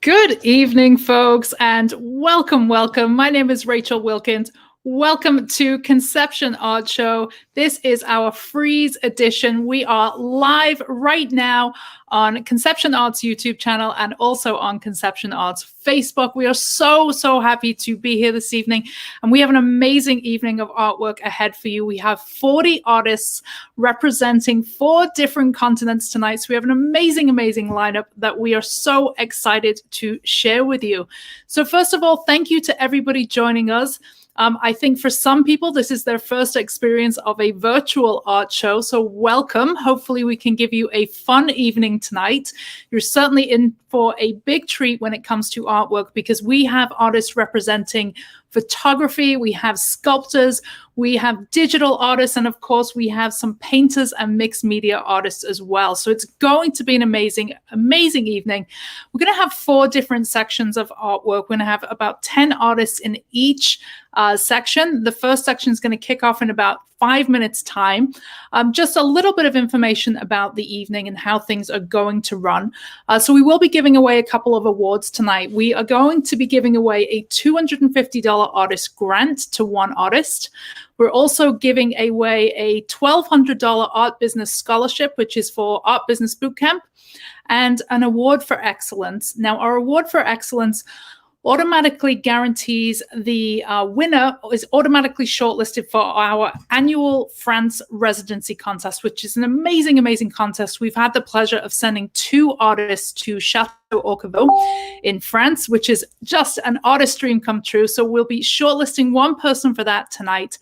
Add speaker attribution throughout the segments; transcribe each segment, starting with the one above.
Speaker 1: Good evening, folks, and welcome. My name is Rachel Wilkins. Welcome to Conception Art Show. This is our Frieze edition. We are live right now on Conception Art's YouTube channel and also on Conception Art's Facebook. We are so happy to be here this evening, and we have an amazing evening of artwork ahead for you. We have 40 artists representing 4 different continents tonight, so we have an amazing lineup that we are so excited to share with you. So first of all, thank you to everybody joining us. I think for some people, this is their first experience of a virtual art show, so welcome. Hopefully we can give you a fun evening tonight. You're certainly in for a big treat when it comes to artwork, because we have artists representing photography, we have sculptors, we have digital artists, and of course we have some painters and mixed media artists as well. So it's going to be an amazing evening. We're going to have 4 different sections of artwork. We're going to have about 10 artists in each section. The first section is going to kick off in about 5 minutes time. Just a little bit of information about the evening and how things are going to run. So we will be giving away a couple of awards tonight. We are going to be giving away a $250 artist grant to one artist. We're also giving away a $1,200 art business scholarship, which is for Art Business Bootcamp, and an award for excellence. Now, our award for excellence automatically guarantees the winner is automatically shortlisted for our annual France residency contest, which is an amazing contest. We've had the pleasure of sending 2 artists to Chateau Orquevaux in France, which is just an artist dream come true. So we'll be shortlisting 1 person for that tonight.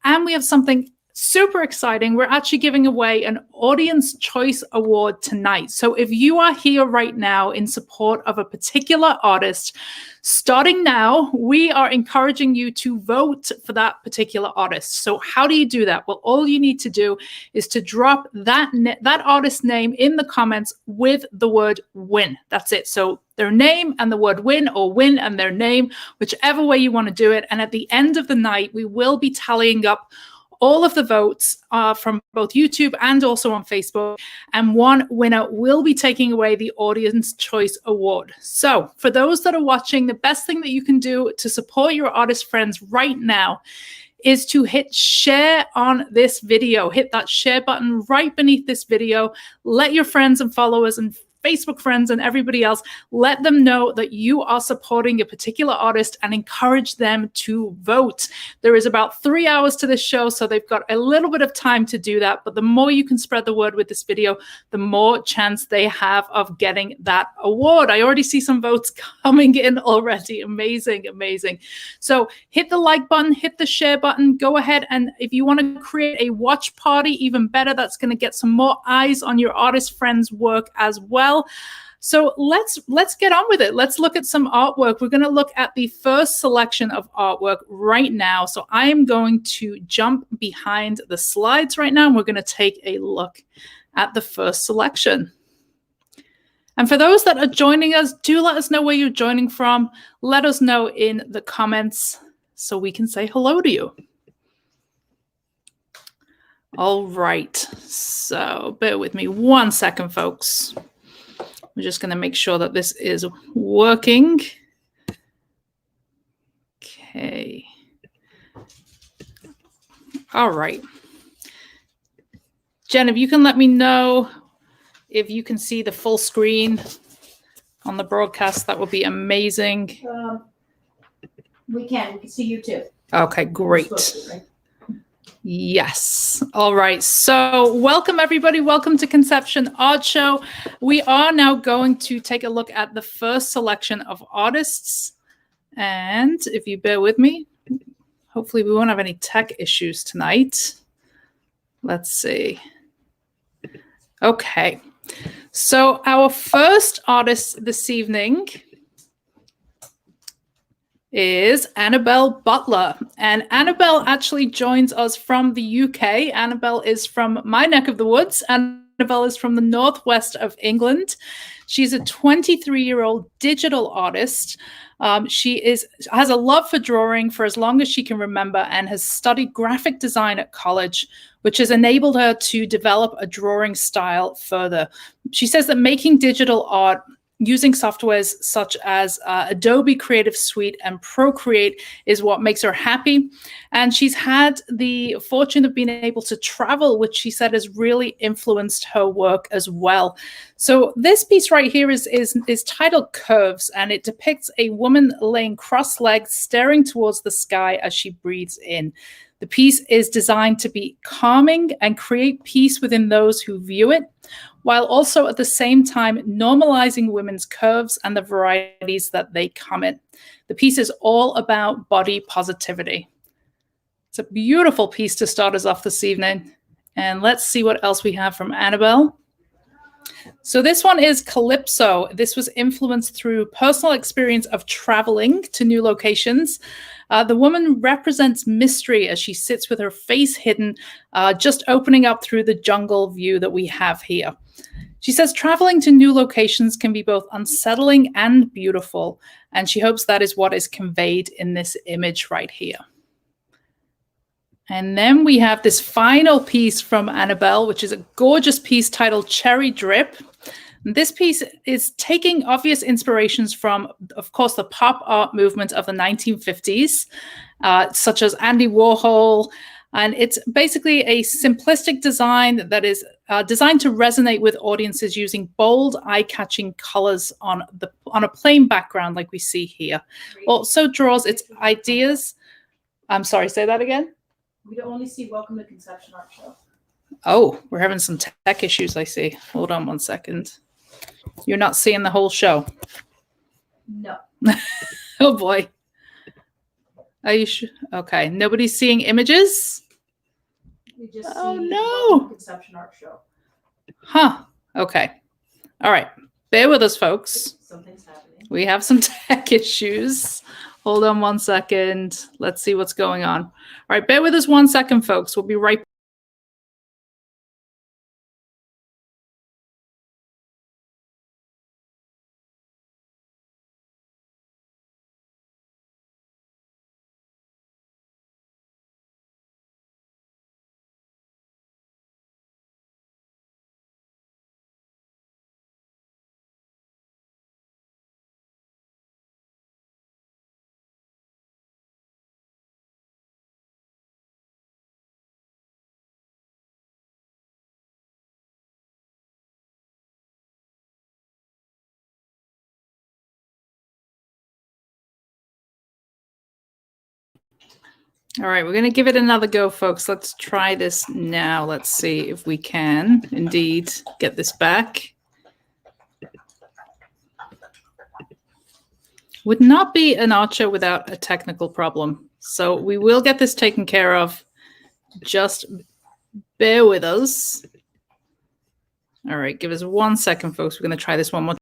Speaker 1: And we have something super exciting. We're actually giving away an Audience Choice Award tonight. So if you are here right now in support of a particular artist, starting now, we are encouraging you to vote for that particular artist. So how do you do that? Well, all you need to do is to drop that artist name in the comments with the word win. That's it. So their name and the word win, or win and their name, whichever way you want to do it. And at the end of the night, we will be tallying up all of the votes from both YouTube and also on Facebook, and one winner will be taking away the Audience Choice Award. So for those that are watching, the best thing that you can do to support your artist friends right now is to hit share on this video. Hit that share button right beneath this video. Let your friends and followers and Facebook friends and everybody else, let them know that you are supporting a particular artist and encourage them to vote. There is about 3 hours to this show, so they've got a little bit of time to do that. But the more you can spread the word with this video, the more chance they have of getting that award. I already see some votes coming in already. Amazing. So hit the like button, hit the share button, go ahead. And if you want to create a watch party, even better, that's going to get some more eyes on your artist friends' work as well. So let's get on with it. Let's look at some artwork. We're going to look at the first selection of artwork right now. So I am going to jump behind the slides right now, and we're going to take a look at the first selection. And for those that are joining us, do let us know where you're joining from. Let us know in the comments so we can say hello to you. All right. So bear with me 1 second, folks. We're just going to make sure that this is working. Okay. All right. Jen, if you can let me know if you can see the full screen on the broadcast, that would be amazing.
Speaker 2: We can see you too.
Speaker 1: Okay, great. Yes. All right. So welcome, everybody. Welcome to Conception Art Show. We are now going to take a look at the first selection of artists. And if you bear with me, hopefully we won't have any tech issues tonight. Let's see. Okay. So our first artist this evening is Annabelle Butler. And Annabelle actually joins us from the UK. Annabelle is from my neck of the woods. Annabelle is from the northwest of England. She's a 23-year-old digital artist. She has a love for drawing for as long as she can remember, and has studied graphic design at college, which has enabled her to develop a drawing style further. She says that making digital art using softwares such as Adobe Creative Suite and Procreate is what makes her happy. And she's had the fortune of being able to travel, which she said has really influenced her work as well. So this piece right here is titled Curves, and it depicts a woman laying cross-legged, staring towards the sky as she breathes in. The piece is designed to be calming and create peace within those who view it, while also at the same time normalizing women's curves and the varieties that they come in. The piece is all about body positivity. It's a beautiful piece to start us off this evening. And let's see what else we have from Annabelle. So this one is Calypso. This was influenced through personal experience of traveling to new locations. The woman represents mystery as she sits with her face hidden, just opening up through the jungle view that we have here. She says traveling to new locations can be both unsettling and beautiful, and she hopes that is what is conveyed in this image right here. And then we have this final piece from Annabelle, which is a gorgeous piece titled Cherry Drip. This piece is taking obvious inspirations from, of course, the pop art movement of the 1950s, such as Andy Warhol. And it's basically a simplistic design that is designed to resonate with audiences using bold, eye-catching colors on a plain background like we see here. Also draws its ideas. I'm sorry, say that again?
Speaker 2: We only see Welcome to Conception Art Show.
Speaker 1: Oh, we're having some tech issues, I see. Hold on one second. You're not seeing the whole show?
Speaker 2: No.
Speaker 1: Oh, boy. Are you sure? Okay. Nobody's seeing images?
Speaker 2: We just
Speaker 1: Oh,
Speaker 2: see
Speaker 1: no.
Speaker 2: Welcome to Conception Art Show.
Speaker 1: Huh. Okay. All right. Bear with us, folks.
Speaker 2: Something's happening.
Speaker 1: We have some tech issues. Hold on one second. Let's see what's going on. All right. Bear with us 1 second, folks. We'll be right back. All right, we're going to give it another go, folks. Let's try this now. Let's see if we can indeed get this back. Would not be an art show without a technical problem. So we will get this taken care of. Just bear with us. All right, give us 1 second, folks. We're going to try this one more.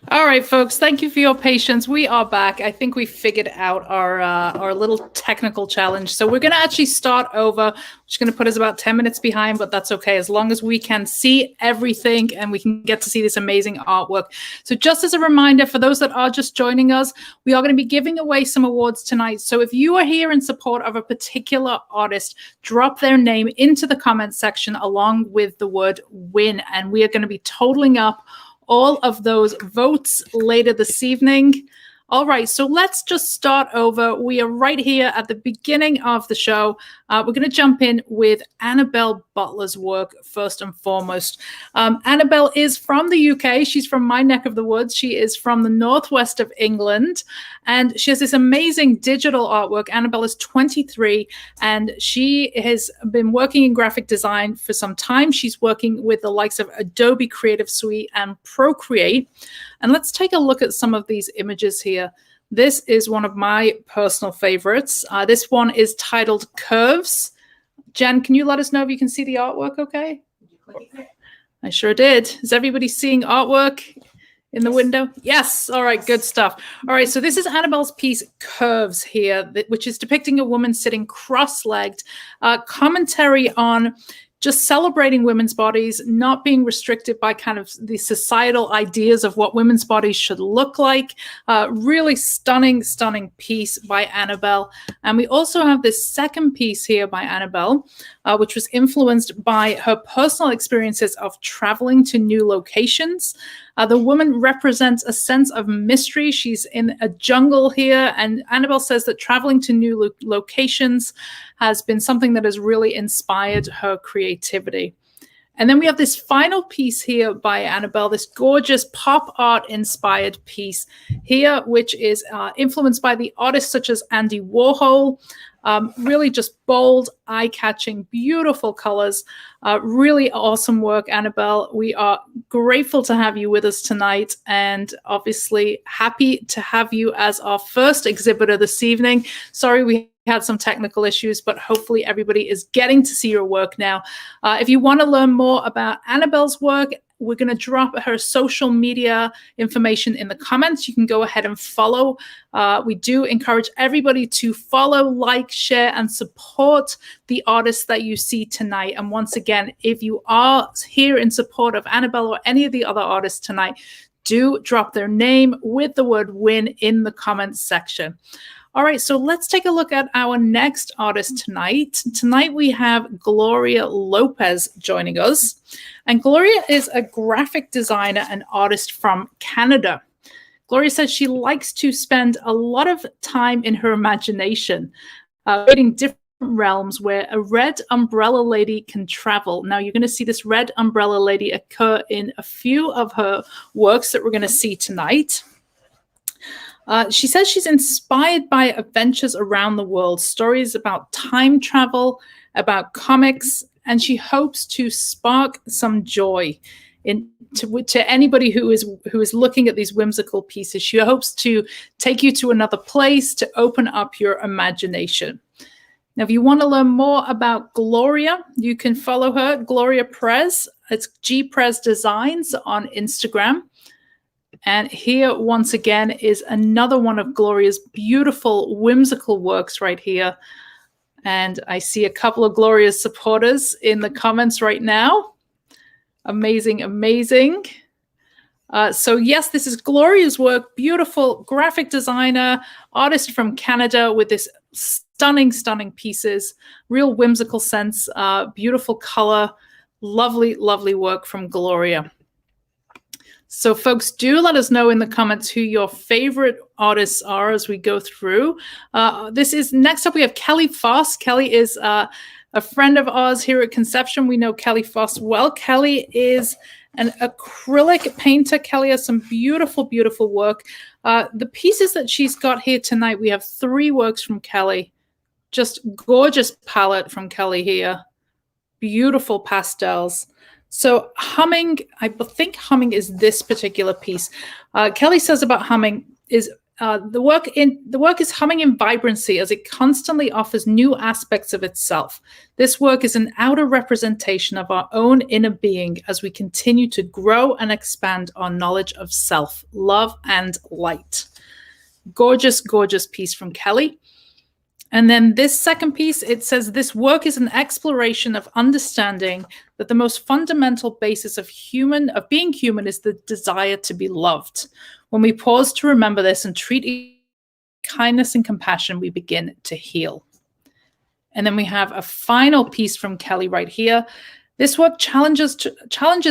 Speaker 1: All right, folks, thank you for your patience. We are back. I think we figured out our little technical challenge. So we're going to actually start over. Which is going to put us about 10 minutes behind, but that's okay. As long as we can see everything and we can get to see this amazing artwork. So just as a reminder, for those that are just joining us, we are going to be giving away some awards tonight. So if you are here in support of a particular artist, drop their name into the comments section along with the word win. And we are going to be totaling up all of those votes later this evening. All right, so let's just start over. We are right here at the beginning of the show. We're going to jump in with Annabelle Butler's work first and foremost. Annabelle is from the UK. She's from my neck of the woods. She is from the northwest of England, and she has this amazing digital artwork. Annabelle is 23, and she has been working in graphic design for some time. She's working with the likes of Adobe Creative Suite and Procreate. And let's take a look at some of these images here. This is one of my personal favorites. This one is titled Curves. Jen, can you let us know if you can see the artwork okay?
Speaker 2: Did you click it?
Speaker 1: I sure did. Is everybody seeing artwork in the window? Yes. All right, good stuff. All right, so this is Annabelle's piece Curves here, which is depicting a woman sitting cross-legged. Commentary on just celebrating women's bodies, not being restricted by kind of the societal ideas of what women's bodies should look like. Really stunning, stunning piece by Annabelle. And we also have this second piece here by Annabelle, which was influenced by her personal experiences of traveling to new locations. The woman represents a sense of mystery. She's in a jungle here, and Annabelle says that traveling to new locations has been something that has really inspired her creativity. And then we have this final piece here by Annabelle, this gorgeous pop art inspired piece here, which is influenced by the artists such as Andy Warhol. Really just bold, eye-catching, beautiful colors. Really awesome work, Annabelle. We are grateful to have you with us tonight, and obviously happy to have you as our first exhibitor this evening. Sorry we had some technical issues, but hopefully everybody is getting to see your work now. If you want to learn more about Annabelle's work, we're going to drop her social media information in the comments. You can go ahead and follow. We do encourage everybody to follow, like, share, and support the artists that you see tonight. And once again, if you are here in support of Annabelle or any of the other artists tonight, do drop their name with the word win in the comments section. All right, so let's take a look at our next artist tonight. Tonight we have Gloria Lopez joining us. And Gloria is a graphic designer and artist from Canada. Gloria says she likes to spend a lot of time in her imagination, creating different realms where a red umbrella lady can travel. Now you're going to see this red umbrella lady occur in a few of her works that we're going to see tonight. She says she's inspired by adventures around the world, stories about time travel, about comics, and she hopes to spark some joy to anybody who is looking at these whimsical pieces. She hopes to take you to another place, to open up your imagination. Now, if you want to learn more about Gloria, you can follow her, Gloria Prez. It's GPrez Designs on Instagram. And here, once again, is another one of Gloria's beautiful, whimsical works right here. And I see a couple of Gloria's supporters in the comments right now. Amazing, amazing. So yes, this is Gloria's work, beautiful graphic designer, artist from Canada with this stunning, stunning pieces, real whimsical sense, beautiful color, lovely, lovely work from Gloria. So folks, do let us know in the comments who your favorite artists are as we go through. Next up, we have Kelly Foss. Kelly is a friend of ours here at Conception. We know Kelly Foss well. Kelly is an acrylic painter. Kelly has some beautiful, beautiful work. The pieces that she's got here tonight, we have 3 works from Kelly. Just gorgeous palette from Kelly here. Beautiful pastels. So Humming, I think Humming is this particular piece. Kelly says about Humming is the work is humming in vibrancy as it constantly offers new aspects of itself. This work is an outer representation of our own inner being as we continue to grow and expand our knowledge of self, love, and light. Gorgeous, gorgeous piece from Kelly. And then this second piece, it says, this work is an exploration of understanding that the most fundamental basis of being human is the desire to be loved. When we pause to remember this and treat kindness and compassion, we begin to heal. And then we have a final piece from Kelly right here. This work challenges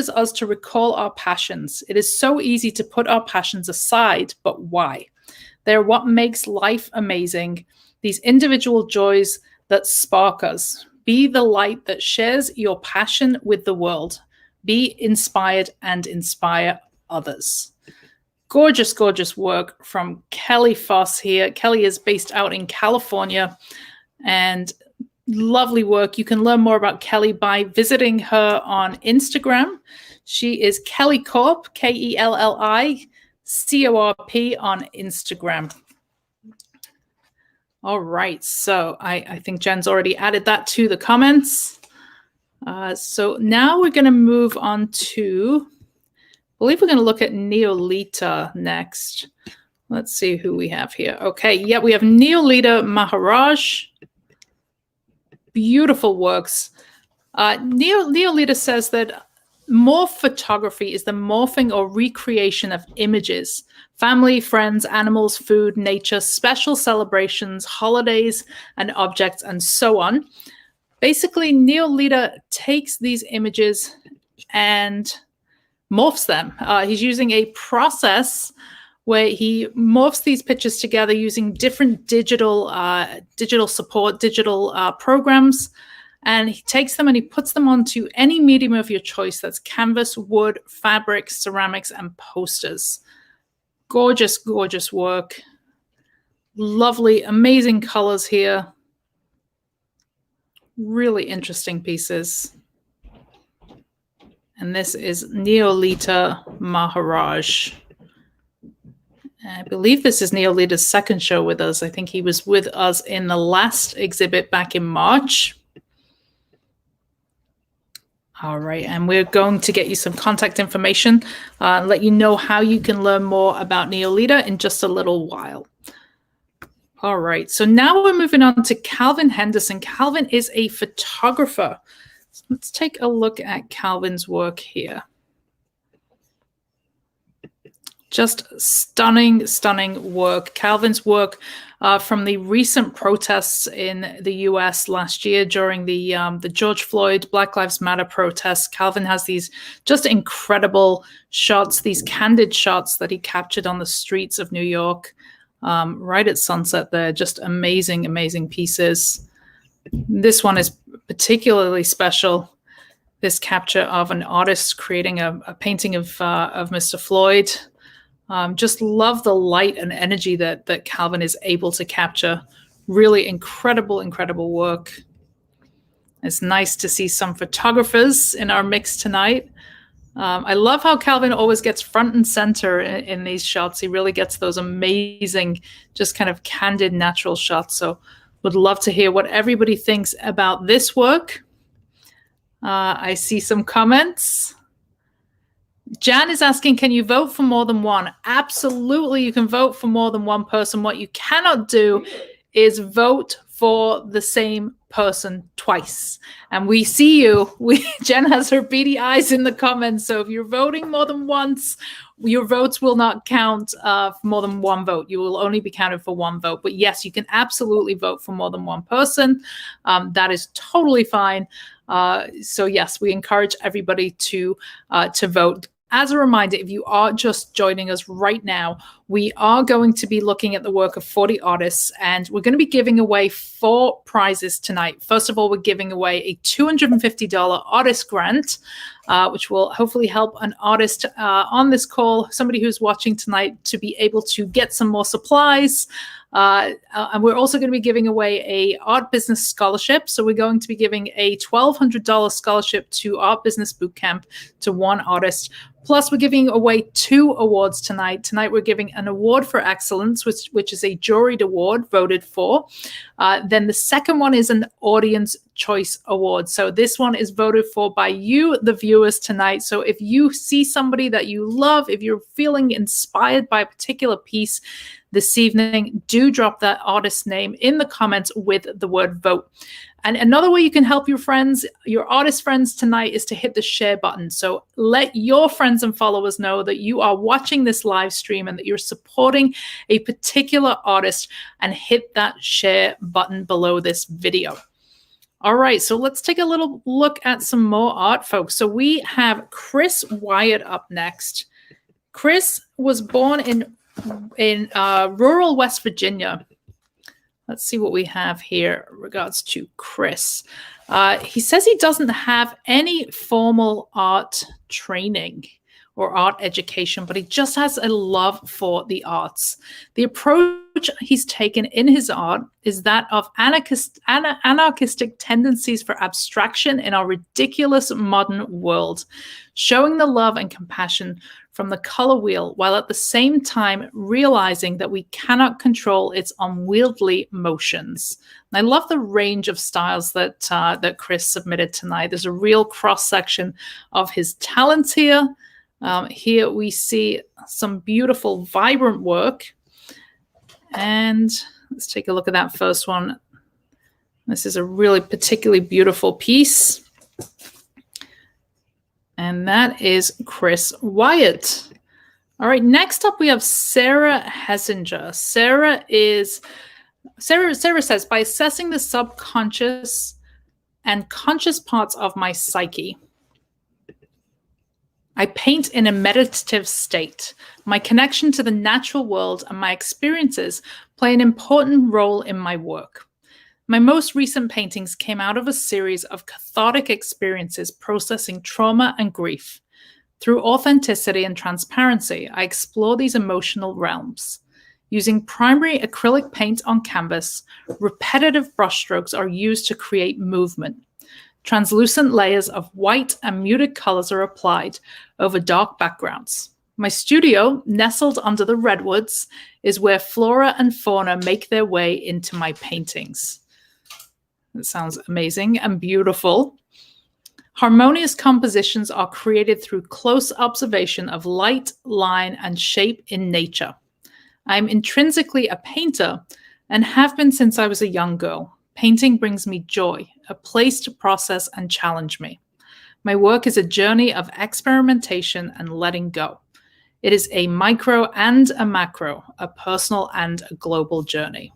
Speaker 1: us to recall our passions. It is so easy to put our passions aside, but why? They're what makes life amazing. These individual joys that spark us. Be the light that shares your passion with the world. Be inspired and inspire others. Gorgeous, gorgeous work from Kelly Foss here. Kelly is based out in California, and lovely work. You can learn more about Kelly by visiting her on Instagram. She is Kelly Corp, KelliCorp on Instagram. All right, so I think Jen's already added that to the comments. So now we're going to move on to, I believe we're going to look at Neolita next. Let's see who we have here. Okay, yeah, we have Neolita Maharaj. Beautiful works. Neolita says that morph photography is the morphing or recreation of images. Family, friends, animals, food, nature, special celebrations, holidays, and objects, and so on. Basically, Neolita takes these images and morphs them. He's using a process where he morphs these pictures together using different digital programs. And he takes them and he puts them onto any medium of your choice. That's canvas, wood, fabric, ceramics, and posters. Gorgeous, gorgeous work. Lovely, amazing colors here. Really interesting pieces. And this is Neolita Maharaj. I believe this is Neolita's second show with us. I think he was with us in the last exhibit back in March. All right, and we're going to get you some contact information, let you know how you can learn more about Neolita in just a little while. All right, so now we're moving on to Calvin Henderson. Calvin is a photographer. So let's take a look at Calvin's work here. Just stunning, stunning work. Calvin's work from the recent protests in the U.S. last year during the George Floyd Black Lives Matter protests. Calvin has these just incredible shots, these candid shots that he captured on the streets of New York right at sunset there. Just amazing, amazing pieces. This one is particularly special. This capture of an artist creating a painting of Mr. Floyd. Just love the light and energy that Calvin is able to capture. Really incredible, incredible work. It's nice to see some photographers in our mix tonight. I love how Calvin always gets front and center in these shots. He really gets those amazing, just kind of candid, natural shots. So would love to hear what everybody thinks about this work. I see some comments. Jan is asking, can you vote for more than one? Absolutely, you can vote for more than one person. What you cannot do is vote for the same person twice. And we see you. Jen has her beady eyes in the comments. So if you're voting more than once, your votes will not count for more than one vote. You will only be counted for one vote. But yes, you can absolutely vote for more than one person. That is totally fine. So yes, we encourage everybody to vote. As a reminder, if you are just joining us right now, we are going to be looking at the work of 40 artists, and we're going to be giving away 4 prizes tonight. First of all, we're giving away a $250 artist grant, which will hopefully help an artist on this call, somebody who's watching tonight, to be able to get some more supplies. And we're also going to be giving away a art business scholarship. So we're going to be giving a $1,200 scholarship to Art Business Bootcamp to one artist. Plus, we're giving away 2 awards tonight. Tonight, we're giving an award for excellence, which is a juried award voted for. Then the second one is an audience choice award. So this one is voted for by you, the viewers, tonight. So if you see somebody that you love, if you're feeling inspired by a particular piece this evening, do drop that artist's name in the comments with the word vote. And another way you can help your friends, your artist friends tonight, is to hit the share button. So let your friends and followers know that you are watching this live stream and that you're supporting a particular artist, and hit that share button below this video. All right, so let's take a little look at some more art, folks. So we have Chris Wyatt up next. Chris was born in rural West Virginia. Let's see what we have here in regards to Chris. He says he doesn't have any formal art training or art education, but he just has a love for the arts. The approach he's taken in his art is that of anarchistic tendencies for abstraction in our ridiculous modern world, showing the love and compassion from the color wheel, while at the same time realizing that we cannot control its unwieldy motions. And I love the range of styles that that Chris submitted tonight. There's a real cross-section of his talents here. Here we see some beautiful, vibrant work. And let's take a look at that first one. This is a really particularly beautiful piece. And that is Chris Wyatt. All right, next up we have Sarah Hessinger. Sarah says, by assessing the subconscious and conscious parts of my psyche, I paint in a meditative state. My connection to the natural world and my experiences play an important role in my work. My most recent paintings came out of a series of cathartic experiences processing trauma and grief. Through authenticity and transparency, I explore these emotional realms. Using primary acrylic paint on canvas, repetitive brushstrokes are used to create movement. Translucent layers of white and muted colors are applied over dark backgrounds. My studio, nestled under the redwoods, is where flora and fauna make their way into my paintings. That sounds amazing and beautiful. Harmonious compositions are created through close observation of light, line, and shape in nature. I'm intrinsically a painter and have been since I was a young girl. Painting brings me joy, a place to process and challenge me. My work is a journey of experimentation and letting go. It is a micro and a macro, a personal and a global journey.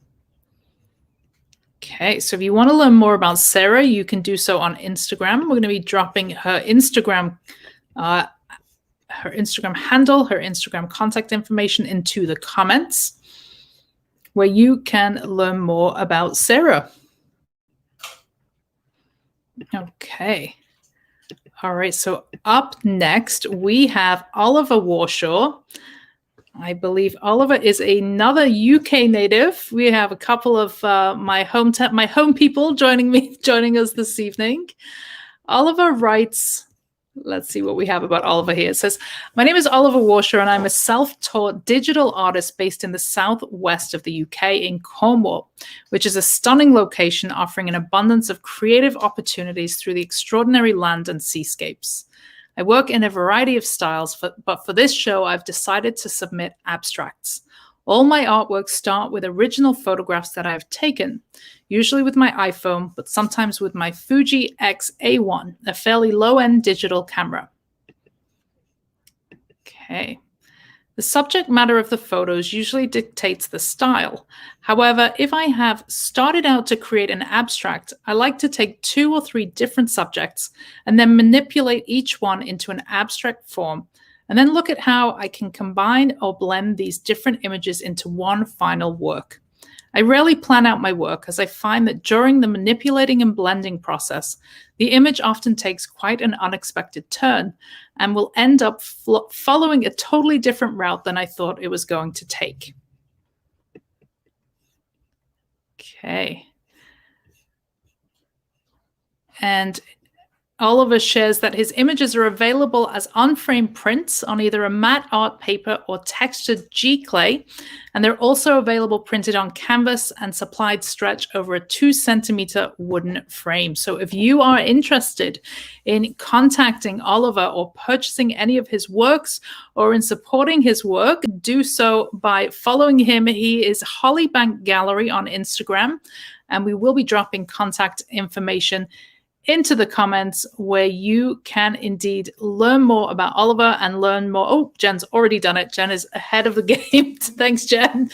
Speaker 1: Okay, so if you want to learn more about Sarah, you can do so on Instagram. We're going to be dropping her Instagram handle, her Instagram contact information into the comments, where you can learn more about Sarah. Okay. All right, so up next, we have Oliver Warshaw. I believe Oliver is another UK native. We have a couple of my home people joining us this evening. Oliver writes, let's see what we have about Oliver here. It says, my name is Oliver Warshaw, and I'm a self-taught digital artist based in the southwest of the UK in Cornwall, which is a stunning location offering an abundance of creative opportunities through the extraordinary land and seascapes. I work in a variety of styles, but for this show, I've decided to submit abstracts. All my artworks start with original photographs that I have taken, usually with my iPhone, but sometimes with my Fuji X-A1, a fairly low-end digital camera. Okay. The subject matter of the photos usually dictates the style. However, if I have started out to create an abstract, I like to take 2 or 3 different subjects and then manipulate each one into an abstract form, and then look at how I can combine or blend these different images into one final work. I rarely plan out my work, as I find that during the manipulating and blending process, the image often takes quite an unexpected turn and will end up following a totally different route than I thought it was going to take. Okay. And Oliver shares that his images are available as unframed prints on either a matte art paper or textured G-clay, and they're also available printed on canvas and supplied stretch over a 2-centimeter wooden frame. So if you are interested in contacting Oliver or purchasing any of his works or in supporting his work, do so by following him. He is Hollybank Gallery on Instagram, and we will be dropping contact information into the comments where you can indeed learn more about Oliver and learn more. Oh, Jen's already done it. Jen is ahead of the game. Thanks, Jen,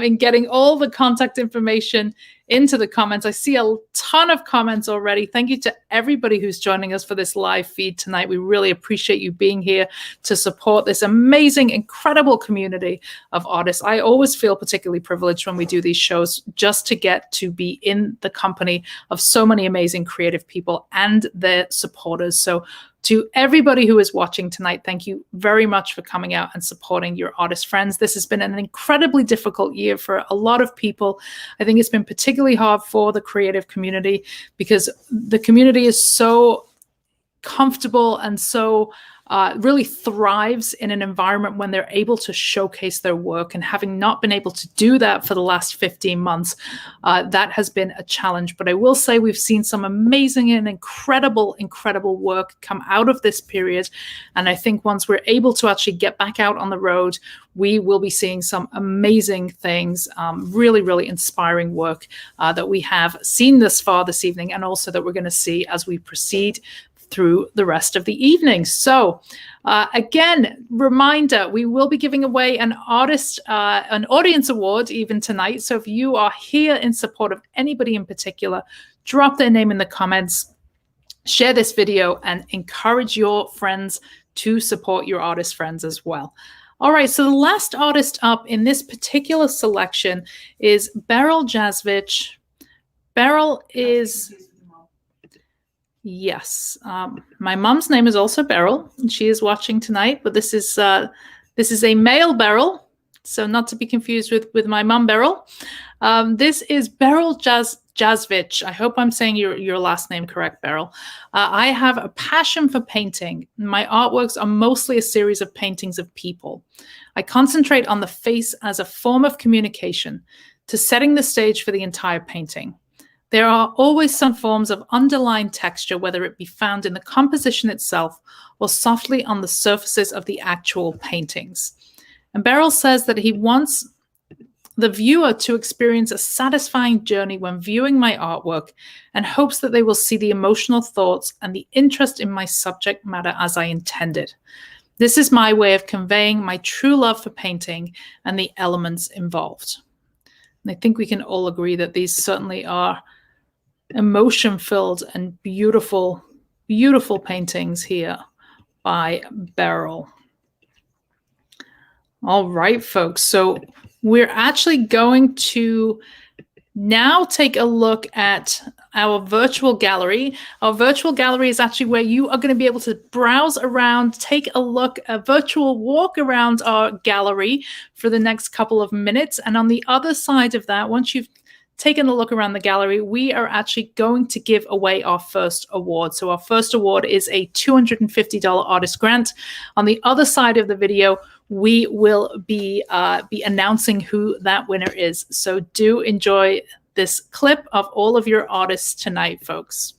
Speaker 1: in getting all the contact information into the comments. I see a ton of comments already. Thank you to everybody who's joining us for this live feed tonight. We really appreciate you being here to support this amazing, incredible community of artists. I always feel particularly privileged when we do these shows just to get to be in the company of so many amazing creative people and their supporters. So to everybody who is watching tonight, thank you very much for coming out and supporting your artist friends. This has been an incredibly difficult year for a lot of people. I think it's been particularly hard for the creative community because the community is so comfortable and so really thrives in an environment when they're able to showcase their work. And having not been able to do that for the last 15 months, that has been a challenge. But I will say we've seen some amazing and incredible work come out of this period. And I think once we're able to actually get back out on the road, we will be seeing some amazing things, really inspiring work that we have seen thus far this evening, and also that we're going to see as we proceed through the rest of the evening. So again, reminder, we will be giving away an audience award even tonight. So if you are here in support of anybody in particular, drop their name in the comments, share this video, and encourage your friends to support your artist friends as well. All right, so the last artist up in this particular selection is Beryl Jazwich. Beryl is... Yes, my mom's name is also Beryl, and she is watching tonight. But this is a male Beryl, so not to be confused with my mom Beryl. This is Beryl Jazwich. I hope I'm saying your last name correct, Beryl. I have a passion for painting. My artworks are mostly a series of paintings of people. I concentrate on the face as a form of communication, to setting the stage for the entire painting. There are always some forms of underlying texture, whether it be found in the composition itself or softly on the surfaces of the actual paintings. And Beryl says that he wants the viewer to experience a satisfying journey when viewing my artwork, and hopes that they will see the emotional thoughts and the interest in my subject matter as I intended. This is my way of conveying my true love for painting and the elements involved. And I think we can all agree that these certainly are emotion-filled and beautiful paintings here by Beryl. All right, folks. So we're actually going to now take a look at our virtual gallery. Our virtual gallery is actually where you are going to be able to browse around, take a look, a virtual walk around our gallery for the next couple of minutes. And on the other side of that, once you've taken a look around the gallery, we are actually going to give away our first award. So our first award is a $250 artist grant. On the other side of the video, we will be announcing who that winner is. So do enjoy this clip of all of your artists tonight, folks.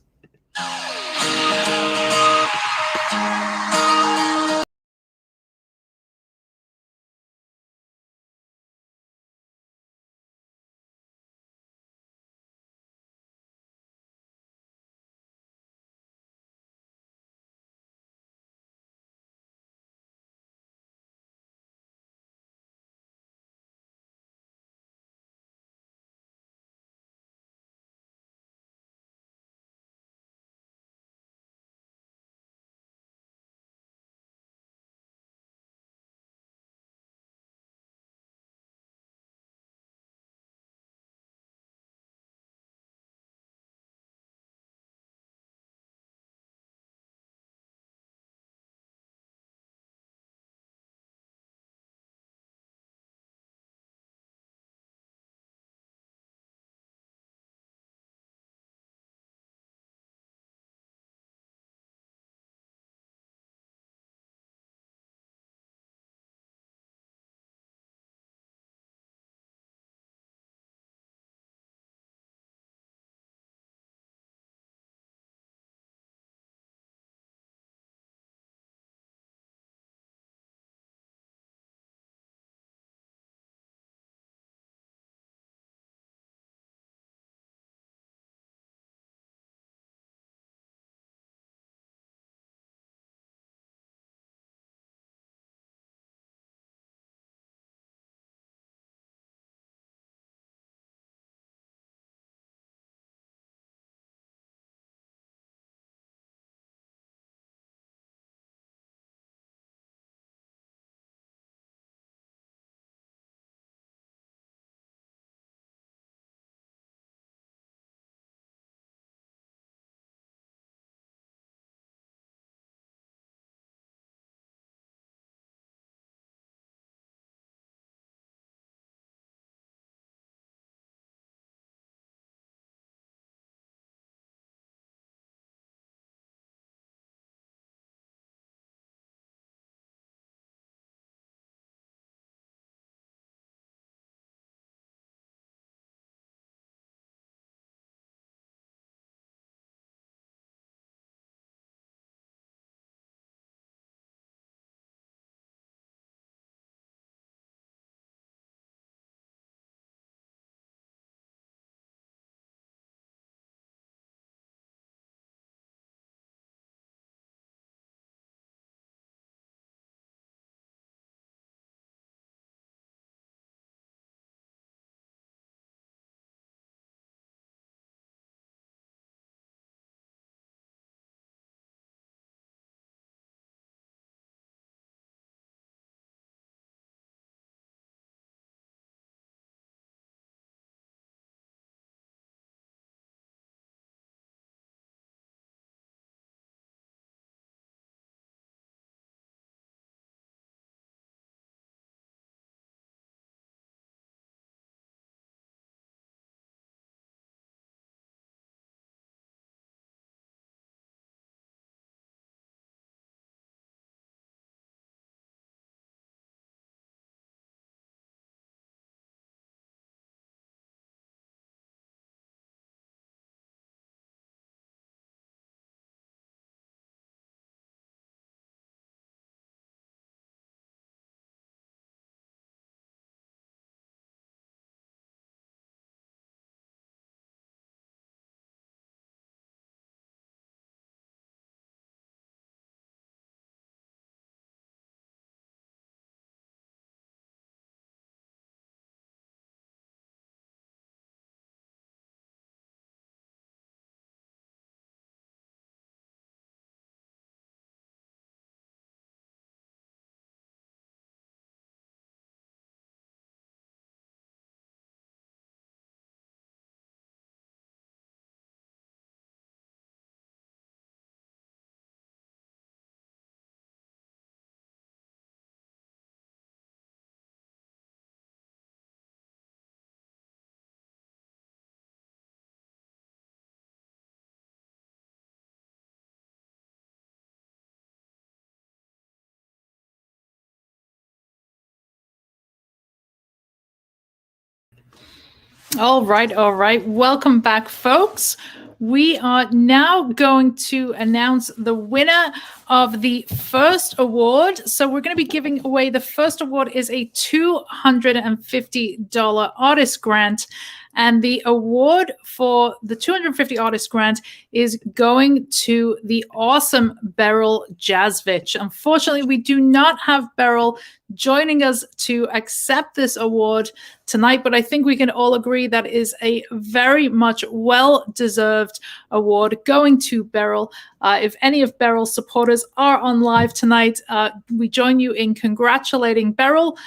Speaker 1: All right, all right. Welcome back, folks. We are now going to announce the winner of the first award. So we're going to be giving away the first award is a $250 artist grant. And the award for the 250 artist grant is going to the awesome Beryl Jazwich. Unfortunately, we do not have Beryl joining us to accept this award tonight, but I think we can all agree that is a very much well-deserved award going to Beryl. If any of Beryl's supporters are on live tonight, we join you in congratulating Beryl.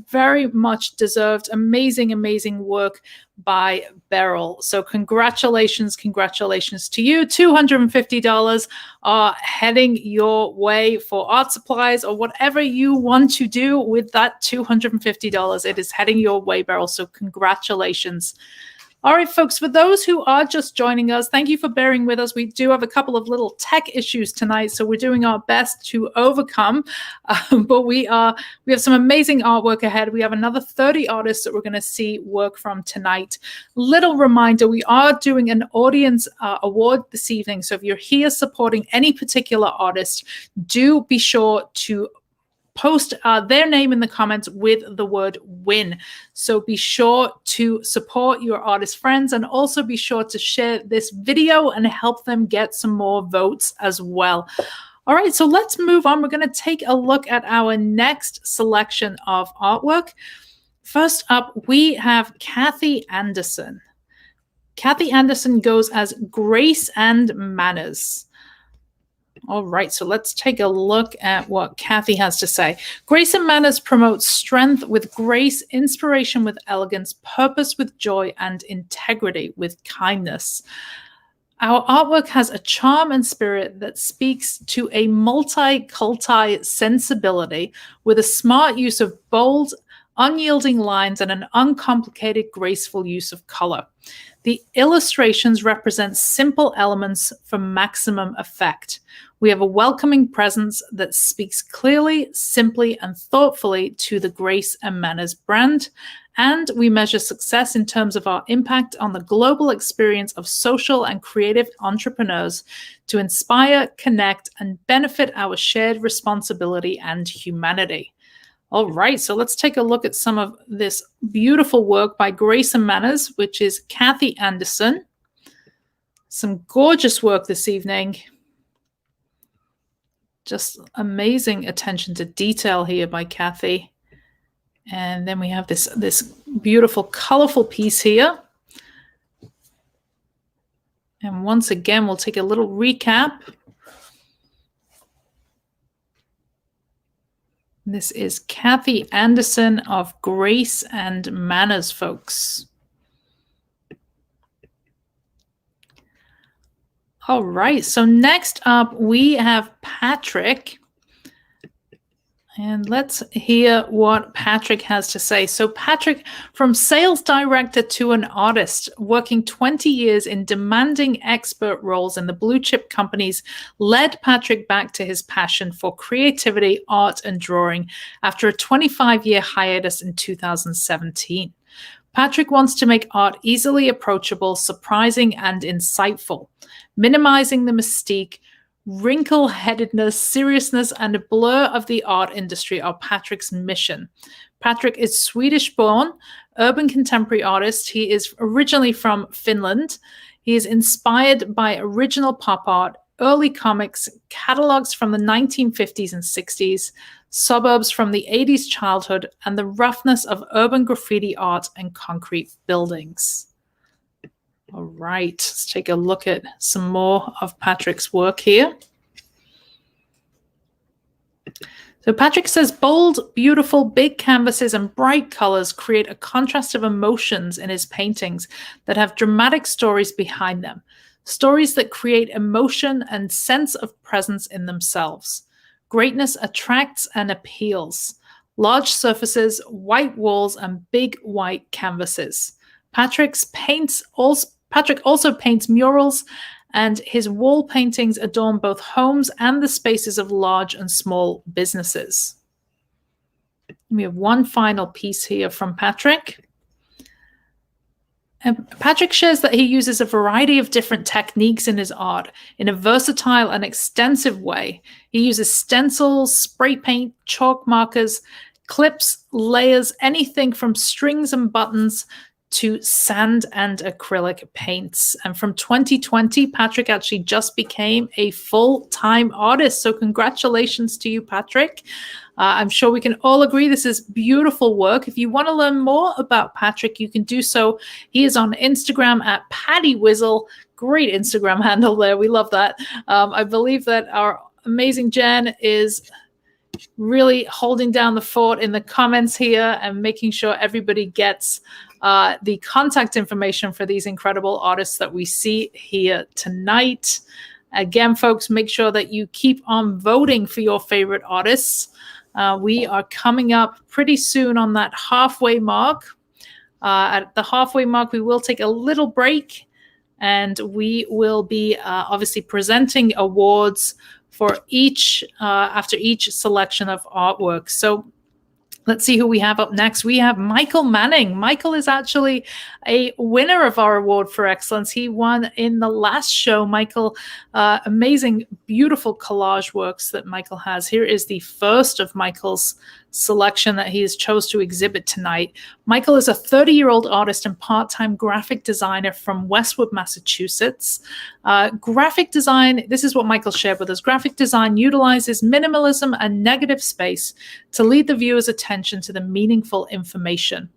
Speaker 1: Very much deserved, amazing, amazing work by Beryl. So congratulations to you. $250 are heading your way for art supplies or whatever you want to do with that $250. It is heading your way, Beryl. So congratulations. All right, folks, for those who are just joining us, thank you for bearing with us. We do have a couple of little tech issues tonight, so we're doing our best to overcome. But we have some amazing artwork ahead. We have another 30 artists that we're going to see work from tonight. Little reminder, we are doing an audience award this evening. So if you're here supporting any particular artist, do be sure to post their name in the comments with the word win. So be sure to support your artist friends and also be sure to share this video and help them get some more votes as well. All right, so let's move on. We're going to take a look at our next selection of artwork. First up, we have Kathy Anderson. Kathy Anderson goes as Grace and Manners. All right, so let's take a look at what Kathy has to say. Grace and Manners promotes strength with grace, inspiration with elegance, purpose with joy, and integrity with kindness. Our artwork has a charm and spirit that speaks to a multi-culti sensibility with a smart use of bold, unyielding lines and an uncomplicated, graceful use of color. The illustrations represent simple elements for maximum effect. We have a welcoming presence that speaks clearly, simply, and thoughtfully to the Grace and Manners brand. And we measure success in terms of our impact on the global experience of social and creative entrepreneurs to inspire, connect, and benefit our shared responsibility and humanity. All right, so let's take a look at some of this beautiful work by Grace and Manners, which is Kathy Anderson. Some gorgeous work this evening. Just amazing attention to detail here by Kathy. And then we have this beautiful, colorful piece here. And once again, we'll take a little recap. This is Kathy Anderson of Grace and Manners, folks. All right, so next up we have Patrick. And let's hear what Patrick has to say. So Patrick, from sales director to an artist, working 20 years in demanding expert roles in the blue chip companies, led Patrick back to his passion for creativity, art, and drawing after a 25-year hiatus in 2017. Patrick wants to make art easily approachable, surprising, and insightful, minimizing the mystique. Wrinkle-headedness, seriousness, and a blur of the art industry are Patrick's mission. Patrick is Swedish-born, urban contemporary artist. He is originally from Finland. He is inspired by original pop art, early comics, catalogs from the 1950s and 60s, suburbs from the 80s childhood, and the roughness of urban graffiti art and concrete buildings. All right, let's take a look at some more of Patrick's work here. So Patrick says, bold, beautiful, big canvases and bright colors create a contrast of emotions in his paintings that have dramatic stories behind them, stories that create emotion and sense of presence in themselves. Greatness attracts and appeals. Large surfaces, white walls, and big white canvases. Patrick also paints murals, and his wall paintings adorn both homes and the spaces of large and small businesses. We have one final piece here from Patrick. And Patrick shares that he uses a variety of different techniques in his art in a versatile and extensive way. He uses stencils, spray paint, chalk markers, clips, layers, anything from strings and buttons to sand and acrylic paints. And from 2020, Patrick actually just became a full-time artist. So congratulations to you, Patrick. I'm sure we can all agree this is beautiful work. If you want to learn more about Patrick, you can do so. He is on Instagram at PattyWizzle. Great Instagram handle there. We love that. I believe that our amazing Jen is really holding down the fort in the comments here and making sure everybody gets the contact information for these incredible artists that we see here tonight. Again, folks, make sure that you keep on voting for your favorite artists. We are coming up pretty soon on that halfway mark. At the halfway mark, we will take a little break, and we will be obviously presenting awards for each after each selection of artwork. So let's see who we have up next. We have Michael Manning. Michael is actually a winner of our award for excellence. He won in the last show. Michael, amazing, beautiful collage works that Michael has. Here is the first of Michael's selection that he has chose to exhibit tonight. Michael is a 30-year-old artist and part-time graphic designer from Westwood, Massachusetts. Graphic design, this is what Michael shared with us. Graphic design utilizes minimalism and negative space to lead the viewer's attention to the meaningful information.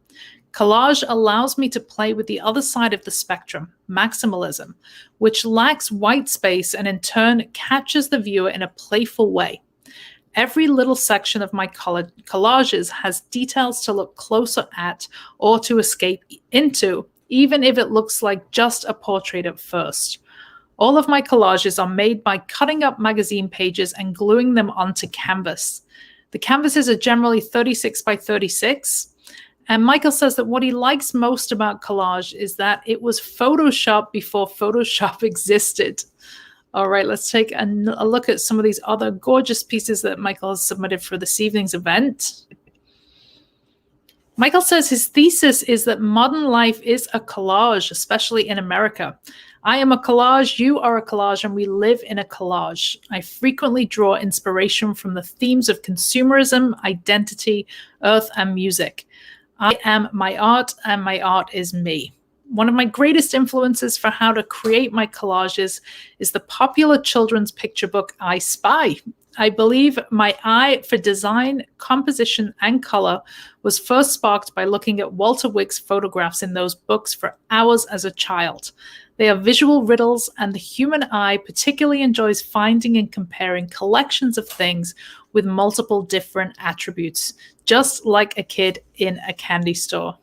Speaker 1: Collage allows me to play with the other side of the spectrum, maximalism, which lacks white space and in turn catches the viewer in a playful way. Every little section of my collages has details to look closer at or to escape into, even if it looks like just a portrait at first. All of my collages are made by cutting up magazine pages and gluing them onto canvas. The canvases are generally 36 by 36. And Michael says that what he likes most about collage is that it was Photoshopped before Photoshop existed. All right, let's take a look at some of these other gorgeous pieces that Michael has submitted for this evening's event. Michael says his thesis is that modern life is a collage, especially in America. I am a collage, you are a collage, and we live in a collage. I frequently draw inspiration from the themes of consumerism, identity, earth, and music. I am my art, and my art is me. One of my greatest influences for how to create my collages is the popular children's picture book, I Spy. I believe my eye for design, composition, and color was first sparked by looking at Walter Wick's photographs in those books for hours as a child. They are visual riddles, and the human eye particularly enjoys finding and comparing collections of things with multiple different attributes, just like a kid in a candy store.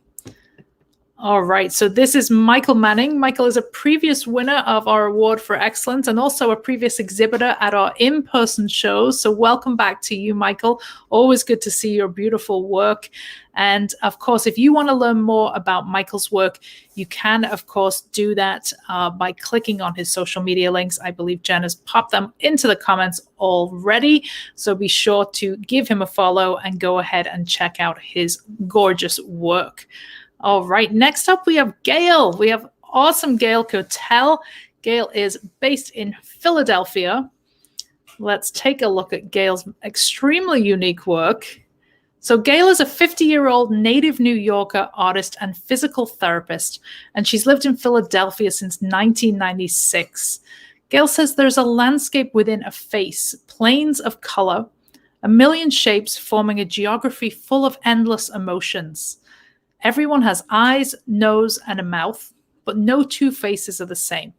Speaker 1: All right, so this is Michael Manning. Michael is a previous winner of our award for excellence and also a previous exhibitor at our in-person shows. So welcome back to you, Michael. Always good to see your beautiful work. And of course, if you want to learn more about Michael's work, you can, of course, do that by clicking on his social media links. I believe Jen has popped them into the comments already. So be sure to give him a follow and go ahead and check out his gorgeous work. All right, next up we have Gail. We have awesome Gail Cotel. Gail is based in Philadelphia. Let's take a look at Gail's extremely unique work. So Gail is a 50-year-old native New Yorker artist and physical therapist, and she's lived in Philadelphia since 1996. Gail says there's a landscape within a face, planes of color, a million shapes forming a geography full of endless emotions. Everyone has eyes, nose, and a mouth, but no two faces are the same.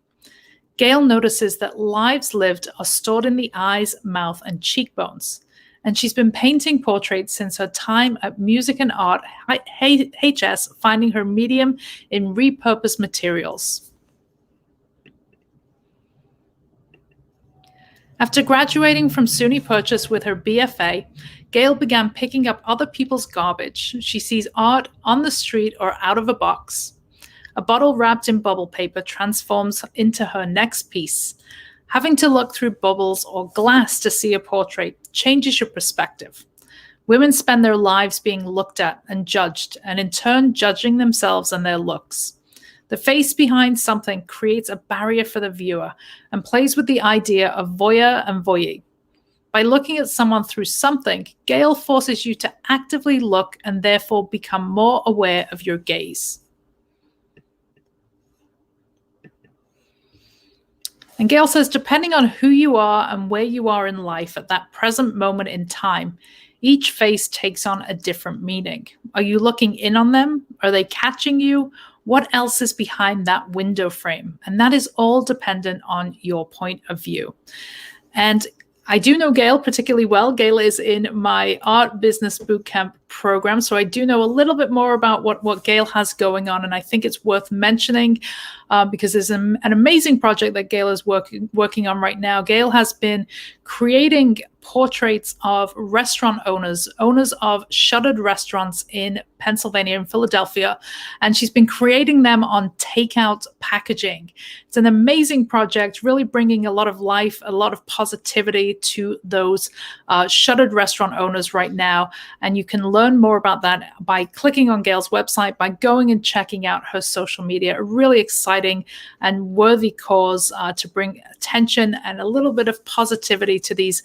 Speaker 1: Gail notices that lives lived are stored in the eyes, mouth, and cheekbones. And she's been painting portraits since her time at Music and Art HS, finding her medium in repurposed materials. After graduating from SUNY Purchase with her BFA, Gail began picking up other people's garbage. She sees art on the street or out of a box. A bottle wrapped in bubble paper transforms into her next piece. Having to look through bubbles or glass to see a portrait changes your perspective. Women spend their lives being looked at and judged, and in turn judging themselves and their looks. The face behind something creates a barrier for the viewer and plays with the idea of voyeur and voyeur. By looking at someone through something, Gail forces you to actively look and therefore become more aware of your gaze. And Gail says, depending on who you are and where you are in life at that present moment in time, each face takes on a different meaning. Are you looking in on them? Are they catching you? What else is behind that window frame? And that is all dependent on your point of view. And I do know Gail particularly well. Gail is in my art business bootcamp program, so I do know a little bit more about what Gail has going on, and I think it's worth mentioning because there's an amazing project that Gail is working on right now. Gail has been creating portraits of restaurant owners of shuttered restaurants in Pennsylvania and Philadelphia, and she's been creating them on takeout packaging. It's an amazing project, really bringing a lot of life, a lot of positivity to those shuttered restaurant owners right now, and you can learn more about that by clicking on Gail's website, by going and checking out her social media. A really exciting and worthy cause to bring attention and a little bit of positivity to these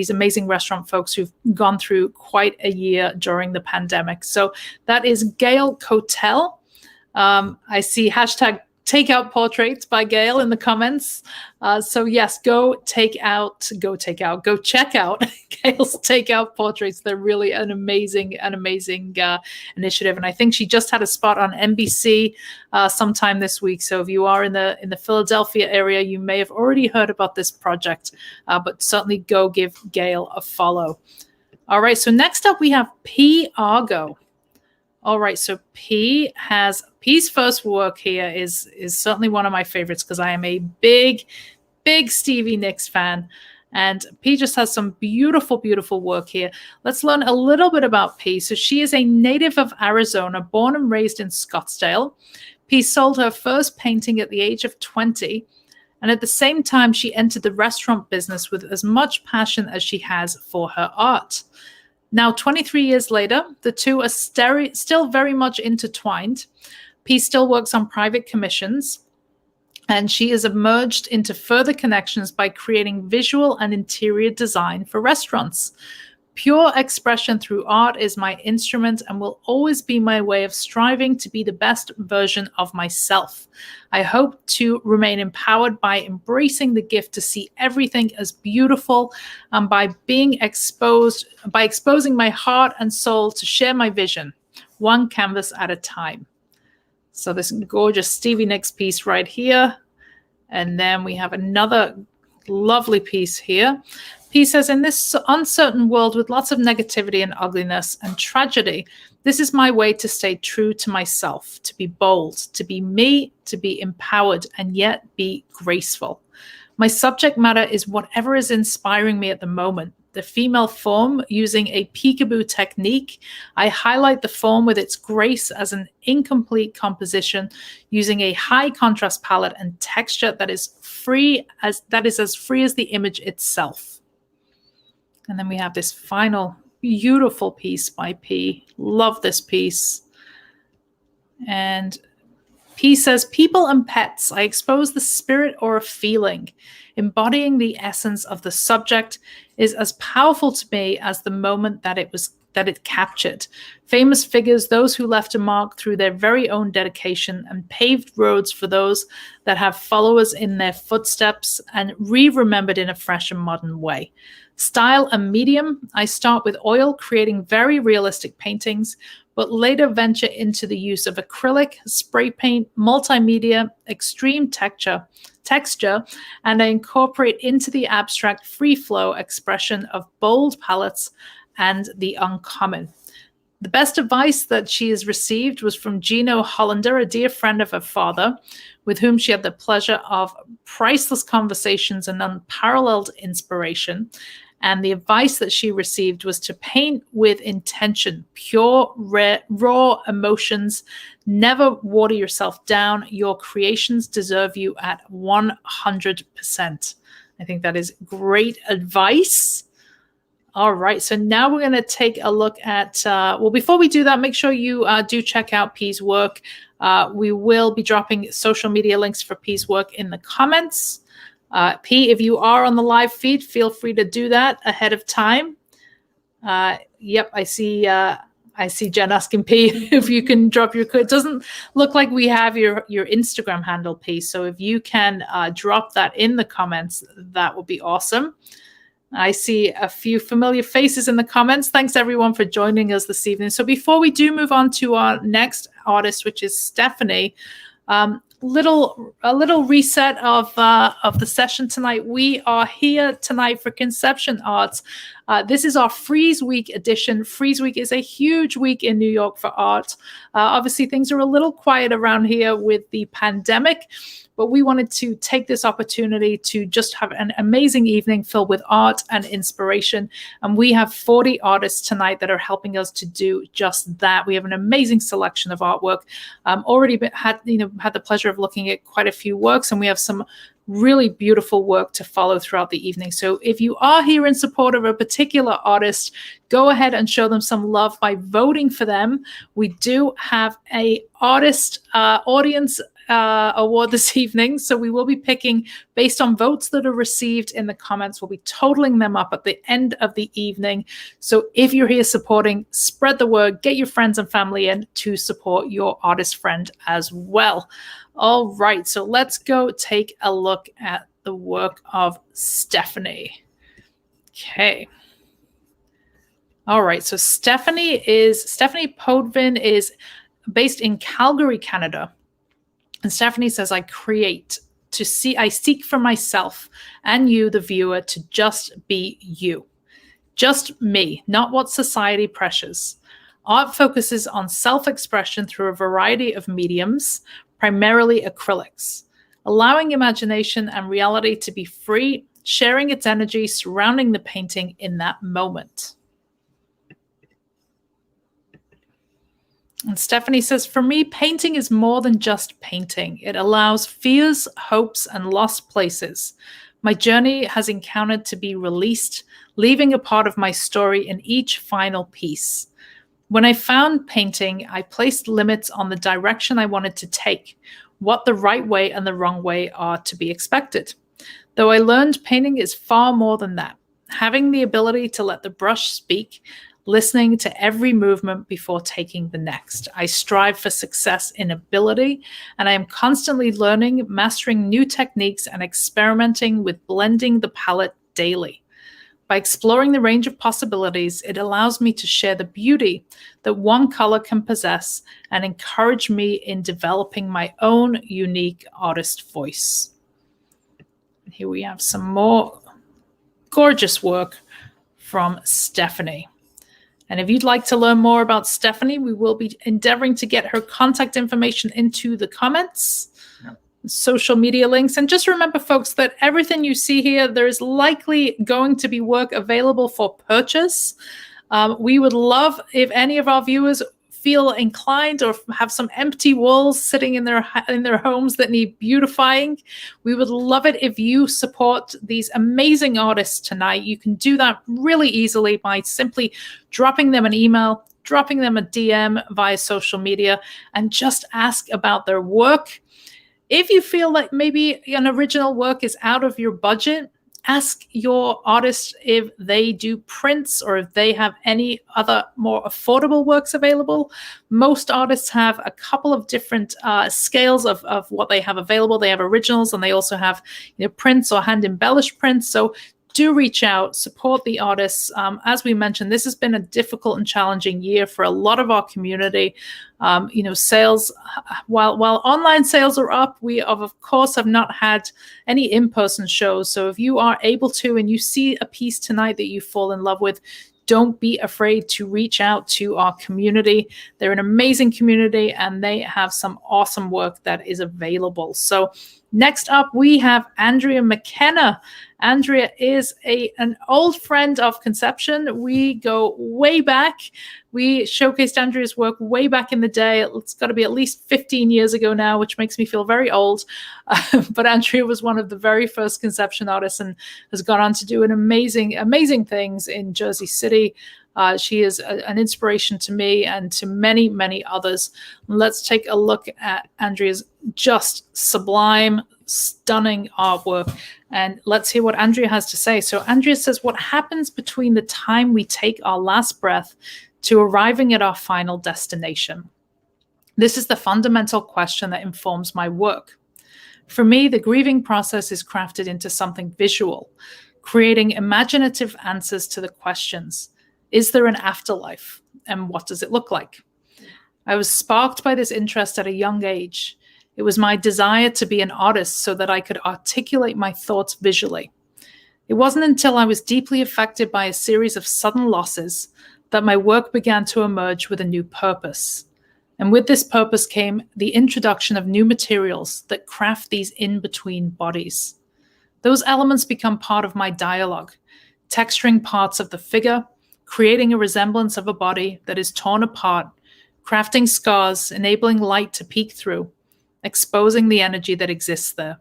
Speaker 1: amazing restaurant folks who've gone through quite a year during the pandemic. So that is Gail Cotel. I see hashtag takeout portraits by Gail in the comments. So yes, go check out Gail's takeout portraits. They're really an amazing initiative. And I think she just had a spot on NBC sometime this week. So if you are in the Philadelphia area, you may have already heard about this project, but certainly go give Gail a follow. All right, so next up we have P. Argo. All right, so P's first work here is certainly one of my favorites because I am a big Stevie Nicks fan. And P just has some beautiful, beautiful work here. Let's learn a little bit about P. So she is a native of Arizona, born and raised in Scottsdale. P sold her first painting at the age of 20. And at the same time, she entered the restaurant business with as much passion as she has for her art. Now, 23 years later, the two are still very much intertwined. P still works on private commissions, and she has emerged into further connections by creating visual and interior design for restaurants. Pure expression through art is my instrument and will always be my way of striving to be the best version of myself. I hope to remain empowered by embracing the gift to see everything as beautiful and by exposing my heart and soul to share my vision, one canvas at a time. So this gorgeous Stevie Nicks piece right here. And then we have another lovely piece here. P says, in this uncertain world with lots of negativity and ugliness and tragedy, this is my way to stay true to myself, to be bold, to be me, to be empowered, and yet be graceful. My subject matter is whatever is inspiring me at the moment. The female form, using a peekaboo technique, I highlight the form with its grace as an incomplete composition, using a high contrast palette and texture that is as free as the image itself. And then we have this final beautiful piece by P. Love this piece. And P says, people and pets, I expose the spirit or a feeling. Embodying the essence of the subject is as powerful to me as the moment that it captured. Famous figures, those who left a mark through their very own dedication and paved roads for those that have followers in their footsteps and remembered in a fresh and modern way. Style and medium, I start with oil, creating very realistic paintings, but later venture into the use of acrylic, spray paint, multimedia, extreme texture, and I incorporate into the abstract free flow expression of bold palettes and the uncommon. The best advice that she has received was from Gino Hollander, a dear friend of her father, with whom she had the pleasure of priceless conversations and unparalleled inspiration. And the advice that she received was to paint with intention, pure, raw emotions. Never water yourself down. Your creations deserve you at 100%. I think that is great advice. All right, so now we're going to take a look at, well, before we do that, make sure you do check out P's work. We will be dropping social media links for P's work in the comments. P, if you are on the live feed, feel free to do that ahead of time. Yep, I see Jen asking P if you can drop your code. It doesn't look like we have your Instagram handle, P, so if you can drop that in the comments, that would be awesome. I see a few familiar faces in the comments. Thanks everyone for joining us this evening. So before we do move on to our next artist, which is Stephanie, a little reset of the session tonight. We are here tonight for Conception Arts. This is our Frieze Week edition. Frieze Week is a huge week in New York for art. Obviously, things are a little quiet around here with the pandemic, but we wanted to take this opportunity to just have an amazing evening filled with art and inspiration. And we have 40 artists tonight that are helping us to do just that. We have an amazing selection of artwork. Already had the pleasure of looking at quite a few works, and we have some really beautiful work to follow throughout the evening. So if you are here in support of a particular artist, go ahead and show them some love by voting for them. We do have a artist audience award this evening, so we will be picking based on votes that are received in the comments. We'll be totaling them up at the end of the evening. So if you're here supporting, spread the word, get your friends and family in to support your artist friend as well. All right, so let's go take a look at the work of Stephanie. Okay. All right, so Stephanie Podvin is based in Calgary, Canada. And Stephanie says, I seek for myself and you, the viewer, to just be you. Just me, not what society pressures. Art focuses on self-expression through a variety of mediums, primarily acrylics, allowing imagination and reality to be free, sharing its energy surrounding the painting in that moment. And Stephanie says, for me, painting is more than just painting. It allows fears, hopes, and lost places. My journey has encountered to be released, leaving a part of my story in each final piece. When I found painting, I placed limits on the direction I wanted to take, what the right way and the wrong way are to be expected. Though I learned painting is far more than that, having the ability to let the brush speak, listening to every movement before taking the next. I strive for success in ability, and I am constantly learning, mastering new techniques, and experimenting with blending the palette daily. By exploring the range of possibilities, it allows me to share the beauty that one color can possess and encourage me in developing my own unique artist voice. Here we have some more gorgeous work from Stephanie. And if you'd like to learn more about Stephanie, we will be endeavoring to get her contact information into the comments, social media links. And just remember, folks, that everything you see here, there is likely going to be work available for purchase. We would love if any of our viewers feel inclined or have some empty walls sitting in their homes that need beautifying. We would love it if you support these amazing artists tonight. You can do that really easily by simply dropping them an email, dropping them a DM via social media, and just ask about their work. If you feel like maybe an original work is out of your budget, ask your artist if they do prints or if they have any other more affordable works available. Most artists have a couple of different scales of what they have available. They have originals and they also have prints or hand embellished prints. So do reach out, support the artists. As we mentioned, this has been a difficult and challenging year for a lot of our community. Sales, while online sales are up, we of course have not had any in-person shows. So if you are able to and you see a piece tonight that you fall in love with, don't be afraid to reach out to our community. They're an amazing community and they have some awesome work that is available. So Next up, we have Andrea Mckenna. Andrea is an old friend of Conception. We go way back. We showcased Andrea's work way back in the day. It's got to be at least 15 years ago now, which makes me feel very old. But Andrea was one of the very first Conception artists and has gone on to do amazing things in Jersey City. She is an inspiration to me and to many, many others. Let's take a look at Andrea's just sublime, stunning artwork. And let's hear what Andrea has to say. So Andrea says, what happens between the time we take our last breath to arriving at our final destination? This is the fundamental question that informs my work. For me, the grieving process is crafted into something visual, creating imaginative answers to the questions. Is there an afterlife? And what does it look like? I was sparked by this interest at a young age. It was my desire to be an artist so that I could articulate my thoughts visually. It wasn't until I was deeply affected by a series of sudden losses that my work began to emerge with a new purpose. And with this purpose came the introduction of new materials that craft these in-between bodies. Those elements become part of my dialogue, texturing parts of the figure, creating a resemblance of a body that is torn apart, crafting scars, enabling light to peek through, exposing the energy that exists there.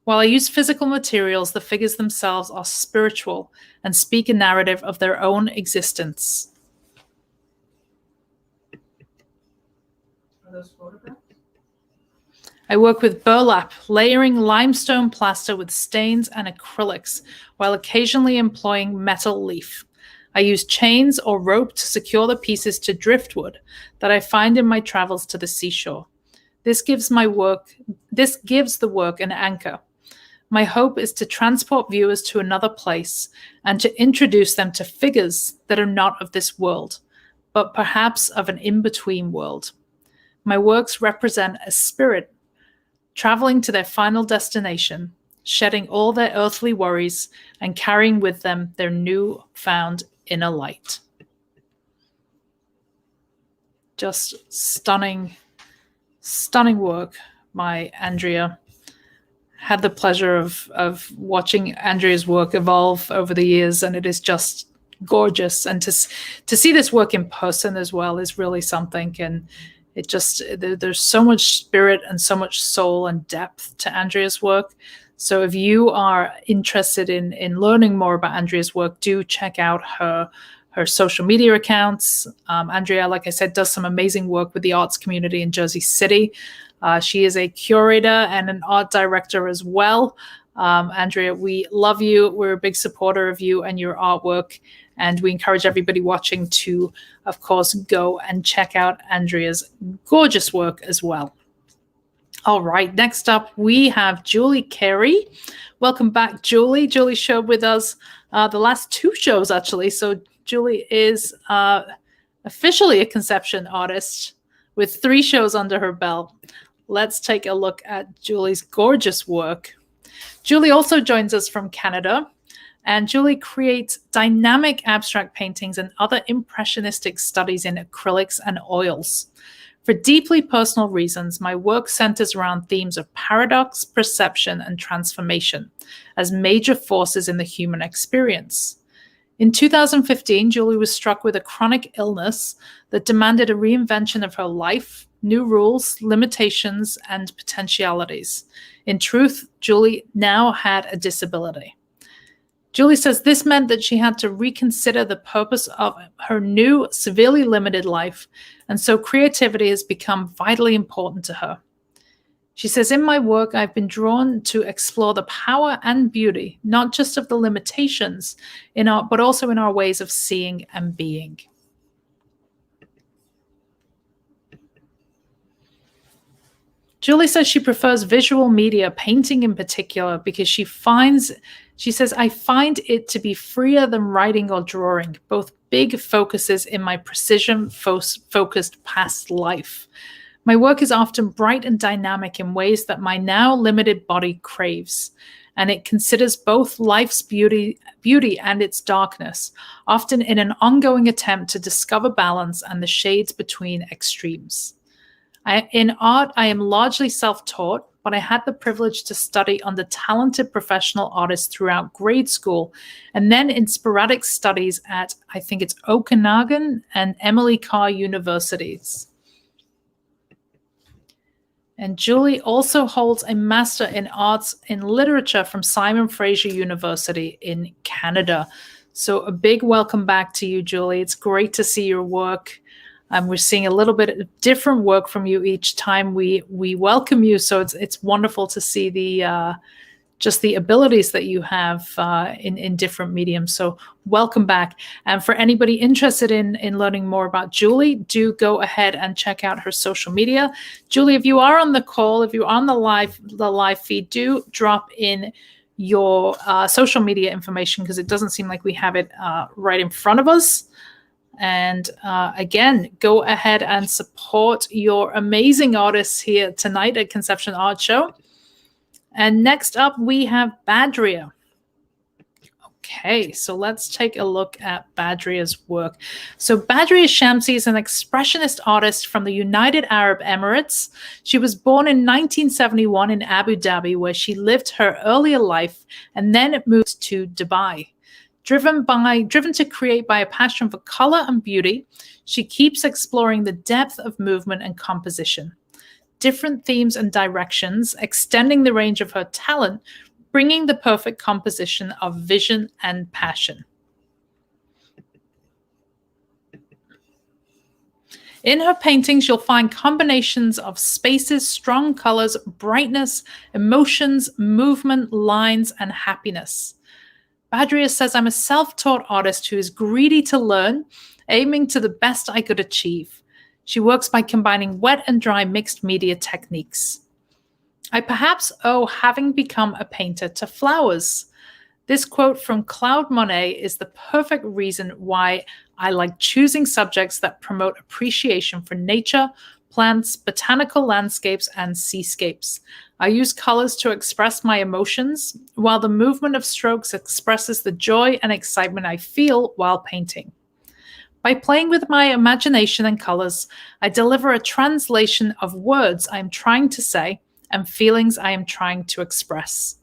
Speaker 1: While I use physical materials, the figures themselves are spiritual and speak a narrative of their own existence.
Speaker 2: Are those photographs?
Speaker 1: I work with burlap, layering limestone plaster with stains and acrylics, while occasionally employing metal leaf. I use chains or rope to secure the pieces to driftwood that I find in my travels to the seashore. This gives the work an anchor. My hope is to transport viewers to another place and to introduce them to figures that are not of this world, but perhaps of an in-between world. My works represent a spirit traveling to their final destination, shedding all their earthly worries and carrying with them their newfound inner light. Just stunning work by Andrea. Had the pleasure of watching Andrea's work evolve over the years, and it is just gorgeous. And to see this work in person as well is really something. And it just, there's so much spirit and so much soul and depth to Andrea's work. So if you are interested in learning more about Andrea's work, do check out her social media accounts. Andrea, like I said, does some amazing work with the arts community in Jersey City. She is a curator and an art director as well. Andrea, we love you. We're a big supporter of you and your artwork. And we encourage everybody watching to, of course, go and check out Andrea's gorgeous work as well. All right, next up, we have Julie Carey. Welcome back, Julie. Julie showed with us the last two shows, actually. So Julie is officially a Conception artist with 3 shows under her belt. Let's take a look at Julie's gorgeous work. Julie also joins us from Canada, and Julie creates dynamic abstract paintings and other impressionistic studies in acrylics and oils. For deeply personal reasons, my work centers around themes of paradox, perception, and transformation as major forces in the human experience. In 2015, Julie was struck with a chronic illness that demanded a reinvention of her life, new rules, limitations, and potentialities. In truth, Julie now had a disability. Julie says this meant that she had to reconsider the purpose of her new, severely limited life, and so creativity has become vitally important to her. She says, in my work, I've been drawn to explore the power and beauty, not just of the limitations in art, but also in our ways of seeing and being. Julie says she prefers visual media, painting in particular, because she says, I find it to be freer than writing or drawing, both big focuses in my precision-focused past life. My work is often bright and dynamic in ways that my now limited body craves, and it considers both life's beauty and its darkness, often in an ongoing attempt to discover balance and the shades between extremes. In art, I am largely self-taught, but I had the privilege to study under talented professional artists throughout grade school, and then in sporadic studies at, I think it's Okanagan and Emily Carr universities. And Julie also holds a Master in Arts in Literature from Simon Fraser University in Canada. So a big welcome back to you, Julie. It's great to see your work. We're seeing a little bit of different work from you each time we welcome you. So it's wonderful to see the just the abilities that you have in different mediums. So welcome back. And for anybody interested in learning more about Julie, do go ahead and check out her social media. Julie, if you are on the call, if you're on the live feed, do drop in your social media information, because it doesn't seem like we have it right in front of us. And again, go ahead and support your amazing artists here tonight at Conception Art Show. And next up, we have Badria. Okay, so let's take a look at Badria's work. So Badria Shamsi is an expressionist artist from the United Arab Emirates. She was born in 1971 in Abu Dhabi, where she lived her earlier life and then moved to Dubai. Driven to create by a passion for color and beauty, she keeps exploring the depth of movement and composition, different themes and directions, extending the range of her talent, bringing the perfect composition of vision and passion. In her paintings, you'll find combinations of spaces, strong colors, brightness, emotions, movement, lines, and happiness. Badria says, I'm a self-taught artist who is greedy to learn, aiming to the best I could achieve. She works by combining wet and dry mixed media techniques. I perhaps owe having become a painter to flowers. This quote from Claude Monet is the perfect reason why I like choosing subjects that promote appreciation for nature, plants, botanical landscapes, and seascapes. I use colors to express my emotions, while the movement of strokes expresses the joy and excitement I feel while painting. By playing with my imagination and colors, I deliver a translation of words I am trying to say and feelings I am trying to express.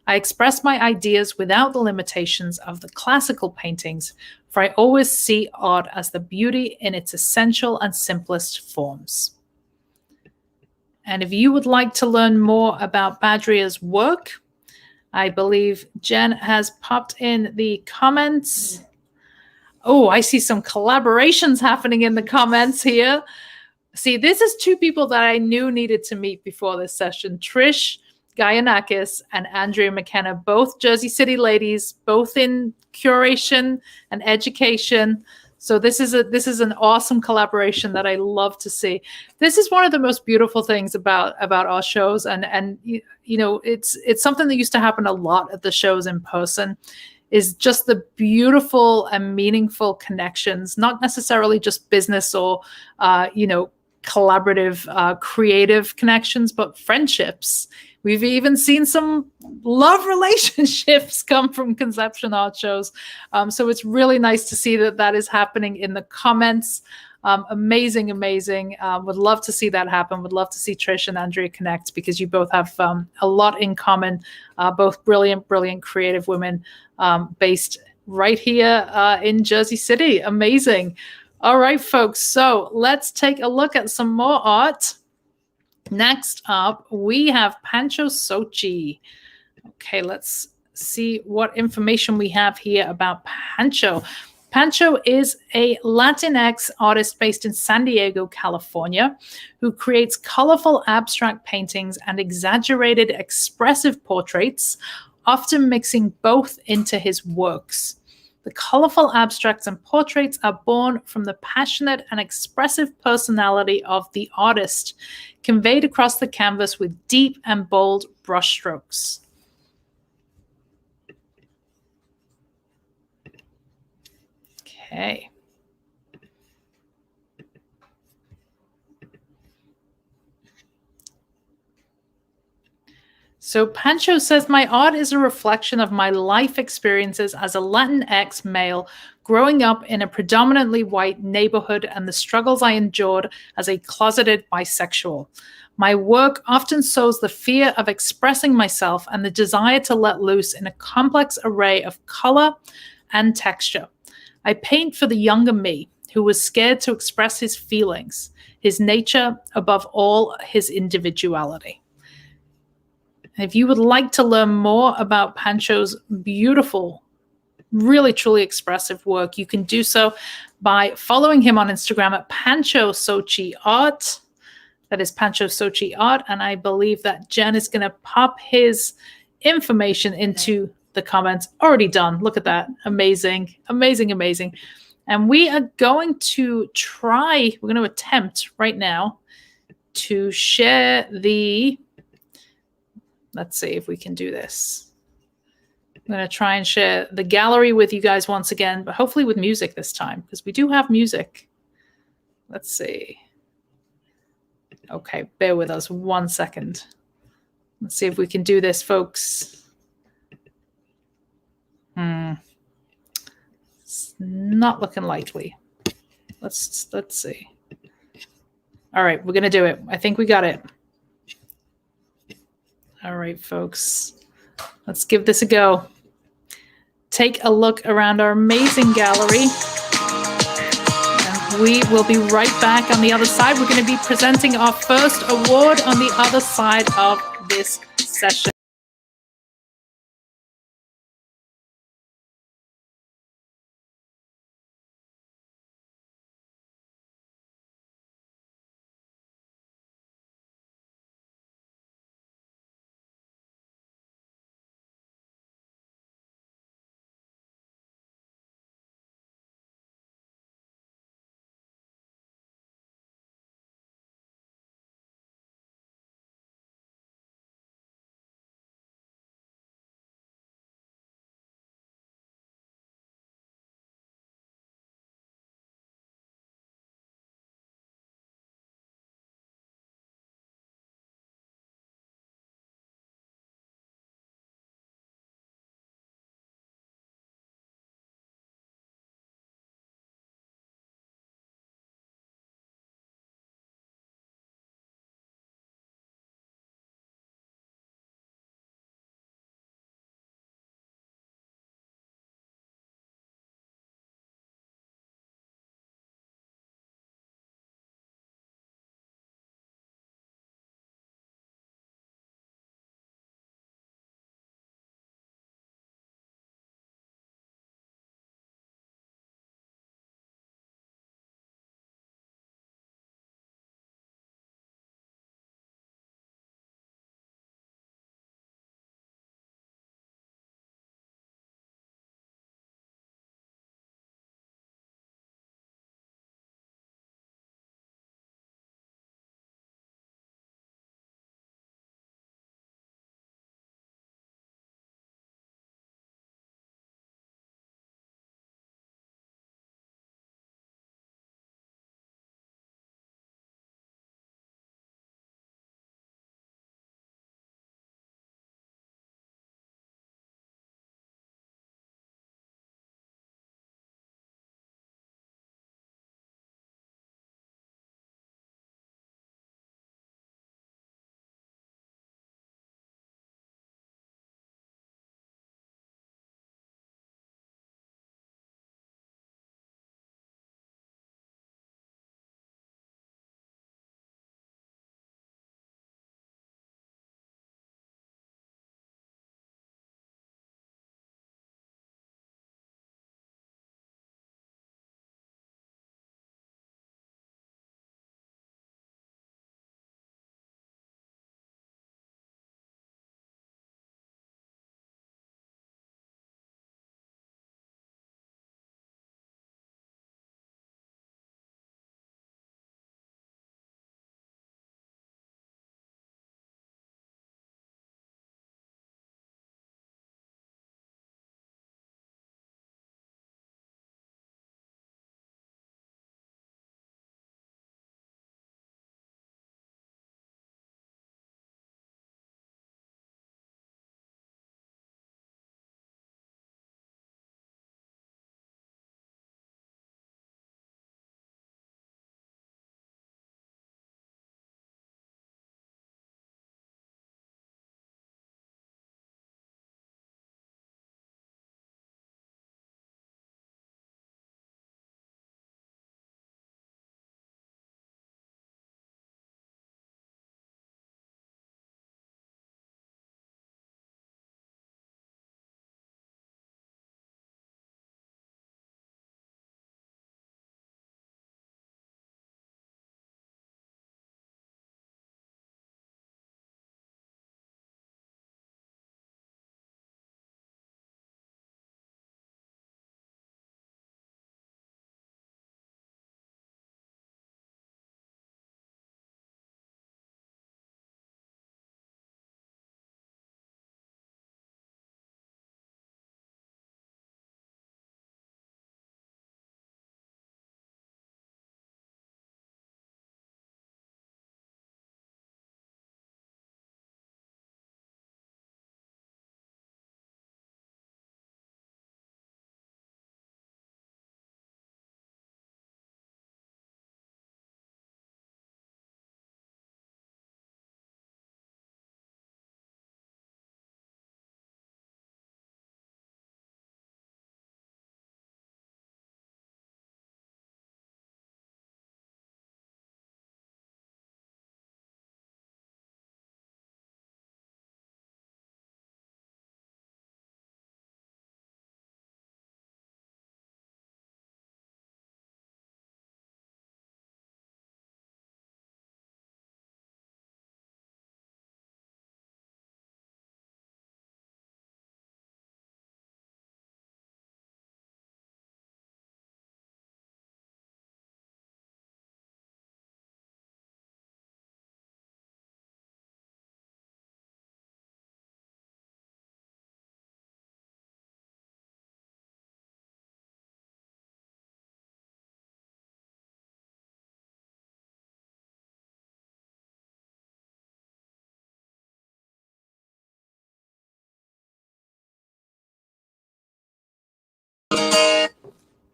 Speaker 1: I express my ideas without the limitations of the classical paintings, for I always see art as the beauty in its essential and simplest forms. And if you would like to learn more about Badria's work, I believe Jen has popped in the comments. Oh, I see some collaborations happening in the comments here. See, this is two people that I knew needed to meet before this session. Trish Guyanakis and Andrea Mckenna, both Jersey City ladies, both in curation and education. So this is an awesome collaboration that I love to see. This is one of the most beautiful things about our shows, and you know, it's something that used to happen a lot at the shows in person, is just the beautiful and meaningful connections, not necessarily just business or collaborative creative connections, but friendships. We've even seen some love relationships come from conception art shows. So it's really nice to see that is happening in the comments. Amazing. Would love to see that happen. Would love to see Trish and Andrea connect, because you both have a lot in common. Both brilliant creative women based right here in Jersey City. Amazing. All right, folks. So let's take a look at some more art. Next up, we have Pancho Sochi. Okay, let's see what information we have here about Pancho. Pancho is a Latinx artist based in San Diego, California, who creates colorful abstract paintings and exaggerated expressive portraits, often mixing both into his works. The colorful abstracts and portraits are born from the passionate and expressive personality of the artist, conveyed across the canvas with deep and bold brushstrokes. Okay. So Pancho says, my art is a reflection of my life experiences as a Latinx male growing up in a predominantly white neighborhood and the struggles I endured as a closeted bisexual. My work often sows the fear of expressing myself and the desire to let loose in a complex array of color and texture. I paint for the younger me, who was scared to express his feelings, his nature above all, his individuality. If you would like to learn more about Pancho's beautiful, really truly expressive work, you can do so by following him on Instagram at Pancho Sochi Art. That is Pancho Sochi Art. And I believe that Jen is going to pop his information into the comments. Already done. Look at that. Amazing, amazing, amazing. And we are going to we're going to attempt right now to share let's see if we can do this. I'm going to try and share the gallery with you guys once again, but hopefully with music this time, because we do have music. Let's see. Okay, bear with us 1 second. Let's see if we can do this, folks. It's not looking likely. Let's see. All right, we're going to do it. I think we got it. All right, folks. Let's give this a go. Take a look around our amazing gallery. And we will be right back on the other side. We're going to be presenting our first award on the other side of this session.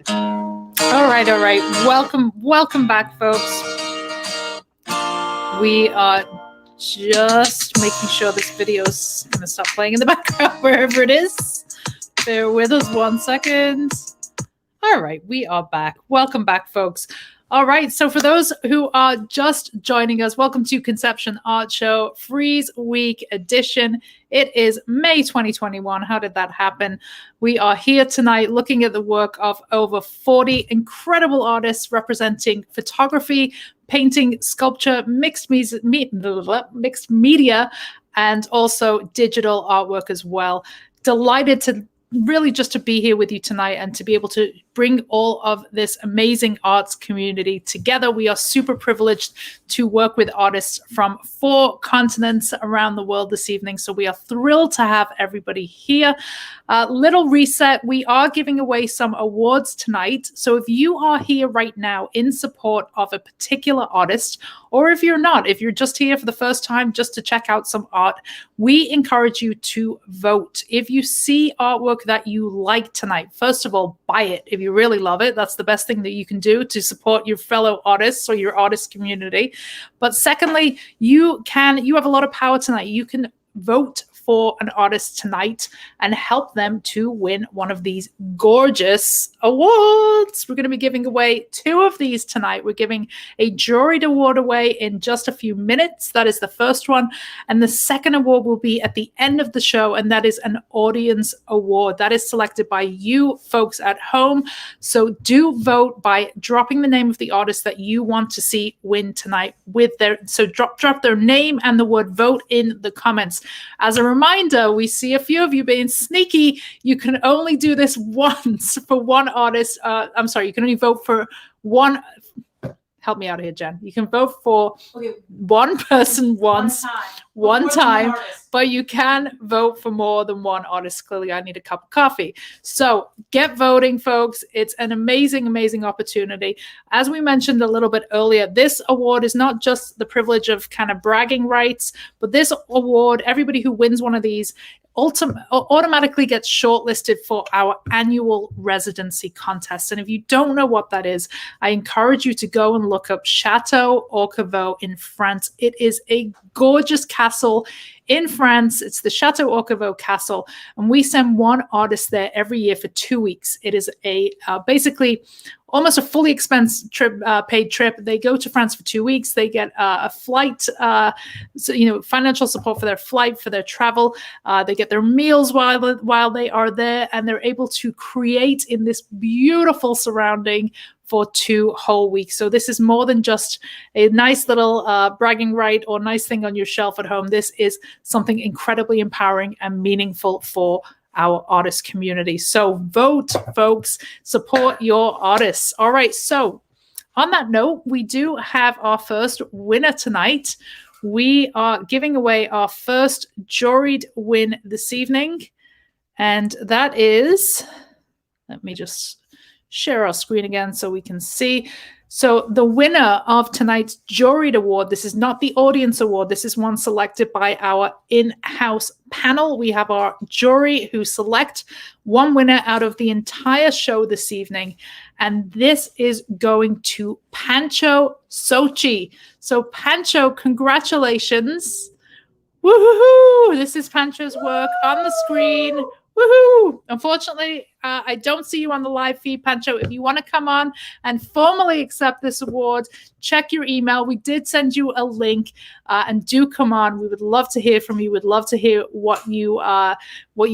Speaker 1: All right. Welcome back, folks. We are just making sure this video is going to stop playing in the background wherever it is. Bear with us 1 second. All right, we are back. Welcome back, folks. All right, so for those who are just joining us, welcome to Conception Art Show Frieze Week Edition. It is May 2021. How did that happen? We are here tonight looking at the work of over 40 incredible artists representing photography, painting, sculpture, mixed media, and also digital artwork as well. Delighted to really just to be here with you tonight and to be able to bring all of this amazing arts community together. We are super privileged to work with artists from 4 continents around the world this evening. So we are thrilled to have everybody here. Little reset, we are giving away some awards tonight. So if you are here right now in support of a particular artist, or if you're not, if you're just here for the first time just to check out some art, we encourage you to vote. If you see artwork that you like tonight, first of all, buy it. If you really love it, that's the best thing that you can do to support your fellow artists or your artist community. But secondly, you have a lot of power tonight. You can vote for an artist tonight and help them to win one of these gorgeous awards. We're going to be giving away 2 of these tonight. We're giving a juried award away in just a few minutes. That is the first one. And the second award will be at the end of the show, and that is an audience award. That is selected by you folks at home. So do vote by dropping the name of the artist that you want to see win tonight so drop their name and the word vote in the comments. As a reminder, we see a few of you being sneaky. You can only do this once for one artist. I'm sorry, you can only vote for one. Help me out here, Jen. You can vote for one person once, one time, but you can vote for more than one artist. Clearly, I need a cup of coffee. So get voting, folks. It's an amazing, amazing opportunity. As we mentioned a little bit earlier, this award is not just the privilege of kind of bragging rights, but this award, everybody who wins one of these automatically gets shortlisted for our annual residency contest. And if you don't know what that is, I encourage you to go and look up Chateau Orchavaux in France. It is a gorgeous castle in France. It's the Chateau Orchavaux Castle, and we send one artist there every year for 2 weeks. It is a basically almost a fully expense trip, paid trip. They go to France for 2 weeks. They get a flight, financial support for their flight, for their travel. They get their meals while they are there, and they're able to create in this beautiful surrounding for 2 whole weeks. So this is more than just a nice little bragging right or nice thing on your shelf at home. This is something incredibly empowering and meaningful for our artist community. So vote, folks, support your artists. All right. So on that note, we do have our first winner tonight. We are giving away our first juried win this evening. And that is, let me just share our screen again so we can see. So the winner of tonight's juried award, this is not the audience award. This is one selected by our in-house panel. We have our jury who select one winner out of the entire show this evening. And this is going to Pancho Sochi. So Pancho, congratulations. Woohoo! This is Pancho's work on the screen. Woohoo! Unfortunately, I don't see you on the live feed, Pancho. If you want to come on and formally accept this award, check your email. We did send you a link, and do come on. We would love to hear from you. We'd love to hear what you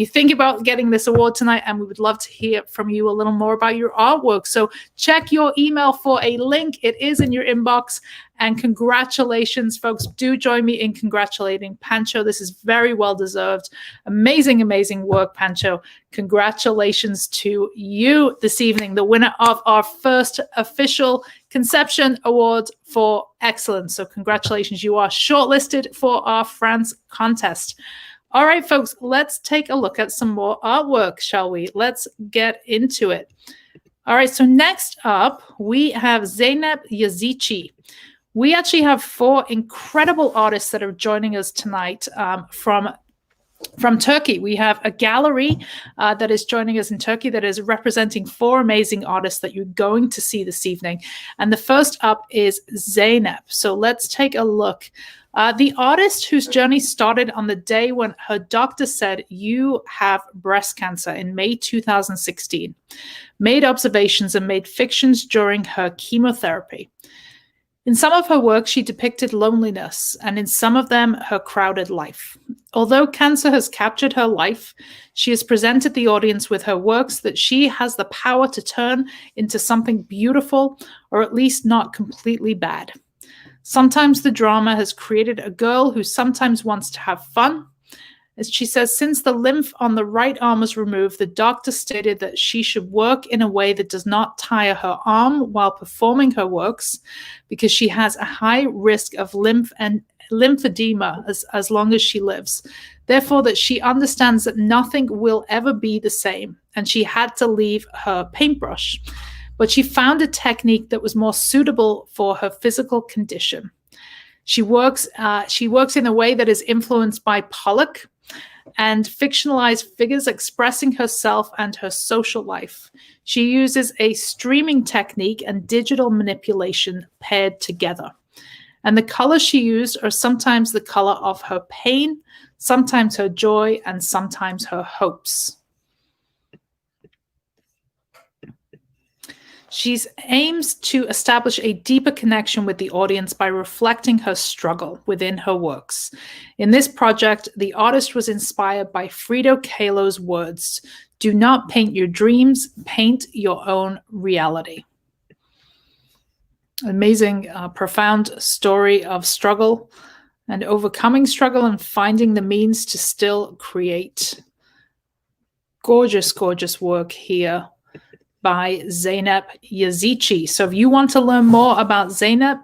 Speaker 1: think about getting this award tonight, and we would love to hear from you a little more about your artwork. So check your email for a link. It is in your inbox. And congratulations, folks. Do join me in congratulating Pancho. This is very well deserved. Amazing, amazing work, Pancho. Congratulations to you this evening, the winner of our first official Conception Award for Excellence. So congratulations. You are shortlisted for our France contest. All right, folks, let's take a look at some more artwork, shall we? Let's get into it. All right, so next up, we have Zainab Yazichi. We actually have 4 incredible artists that are joining us tonight from From Turkey, we have a gallery that is joining us in Turkey that is representing 4 amazing artists that you're going to see this evening. And the first up is Zaynab. So let's take a look. The artist whose journey started on the day when her doctor said, "You have breast cancer," in May 2016, made observations and made fictions during her chemotherapy. In some of her work, she depicted loneliness, and in some of them, her crowded life. Although cancer has captured her life, she has presented the audience with her works that she has the power to turn into something beautiful, or at least not completely bad. Sometimes the drama has created a girl who sometimes wants to have fun. As she says, since the lymph on the right arm was removed, the doctor stated that she should work in a way that does not tire her arm while performing her works, because she has a high risk of lymphedema as long as she lives. Therefore, that she understands that nothing will ever be the same, and she had to leave her paintbrush. But she found a technique that was more suitable for her physical condition. She works in a way that is influenced by Pollock and fictionalized figures expressing herself and her social life. She uses a streaming technique and digital manipulation paired together. And the colors she used are sometimes the color of her pain, sometimes her joy, and sometimes her hopes. She aims to establish a deeper connection with the audience by reflecting her struggle within her works. In this project, the artist was inspired by Frida Kahlo's words, "Do not paint your dreams, paint your own reality." Amazing, profound story of struggle and overcoming struggle and finding the means to still create. Gorgeous, gorgeous work here by Zainab Yazichi. So if you want to learn more about Zaynab,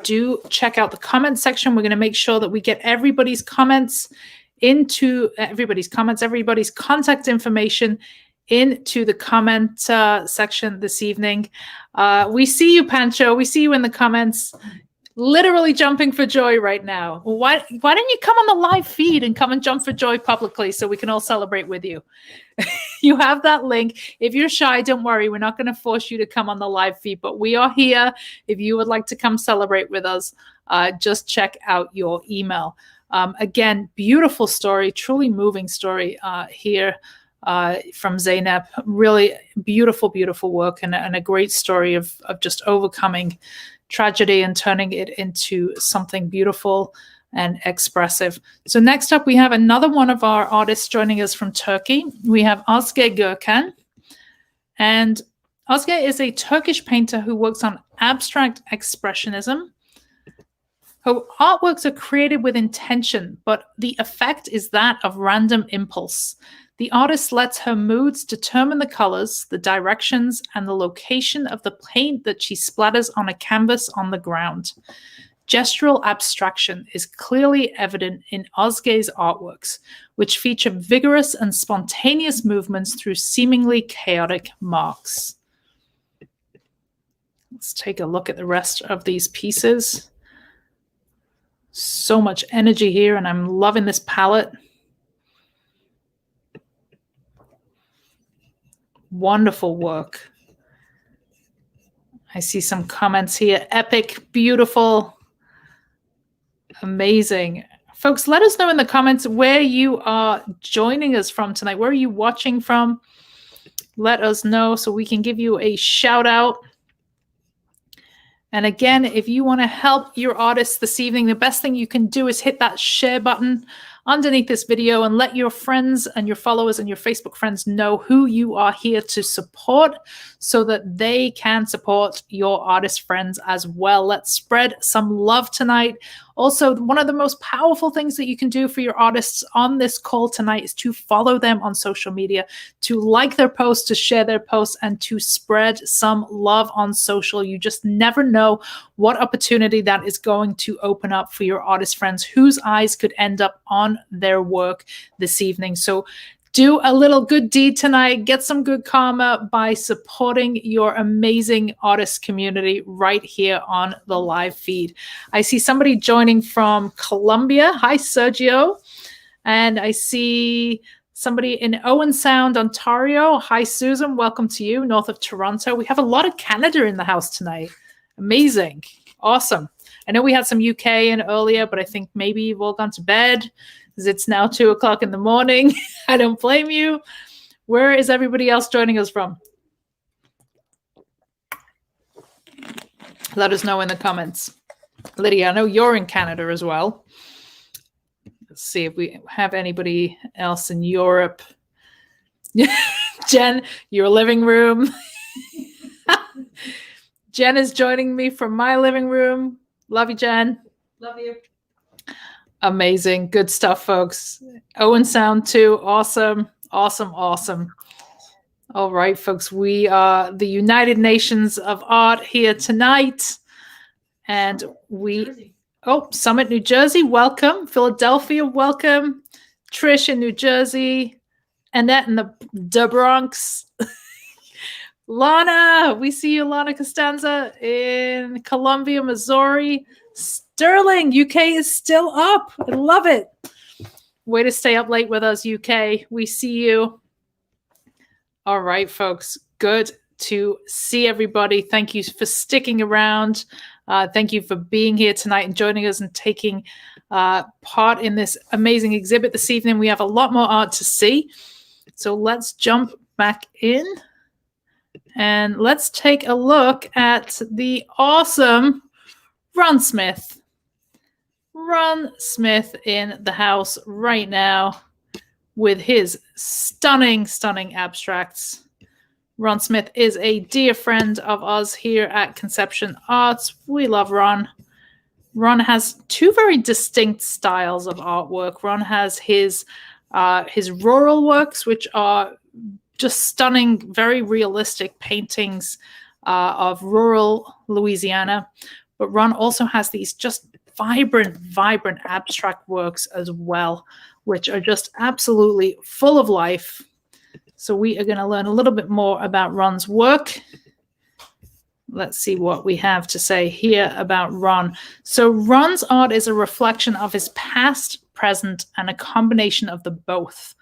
Speaker 1: do check out the comment section. We're going to make sure that we get everybody's comments into everybody's contact information into the comment section this evening. We see you, Pancho. We see you in the comments, literally jumping for joy right now. Why don't you come on the live feed and come and jump for joy publicly so we can all celebrate with you? You have that link. If you're shy, don't worry. We're not going to force you to come on the live feed, but we are here. If you would like to come celebrate with us, just check out your email. Again, beautiful story, truly moving story here from Zaynab. Really beautiful, beautiful work and a great story of just overcoming tragedy and turning it into something beautiful and expressive. So next up, we have another one of our artists joining us from Turkey. We have Osgay Gurkan. And Osgay is a Turkish painter who works on abstract expressionism. Her artworks are created with intention, but the effect is that of random impulse. The artist lets her moods determine the colors, the directions, and the location of the paint that she splatters on a canvas on the ground. Gestural abstraction is clearly evident in Osgay's artworks, which feature vigorous and spontaneous movements through seemingly chaotic marks. Let's take a look at the rest of these pieces. So much energy here, and I'm loving this palette. Wonderful work. I see some comments here. Epic, beautiful, amazing. Folks, let us know in the comments where you are joining us from tonight. Where are you watching from? Let us know so we can give you a shout out. And again, if you want to help your artists this evening, the best thing you can do is hit that share button underneath this video and let your friends and your followers and your Facebook friends know who you are here to support so that they can support your artist friends as well. Let's spread some love tonight. Also, one of the most powerful things that you can do for your artists on this call tonight is to follow them on social media, to like their posts, to share their posts, and to spread some love on social. You just never know what opportunity that is going to open up for your artist friends whose eyes could end up on their work this evening. So do a little good deed tonight. Get some good karma by supporting your amazing artist community right here on the live feed. I see somebody joining from Colombia. Hi, Sergio. And I see somebody in Owen Sound, Ontario. Hi, Susan. Welcome to you, north of Toronto. We have a lot of Canada in the house tonight. Amazing. Awesome. I know we had some UK in earlier, but I think maybe you've all gone to bed because it's now 2 o'clock in the morning. I don't blame you. Where is everybody else joining us from? Let us know in the comments. Lydia, I know you're in Canada as well. Let's see if we have anybody else in Europe. Jen, your living room. Jen is joining me from my living room. Love you, Jen.
Speaker 2: Love you.
Speaker 1: Amazing. Good stuff, folks. Owen Sound too. Awesome. Awesome. Awesome. All right, folks. We are the United Nations of Art here tonight. And we... Oh, Summit, New Jersey, welcome. Philadelphia, welcome. Trish in New Jersey. Annette in the Bronx. Lana, we see you, Lana Costanza in Columbia, Missouri. Sterling, UK is still up. I love it. Way to stay up late with us, UK. We see you. All right, folks. Good to see everybody. Thank you for sticking around. Thank you for being here tonight and joining us and taking part in this amazing exhibit this evening. We have a lot more art to see. So let's jump back in and let's take a look at the awesome Ron Smith. Ron Smith in the house right now with his stunning, stunning abstracts. Ron Smith is a dear friend of us here at Conception Arts. We love Ron. Ron has two very distinct styles of artwork. Ron has his rural works, which are just stunning, very realistic paintings of rural Louisiana. But Ron also has these just vibrant, vibrant abstract works as well, which are just absolutely full of life. So we are going to learn a little bit more about Ron's work. Let's see what we have to say here about Ron. So Ron's art is a reflection of his past, present, and a combination of the both.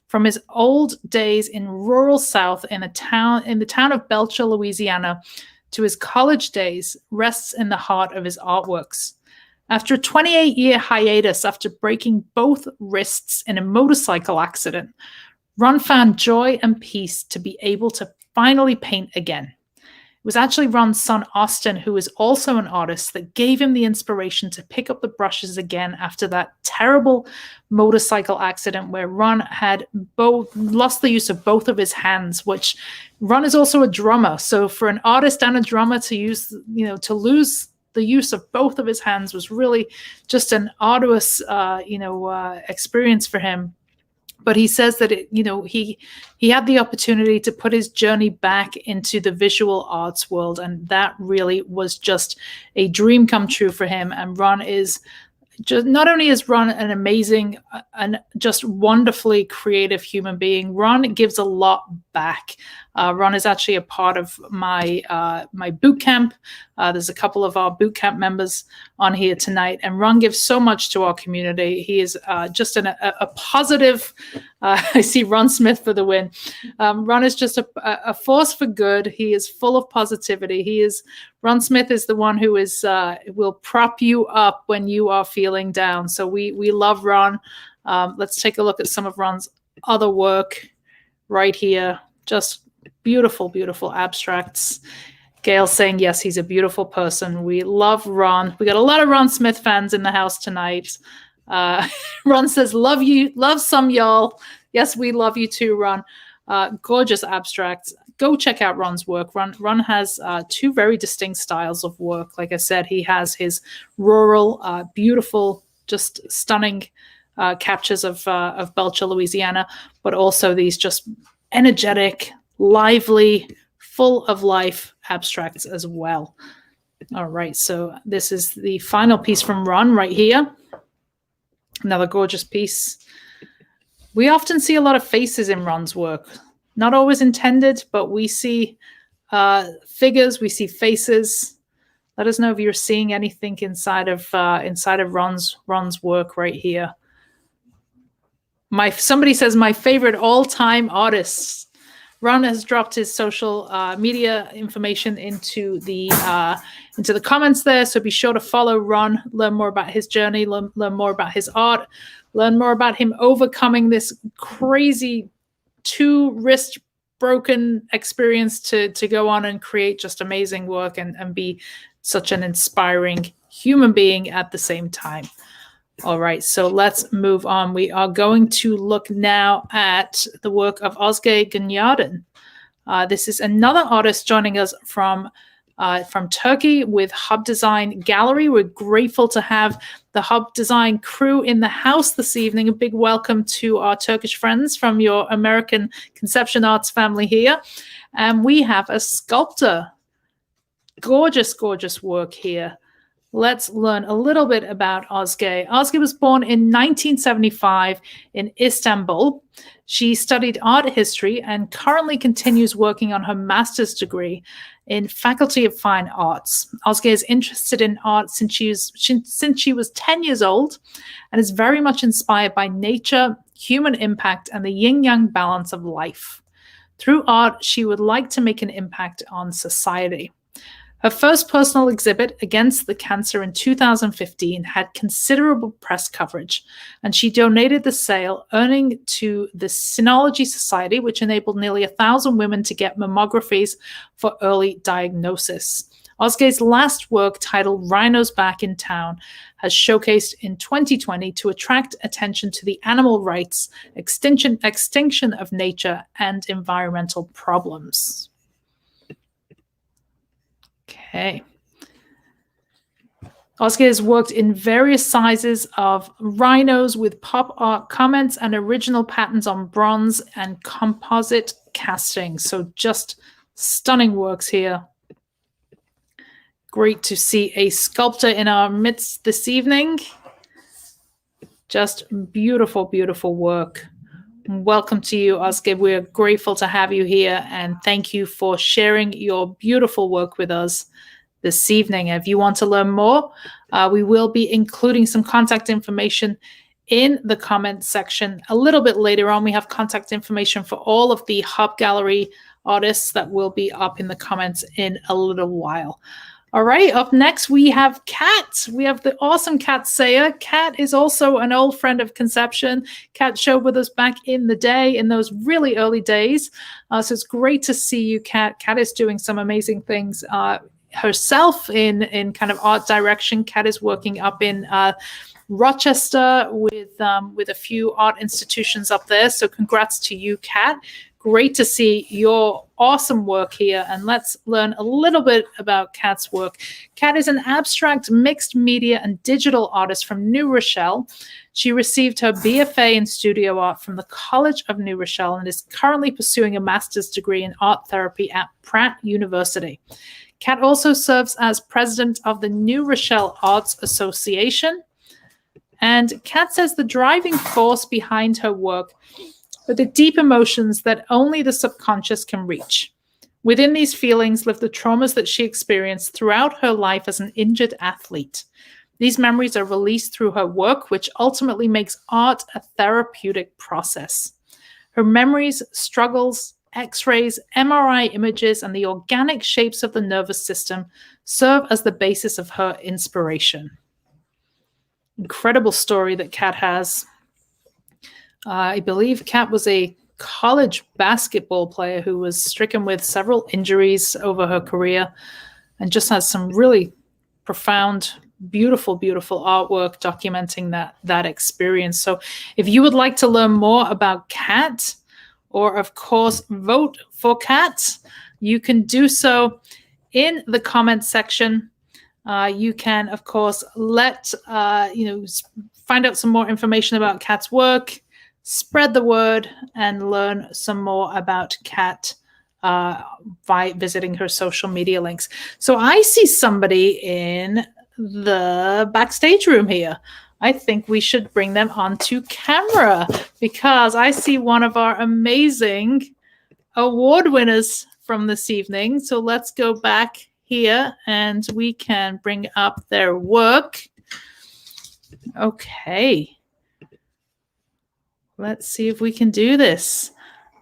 Speaker 1: From his old days in rural South in the town of Belcher, Louisiana, to his college days, rests in the heart of his artworks. After a 28-year hiatus after breaking both wrists in a motorcycle accident, Ron found joy and peace to be able to finally paint again. It was actually Ron's son, Austin, who is also an artist, that gave him the inspiration to pick up the brushes again after that terrible motorcycle accident where Ron had lost the use of both of his hands, which Ron is also a drummer. So for an artist and a drummer to lose the use of both of his hands was really just an arduous, experience for him. But he says that he had the opportunity to put his journey back into the visual arts world, and that really was just a dream come true for him. And Ron is just, not only is Ron an amazing and just wonderfully creative human being, Ron gives a lot back. Ron is actually a part of my boot camp. There's a couple of our boot camp members on here tonight, and Ron gives so much to our community. He is just a positive. I see Ron Smith for the win. Ron is just a force for good. He is full of positivity. Ron Smith is the one who will prop you up when you are feeling down. So we love Ron. Let's take a look at some of Ron's other work right here. Just beautiful, beautiful abstracts. Gail saying, yes, he's a beautiful person. We love Ron. We got a lot of Ron Smith fans in the house tonight. Ron says, love you, love some y'all. Yes, we love you too, Ron. Gorgeous abstracts. Go check out Ron's work. Ron has two very distinct styles of work. Like I said, he has his rural, beautiful, just stunning captures of Belcher, Louisiana, but also these just energetic, lively, full of life abstracts as well. All right, so this is the final piece from Ron right here. Another gorgeous piece. We often see a lot of faces in Ron's work. Not always intended, but we see figures, we see faces. Let us know if you're seeing anything inside of Ron's work right here. Somebody says my favorite all-time artists. Ron has dropped his social media information into the comments there, so be sure to follow Ron, learn more about his journey, learn more about his art, learn more about him overcoming this crazy 2 wrist broken experience to go on and create just amazing work and be such an inspiring human being at the same time. All right, so let's move on. We are going to look now at the work of Osgay Gunyarden. This is another artist joining us from Turkey with Hub Design Gallery. We're grateful to have the Hub Design crew in the house this evening. A big welcome to our Turkish friends from your American Conception Arts family here. And we have a sculptor. Gorgeous, gorgeous work here. Let's learn a little bit about Osgay. Osgay was born in 1975 in Istanbul. She studied art history and currently continues working on her master's degree in Faculty of Fine Arts. Osgay is interested in art since she was 10 years old and is very much inspired by nature, human impact, and the yin-yang balance of life. Through art, she would like to make an impact on society. Her first personal exhibit, Against the Cancer, in 2015 had considerable press coverage, and she donated the sale, earning to the Sinology Society, which enabled nearly 1,000 women to get mammographies for early diagnosis. Osgay's last work, titled Rhinos Back in Town, has showcased in 2020 to attract attention to the animal rights, extinction of nature, and environmental problems. Okay. Osgay has worked in various sizes of rhinos with pop art comments and original patterns on bronze and composite castings. So just stunning works here. Great to see a sculptor in our midst this evening. Just beautiful, beautiful work. Welcome to you, Osgay. We're grateful to have you here, and thank you for sharing your beautiful work with us this evening. If you want to learn more, we will be including some contact information in the comment section a little bit later on. We have contact information for all of the Hub Gallery artists that will be up in the comments in a little while. All right, up next we have Kat. We have the awesome Kat Sayer. Kat is also an old friend of Conception. Kat showed with us back in the day, in those really early days. So it's great to see you, Kat. Kat is doing some amazing things herself in kind of art direction. Kat is working up in Rochester with a few art institutions up there. So congrats to you, Kat. Great to see your awesome work here, and let's learn a little bit about Kat's work. Kat is an abstract, mixed media, and digital artist from New Rochelle. She received her BFA in studio art from the College of New Rochelle and is currently pursuing a master's degree in art therapy at Pratt University. Kat also serves as president of the New Rochelle Arts Association. And Kat says the driving force behind her work are the deep emotions that only the subconscious can reach. Within these feelings live the traumas that she experienced throughout her life as an injured athlete. These memories are released through her work, which ultimately makes art a therapeutic process. Her memories, struggles, X-rays, MRI images, and the organic shapes of the nervous system serve as the basis of her inspiration. Incredible story that Kat has. I believe Kat was a college basketball player who was stricken with several injuries over her career and just has some really profound, beautiful, beautiful artwork documenting that experience. So if you would like to learn more about Kat, or of course vote for Kat, you can do so in the comment section. You can, of course, find out some more information about Kat's work, spread the word, and learn some more about Kat by visiting her social media links. So I see somebody in the backstage room here. I think we should bring them onto camera because I see one of our amazing award winners from this evening. So let's go back here and we can bring up their work. Okay. Let's see if we can do this.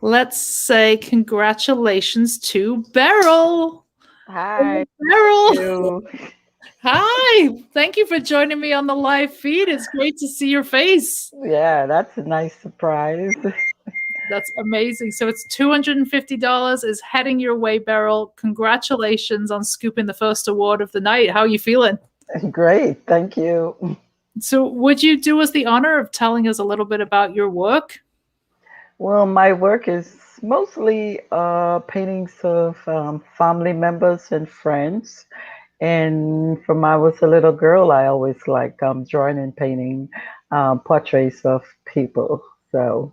Speaker 1: Let's say congratulations to Beryl.
Speaker 3: Hi.
Speaker 1: Beryl.
Speaker 3: You.
Speaker 1: Hi. Thank you for joining me on the live feed. It's great to see your face.
Speaker 3: Yeah, that's a nice surprise.
Speaker 1: That's amazing. So it's $250 is heading your way, Beryl. Congratulations on scooping the first award of the night. How are you feeling?
Speaker 3: Great, thank you.
Speaker 1: So would you do us the honor of telling us a little bit about your work?
Speaker 3: Well, my work is mostly paintings of family members and friends. And from I was a little girl, I always like drawing and painting portraits of people. So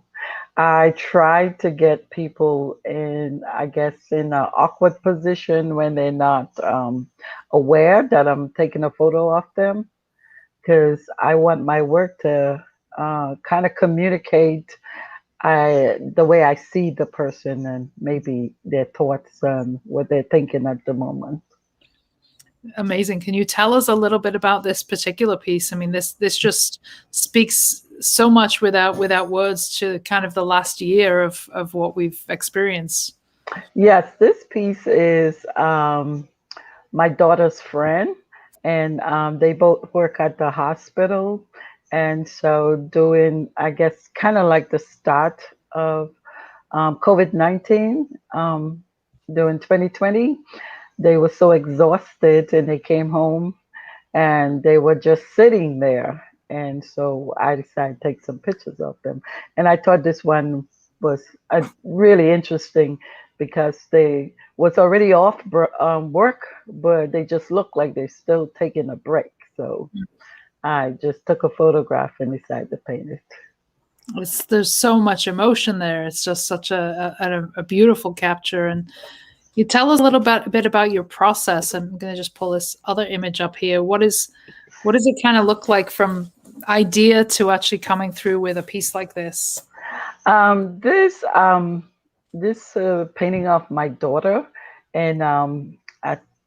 Speaker 3: I try to get people in, I guess, in an awkward position when they're not aware that I'm taking a photo of them, because I want my work to kind of communicate the way I see the person and maybe their thoughts and what they're thinking at the moment.
Speaker 1: Amazing. Can you tell us a little bit about this particular piece? I mean, this just speaks so much without words to kind of the last year of what we've experienced.
Speaker 3: Yes, this piece is my daughter's friend, and they both work at the hospital. And so, doing, I guess, kind of like the start of COVID-19 during 2020, they were so exhausted and they came home and they were just sitting there. And so I decided to take some pictures of them. And I thought this one was really interesting because they was already off work, but they just looked like they're still taking a break. So I just took a photograph and decided to paint it.
Speaker 1: There's so much emotion there. It's just such a beautiful capture. And you tell us a little bit about your process. I'm going to just pull this other image up here. What does it kind of look like from idea to actually coming through with a piece like this?
Speaker 3: This painting of my daughter, and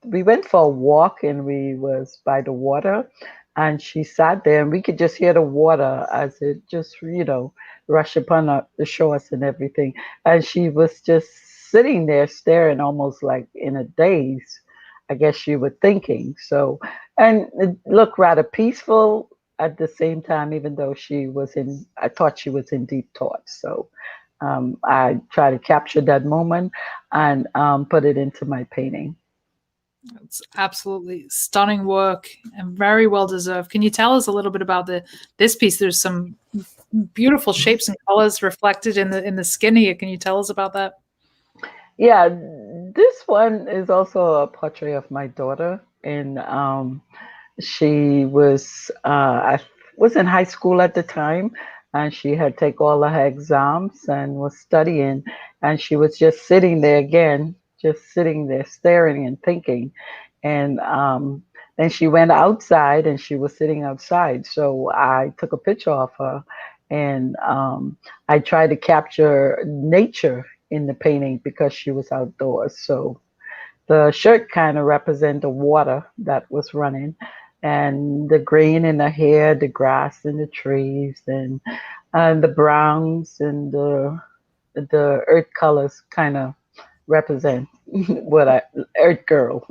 Speaker 3: we went for a walk and we was by the water, and she sat there and we could just hear the water as it just rush upon the shores and everything, and she was just sitting there staring almost like in a daze. I guess she was thinking. So, and it looked rather peaceful at the same time, even though I thought she was in deep thought. So I try to capture that moment and put it into my painting.
Speaker 1: It's absolutely stunning work and very well deserved. Can you tell us a little bit about this piece? There's some beautiful shapes and colors reflected in the skin here. Can you tell us about that?
Speaker 3: Yeah, this one is also a portrait of my daughter, and she I was in high school at the time, and she had taken all of her exams and was studying, and she was just sitting there again, just sitting there staring and thinking. And then she went outside and she was sitting outside. So I took a picture of her, and I tried to capture nature in the painting because she was outdoors. So the shirt kind of represent the water that was running, and the green in the hair, the grass and the trees, and the browns and the earth colors kind of represent earth girl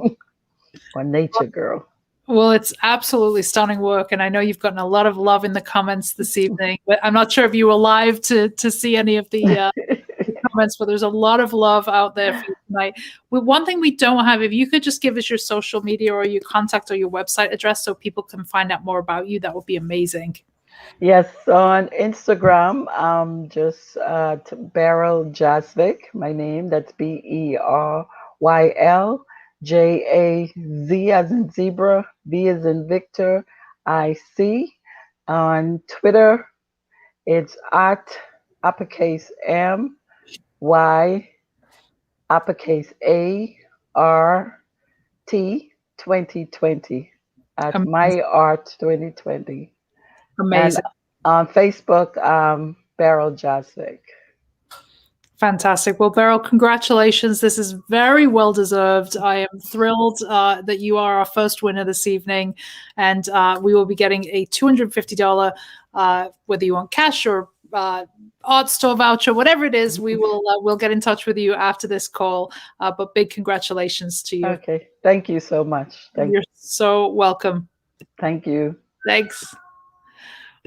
Speaker 3: or nature girl.
Speaker 1: Well, it's absolutely stunning work, and I know you've gotten a lot of love in the comments this evening. But I'm not sure if you were live to see any of the comments, but there's a lot of love out there for you tonight. One thing we don't have, if you could just give us your social media or your contact or your website address so people can find out more about you, that would be amazing.
Speaker 3: Yes, on Instagram, just Beryl Jazwich, my name. That's BERYLJAZ as in zebra, V as in Victor, IC. On Twitter, it's at uppercase M Y uppercase ART 2020 at
Speaker 1: Amazing.
Speaker 3: My Art 2020.
Speaker 1: Amazing.
Speaker 3: And on Facebook, Beryl Jazwich.
Speaker 1: Fantastic. Well, Beryl, congratulations. This is very well deserved. I am thrilled that you are our first winner this evening. And we will be getting a $250, whether you want cash or art store voucher, whatever it is, we'll get in touch with you after this call. But big congratulations to you.
Speaker 3: Okay. Thank you so much.
Speaker 1: You're so welcome.
Speaker 3: Thank you.
Speaker 1: Thanks.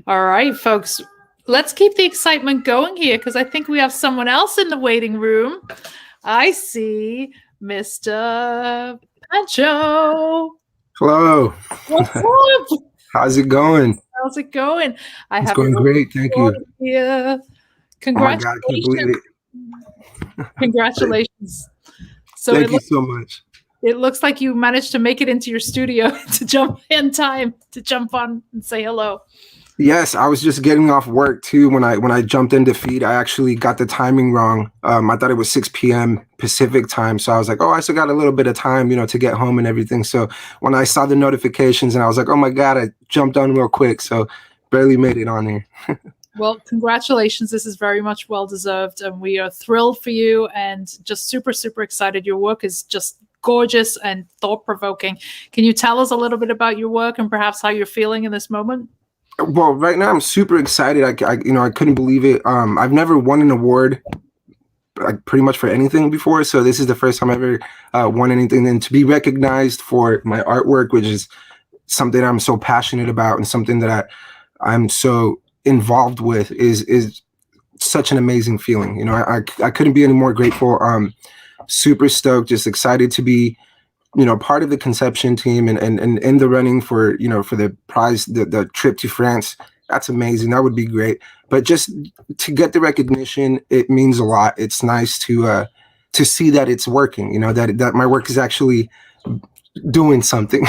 Speaker 1: All right, folks. Let's keep the excitement going here because I think we have someone else in the waiting room. I see Mr. Pancho.
Speaker 4: Hello.
Speaker 1: What's up?
Speaker 4: How's it going?
Speaker 1: How's it going?
Speaker 4: It's going great. Thank you.
Speaker 1: Here. Congratulations.
Speaker 4: Oh my God, I can't believe it.
Speaker 1: Congratulations. So
Speaker 4: Thank you so much.
Speaker 1: It looks like you managed to make it into your studio to jump in time to jump on and say hello.
Speaker 4: Yes, I was just getting off work too when I jumped into feed. I actually got the timing wrong. I thought it was 6 p.m. Pacific time, so I was like, "Oh, I still got a little bit of time, to get home and everything." So when I saw the notifications, and I was like, "Oh my God!" I jumped on real quick, so barely made it on here.
Speaker 1: Well, congratulations. This is very much well deserved, and we are thrilled for you and just super, super excited. Your work is just gorgeous and thought-provoking. Can you tell us a little bit about your work and perhaps how you're feeling in this moment?
Speaker 4: Well, right now I'm super excited. I couldn't believe it. I've never won an award, like pretty much for anything before. So this is the first time I ever won anything, and to be recognized for my artwork, which is something I'm so passionate about and something that I'm so involved with, is such an amazing feeling. I couldn't be any more grateful. Super stoked, just excited to be part of the conception team and in the running for for the prize, the trip to France. That's amazing. That would be great. But just to get the recognition, it means a lot. It's nice to see that it's working, that my work is actually doing something.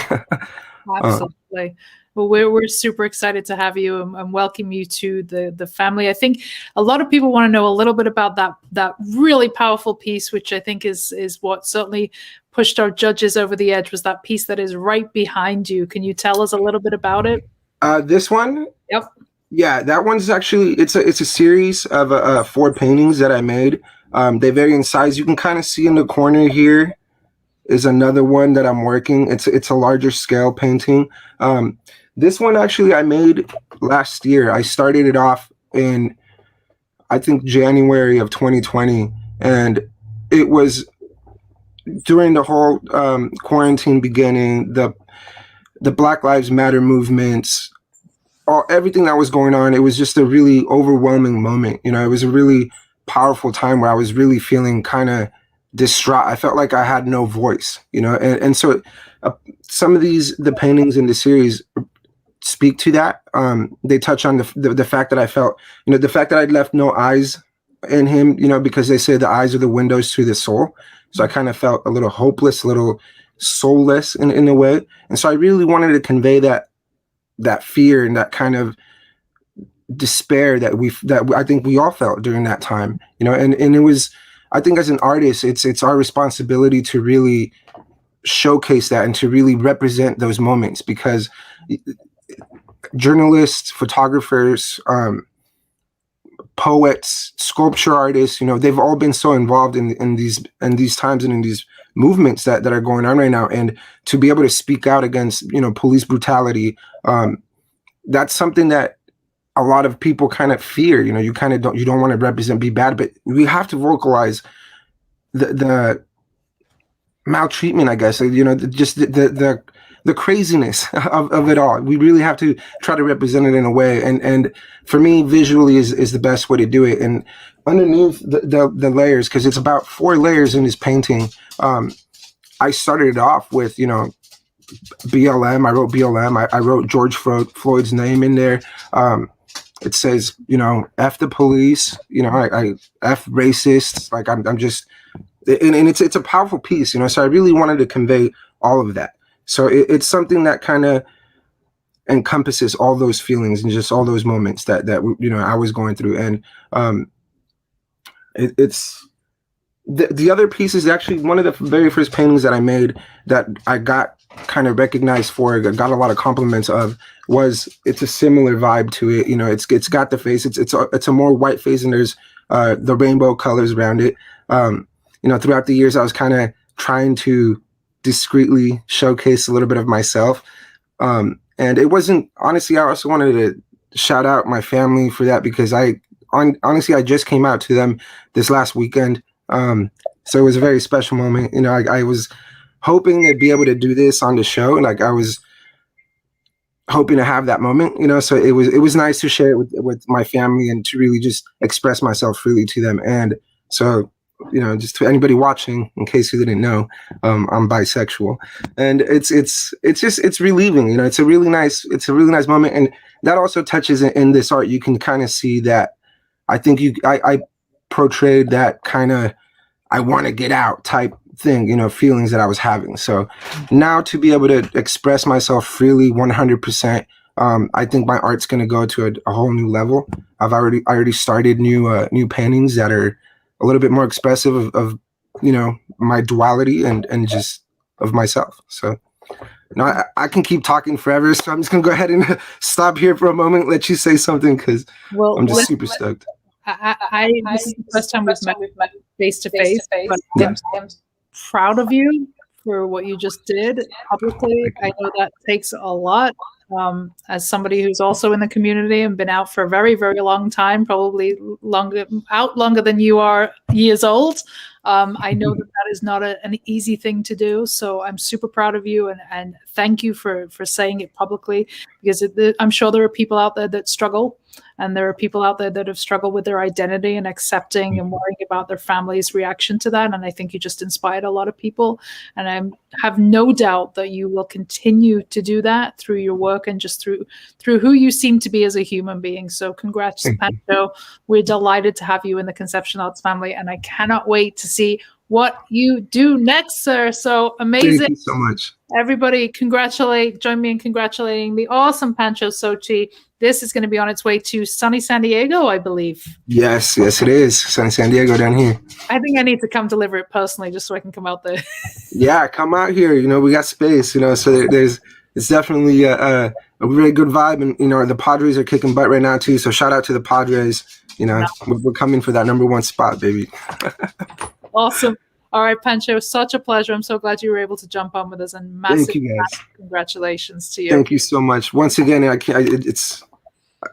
Speaker 1: Absolutely. Well, we're super excited to have you and welcome you to the family. I think a lot of people want to know a little bit about that really powerful piece, which I think is what certainly pushed our judges over the edge, was that piece that is right behind you. Can you tell us a little bit about it?
Speaker 4: This one?
Speaker 1: Yep.
Speaker 4: Yeah, that one's actually, it's a series of 4 paintings that I made. They vary in size. You can kind of see in the corner here is another one that I'm working. It's a larger scale painting. This one actually I made last year. I started it off in, I think, January of 2020. And it was during the whole quarantine beginning, the Black Lives Matter movements, everything that was going on. It was just a really overwhelming moment. It was a really powerful time where I was really feeling kind of distraught. I felt like I had no voice, and so some of the paintings in the series speak to that. They touch on the fact that I felt, the fact that I'd left no eyes in him, because they say the eyes are the windows to the soul. So I kind of felt a little hopeless, a little soulless in a way. And so I really wanted to convey that fear and that kind of despair that I think we all felt during that time, and it was, I think as an artist, it's our responsibility to really showcase that and to really represent those moments, because journalists, photographers, poets, sculpture artists, they've all been so involved in these times and in these movements that are going on right now. And to be able to speak out against, police brutality, that's something that a lot of people kind of fear. You don't want to represent, be bad, but we have to vocalize the maltreatment, I guess, just the craziness of it all. We really have to try to represent it in a way. And for me, visually is the best way to do it. And underneath the layers, because it's about 4 layers in this painting, I started it off with, BLM. I wrote BLM. I wrote George Floyd's name in there. It says, F the police, I F racists. Like I'm just, and it's a powerful piece, so I really wanted to convey all of that. So it's something that kind of encompasses all those feelings and just all those moments that I was going through. And it's the other piece is actually one of the very first paintings that I made that I got kind of recognized for, got a lot of compliments of, it's a similar vibe to it. It's got the face, it's a more white face, and there's the rainbow colors around it. Throughout the years, I was kind of trying to discreetly showcase a little bit of myself. And it wasn't, honestly, I also wanted to shout out my family for that, because honestly, I just came out to them this last weekend. So it was a very special moment. You know, I was hoping to be able to do this on the show. Like I was hoping to have that moment, you know, so it was nice to share it with my family and to really just express myself freely to them. And so, you know, just to anybody watching, in case you didn't know, I'm bisexual, and it's relieving, you know, it's a really nice moment. And that also touches in this art. You can kind of see that I think I portrayed that kind of I want to get out type thing, you know, feelings that I was having. So now to be able to express myself freely 100%, I think my art's going to go to a whole new level. I already started new paintings that are a little bit more expressive of you know, my duality and just of myself. So no, I can keep talking forever. So I'm just going to go ahead and stop here for a moment, let you say something, because I'm just super stoked.
Speaker 1: This is the first time we've met face to face, but I'm proud of you for what you just did publicly. I know that takes a lot. As somebody who's also in the community and been out for a very, very long time, probably longer than you are years old. I know that is not an easy thing to do. So I'm super proud of you and thank you for saying it publicly, because I'm sure there are people out there that struggle, and there are people out there that have struggled with their identity and accepting and worrying about their family's reaction to that. And I think you just inspired a lot of people. And I have no doubt that you will continue to do that through your work and just through who you seem to be as a human being. So congrats, Pancho. We're delighted to have you in the Conception Arts family, and I cannot wait to see what you do next, sir. So amazing.
Speaker 4: Thank you so much.
Speaker 1: Everybody join me in congratulating the awesome Pancho Sochi. This is going to be on its way to sunny San Diego, I believe.
Speaker 4: Yes, it is. Sunny San Diego down here.
Speaker 1: I think I need to come deliver it personally just so I can come out there.
Speaker 4: Yeah, come out here. You know, we got space, you know, so it's definitely a really good vibe. And, you know, the Padres are kicking butt right now, too. So shout out to the Padres. You know, we're coming for that #1 spot, baby.
Speaker 1: Awesome. All right, Pancho, such a pleasure. I'm so glad you were able to jump on with us, and massive congratulations to you.
Speaker 4: Thank you so much. Once again,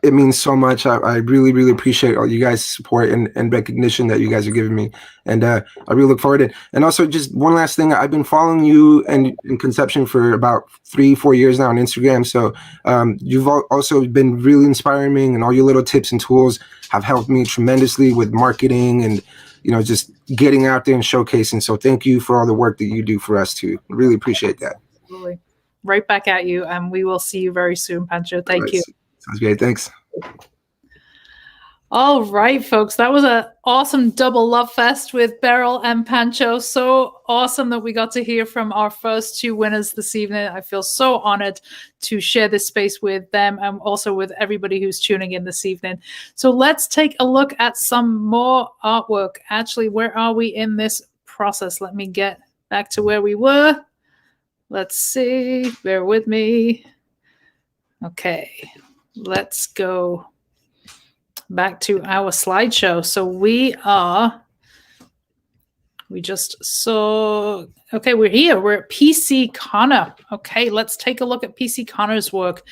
Speaker 4: it means so much. I really, really appreciate all you guys' support and recognition that you guys are giving me. And I really look forward to it. And also just one last thing, I've been following you in Conception for about 3-4 years now on Instagram. So you've also been really inspiring me, and all your little tips and tools have helped me tremendously with marketing and, you know, just getting out there and showcasing. So thank you for all the work that you do for us too. Really appreciate that.
Speaker 1: Absolutely. Right back at you. And we will see you very soon, Pancho. Thank you.
Speaker 4: Sounds great. Thanks.
Speaker 1: All right, folks. That was an awesome double love fest with Beryl and Pancho. So awesome that we got to hear from our first 2 winners this evening. I feel so honored to share this space with them and also with everybody who's tuning in this evening. So let's take a look at some more artwork. Actually, where are we in this process? Let me get back to where we were. Let's see. Bear with me. Okay. Let's go back to our slideshow. So we're here. We're at PC Connor. Okay, let's take a look at PC Connor's work.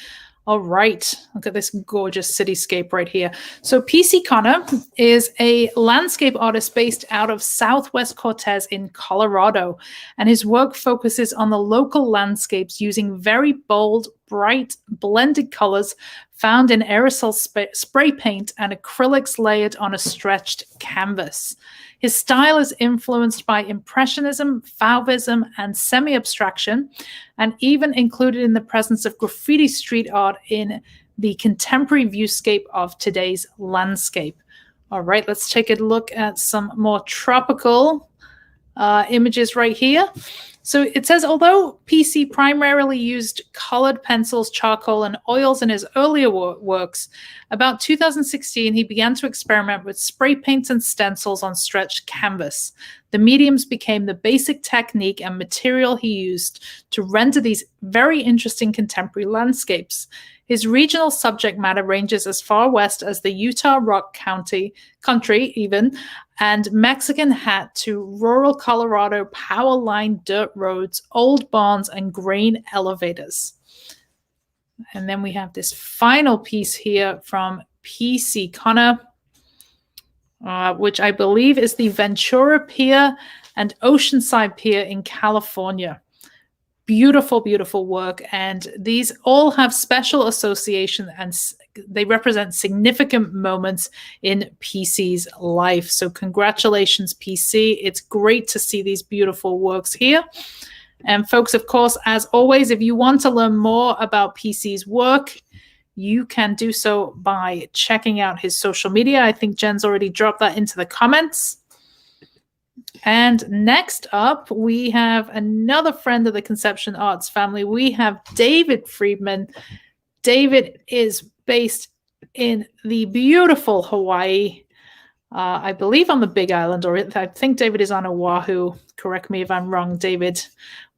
Speaker 1: All right, look at this gorgeous cityscape right here. So PC Connor is a landscape artist based out of Southwest Cortez in Colorado, and his work focuses on the local landscapes using very bold, bright, blended colors found in aerosol spray paint and acrylics layered on a stretched canvas. His style is influenced by Impressionism, Fauvism, and semi-abstraction, and even included in the presence of graffiti street art in the contemporary viewscape of today's landscape. All right, let's take a look at some more tropical images right here. So it says, although PC primarily used colored pencils, charcoal, and oils in his earlier works, about 2016, he began to experiment with spray paints and stencils on stretched canvas. The mediums became the basic technique and material he used to render these very interesting contemporary landscapes. His regional subject matter ranges as far west as the Utah Rock Country even, and Mexican hat to rural Colorado power line dirt roads, old barns, and grain elevators. And then we have this final piece here from PC Connor. which I believe is the Ventura Pier and Oceanside Pier in California. Beautiful, beautiful work. And these all have special association and they represent significant moments in PC's life. So congratulations, PC. It's great to see these beautiful works here. And folks, of course, as always, if you want to learn more about PC's work, you can do so by checking out his social media. I think Jen's already dropped that into the comments. And next up, we have another friend of the Conception Arts family. We have David Friedman. David is based in the beautiful Hawaii, I believe on the Big Island, or I think David is on Oahu. Correct me if I'm wrong, David.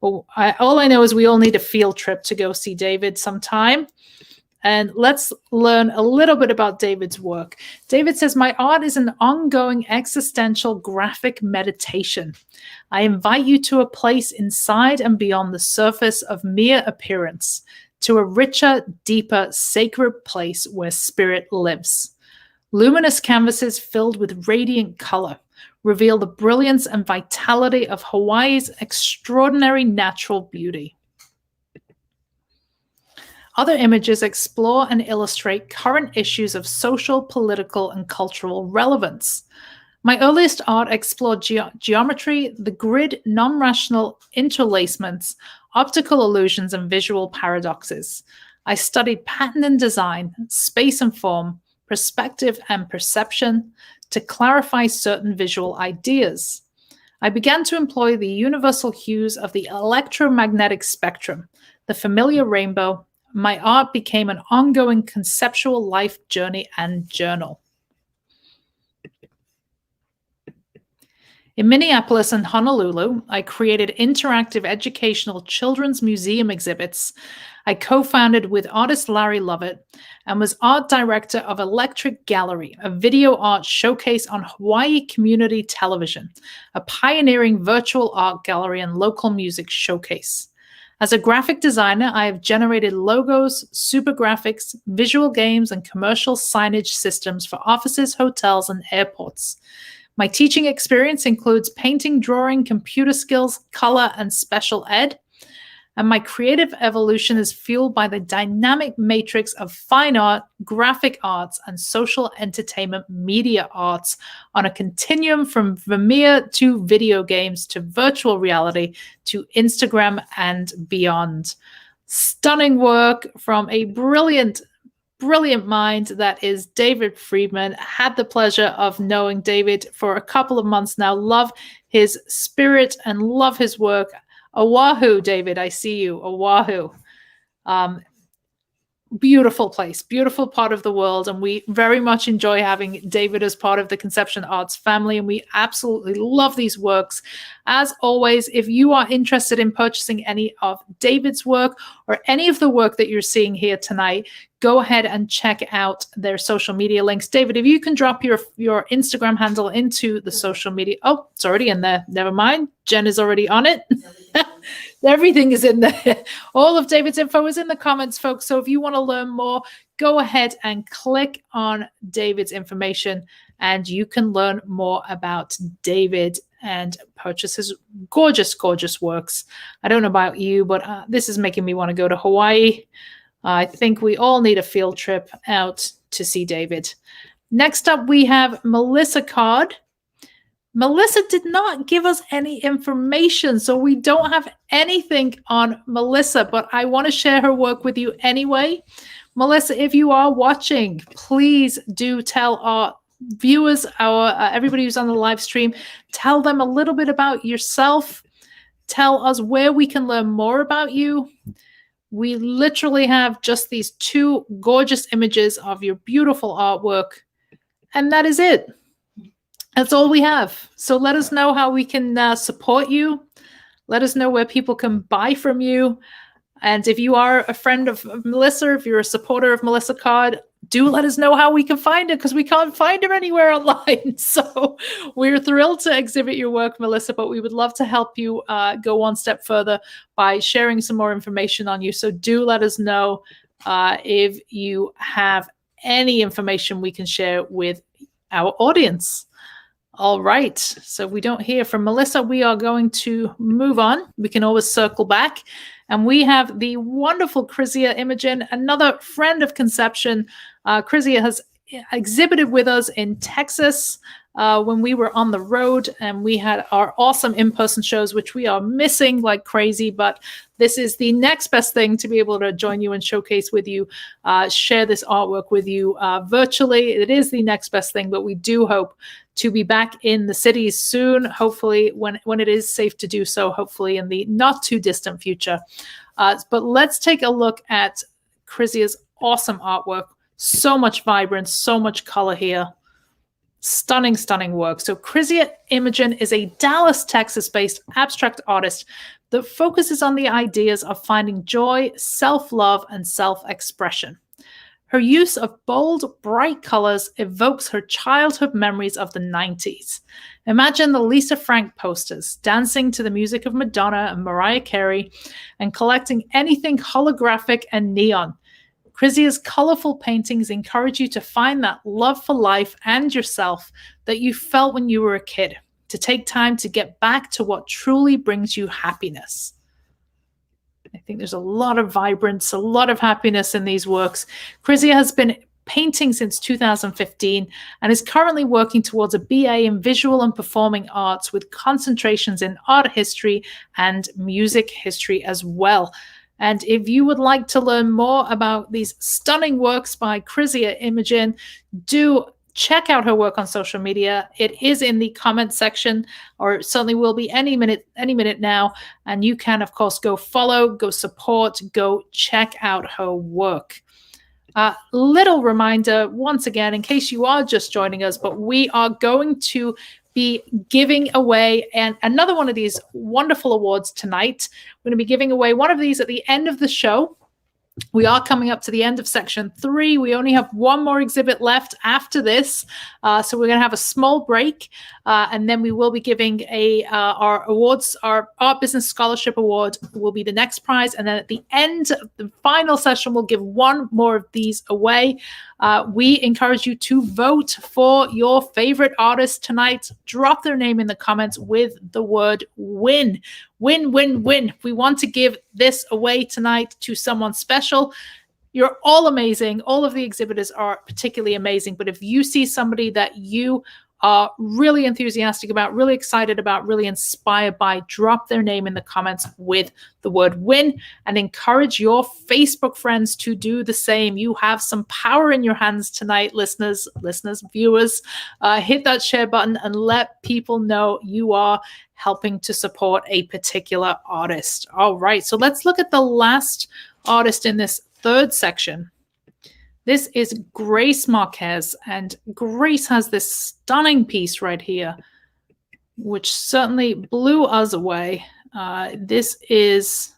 Speaker 1: Well, all I know is we all need a field trip to go see David sometime. And let's learn a little bit about David's work. David says, my art is an ongoing existential graphic meditation. I invite you to a place inside and beyond the surface of mere appearance, to a richer, deeper, sacred place where spirit lives. Luminous canvases filled with radiant color reveal the brilliance and vitality of Hawaii's extraordinary natural beauty. Other images explore and illustrate current issues of social, political, and cultural relevance. My earliest art explored geometry, the grid, non-rational interlacements, optical illusions, and visual paradoxes. I studied pattern and design, space and form, perspective and perception to clarify certain visual ideas. I began to employ the universal hues of the electromagnetic spectrum, the familiar rainbow. My art became an ongoing conceptual life journey and journal. In Minneapolis and Honolulu, I created interactive educational children's museum exhibits. I co-founded with artist Larry Lovett and was art director of Electric Gallery, a video art showcase on Hawaii Community Television, a pioneering virtual art gallery and local music showcase. As a graphic designer, I have generated logos, super graphics, visual games, and commercial signage systems for offices, hotels, and airports. My teaching experience includes painting, drawing, computer skills, color, and special ed. And my creative evolution is fueled by the dynamic matrix of fine art, graphic arts, and social entertainment media arts on a continuum from Vermeer to video games to virtual reality to Instagram and beyond. Stunning work from a brilliant mind that is David Friedman. Had the pleasure of knowing David for a couple of months now. Love his spirit and love his work. Oahu, David, I see you. Oahu. Beautiful place, beautiful part of the world. And we very much enjoy having David as part of the Conception Arts family. And we absolutely love these works. As always, if you are interested in purchasing any of David's work or any of the work that you're seeing here tonight, go ahead and check out their social media links. David, if you can drop your Instagram handle into the social media. Oh, it's already in there. Never mind. Jen is already on it. Everything is in there. All of David's info is in the comments, folks. So if you want to learn more, go ahead and click on David's information and you can learn more about David and purchase his gorgeous, gorgeous works. I don't know about you, but this is making me want to go to Hawaii. I think we all need a field trip out to see David. Next up, we have Melissa Card. Melissa did not give us any information, so we don't have anything on Melissa, but I want to share her work with you anyway. Melissa, if you are watching, please do tell our viewers, everybody who's on the live stream, tell them a little bit about yourself. Tell us where we can learn more about you. We literally have just these two gorgeous images of your beautiful artwork, and that is it. That's all we have. So let us know how we can support you. Let us know where people can buy from you. And if you are a friend of Melissa, if you're a supporter of Melissa Card, do let us know how we can find her, because we can't find her anywhere online. So we're thrilled to exhibit your work, Melissa, but we would love to help you go one step further by sharing some more information on you. So do let us know if you have any information we can share with our audience. All right. So we don't hear from Melissa. We are going to move on. We can always circle back. And we have the wonderful Chrysia Imogen, another friend of Conception. Chrysia has exhibited with us in Texas when we were on the road, and we had our awesome in-person shows, which we are missing like crazy. But this is the next best thing to be able to join you and showcase with you, share this artwork with you virtually. It is the next best thing, but we do hope to be back in the cities soon, hopefully when it is safe to do so, hopefully in the not too distant future. But let's take a look at Chrysia's awesome artwork. So much vibrance, so much color here. Stunning, stunning work. So Chrysia Imogen is a Dallas, Texas-based abstract artist that focuses on the ideas of finding joy, self-love, and self-expression. Her use of bold, bright colors evokes her childhood memories of the 90s. Imagine the Lisa Frank posters, dancing to the music of Madonna and Mariah Carey, and collecting anything holographic and neon. Chrysia's colorful paintings encourage you to find that love for life and yourself that you felt when you were a kid, to take time to get back to what truly brings you happiness. I think there's a lot of vibrance, a lot of happiness in these works. Chrysia has been painting since 2015 and is currently working towards a BA in visual and performing arts with concentrations in art history and music history as well. And if you would like to learn more about these stunning works by Chrysia Imogen, do check out her work on social media. It is in the comment section, or certainly will be any minute now. And you can, of course, go follow, go support, go check out her work. Little reminder, once again, in case you are just joining us, but we are going to be giving away another one of these wonderful awards tonight. We're going to be giving away one of these at the end of the show. We are coming up to the end of section 3. We only have one more exhibit left after this. So we're going to have a small break. And then we will be giving our awards. Our Art Business Scholarship Award will be the next prize. And then at the end of the final session, we'll give one more of these away. We encourage you to vote for your favorite artist tonight. Drop their name in the comments with the word win. Win, win, win. We want to give this away tonight to someone special. You're all amazing. All of the exhibitors are particularly amazing. But if you see somebody that you are really enthusiastic about, really excited about, really inspired by, drop their name in the comments with the word win, and encourage your Facebook friends to do the same. You have some power in your hands tonight, listeners, viewers. Hit that share button and let people know you are helping to support a particular artist. All right, so let's look at the last artist in this third section. This is Grace Marquez, and Grace has this stunning piece right here, which certainly blew us away. This is,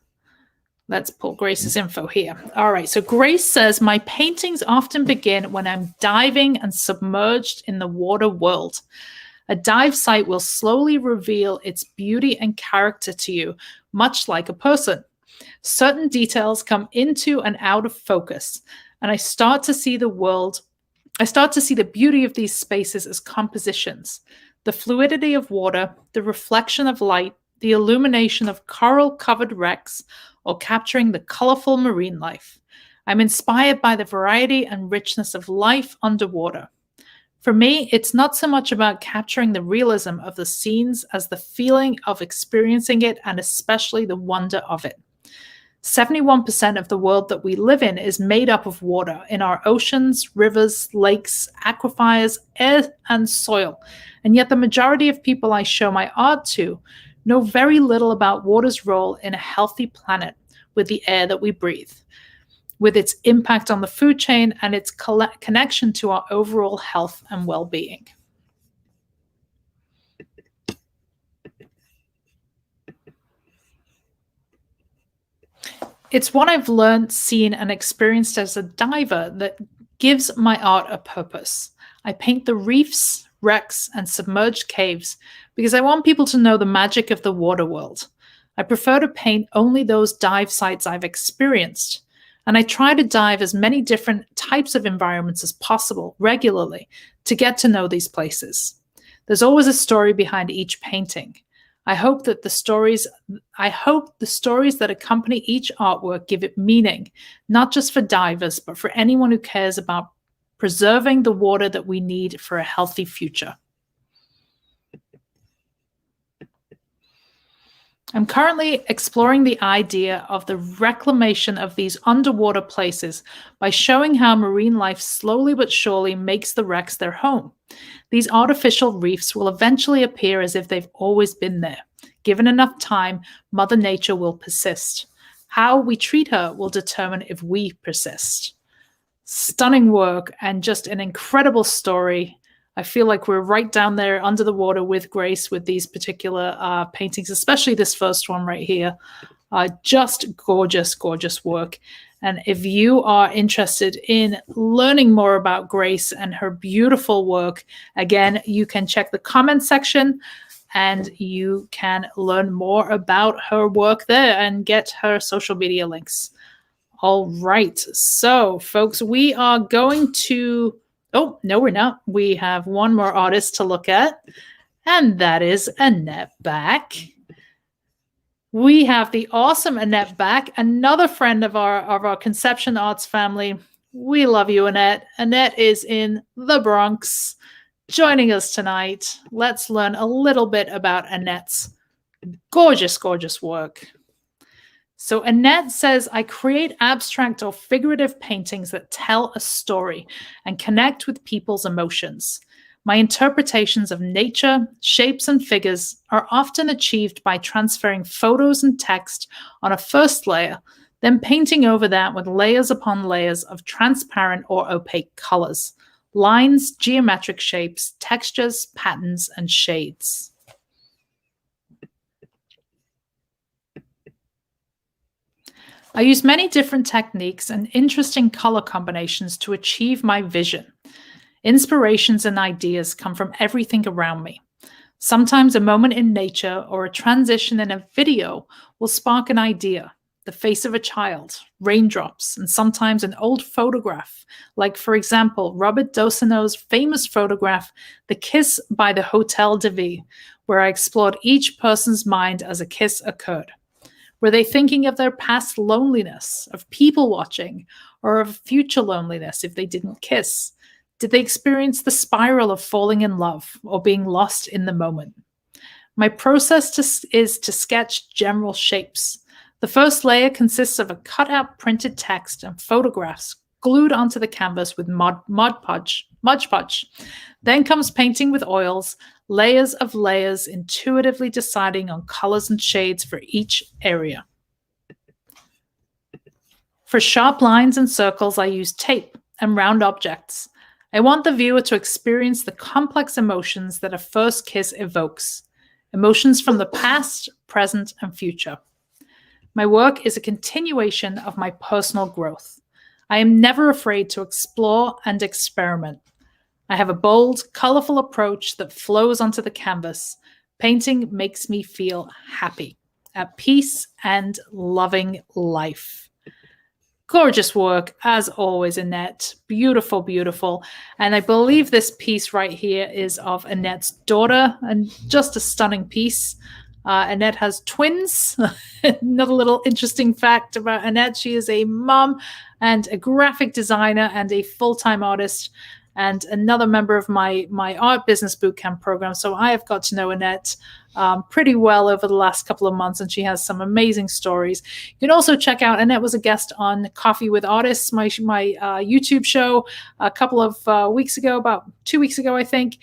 Speaker 1: let's pull Grace's info here. All right, so Grace says, my paintings often begin when I'm diving and submerged in the water world. A dive site will slowly reveal its beauty and character to you, much like a person. Certain details come into and out of focus, and I start to see the beauty of these spaces as compositions, the fluidity of water, the reflection of light, the illumination of coral-covered wrecks, or capturing the colorful marine life. I'm inspired by the variety and richness of life underwater. For me, it's not so much about capturing the realism of the scenes as the feeling of experiencing it, and especially the wonder of it. 71% of the world that we live in is made up of water in our oceans, rivers, lakes, aquifers, air, and soil. And yet the majority of people I show my art to know very little about water's role in a healthy planet with the air that we breathe, with its impact on the food chain and its connection to our overall health and well-being. It's what I've learned, seen, and experienced as a diver that gives my art a purpose. I paint the reefs, wrecks, and submerged caves because I want people to know the magic of the water world. I prefer to paint only those dive sites I've experienced, and I try to dive as many different types of environments as possible regularly to get to know these places. There's always a story behind each painting. I hope the stories that accompany each artwork give it meaning, not just for divers, but for anyone who cares about preserving the water that we need for a healthy future. I'm currently exploring the idea of the reclamation of these underwater places by showing how marine life slowly but surely makes the wrecks their home. These artificial reefs will eventually appear as if they've always been there. Given enough time, Mother Nature will persist. How we treat her will determine if we persist. Stunning work and just an incredible story. I feel like we're right down there under the water with Grace with these particular paintings, especially this first one right here. Just gorgeous, gorgeous work. And if you are interested in learning more about Grace and her beautiful work, again, you can check the comment section and you can learn more about her work there and get her social media links. All right. So, folks, we are going to... Oh, no, we're not. We have one more artist to look at, and that is Annette Back. We have the awesome Annette Back, another friend of our Conception Arts family. We love you, Annette. Annette is in the Bronx, joining us tonight. Let's learn a little bit about Annette's gorgeous, gorgeous work. So Annette says, I create abstract or figurative paintings that tell a story and connect with people's emotions. My interpretations of nature, shapes, and figures are often achieved by transferring photos and text on a first layer, then painting over that with layers upon layers of transparent or opaque colors, lines, geometric shapes, textures, patterns, and shades. I use many different techniques and interesting color combinations to achieve my vision. Inspirations and ideas come from everything around me. Sometimes a moment in nature or a transition in a video will spark an idea, the face of a child, raindrops, and sometimes an old photograph, like, for example, Robert Doseno's famous photograph, The Kiss by the Hotel de Ville, where I explored each person's mind as a kiss occurred. Were they thinking of their past loneliness, of people watching, or of future loneliness if they didn't kiss? Did they experience the spiral of falling in love or being lost in the moment? My process is to sketch general shapes. The first layer consists of a cutout printed text and photographs glued onto the canvas with Mod Podge. Then comes painting with oils, layers of layers, intuitively deciding on colors and shades for each area. For sharp lines and circles, I use tape and round objects. I want the viewer to experience the complex emotions that a first kiss evokes, emotions from the past, present, and future. My work is a continuation of my personal growth. I am never afraid to explore and experiment. I have a bold, colorful approach that flows onto the canvas. Painting makes me feel happy, at peace, and loving life. Gorgeous work, as always, Annette. Beautiful, beautiful. And I believe this piece right here is of Annette's daughter, and just a stunning piece. Annette has twins. Another little interesting fact about Annette, she is a mom and a graphic designer and a full-time artist, and another member of my art business bootcamp program. So I have got to know Annette pretty well over the last couple of months, and she has some amazing stories. You can also check out, Annette was a guest on Coffee with Artists, my YouTube show a couple of weeks ago, about 2 weeks ago, I think.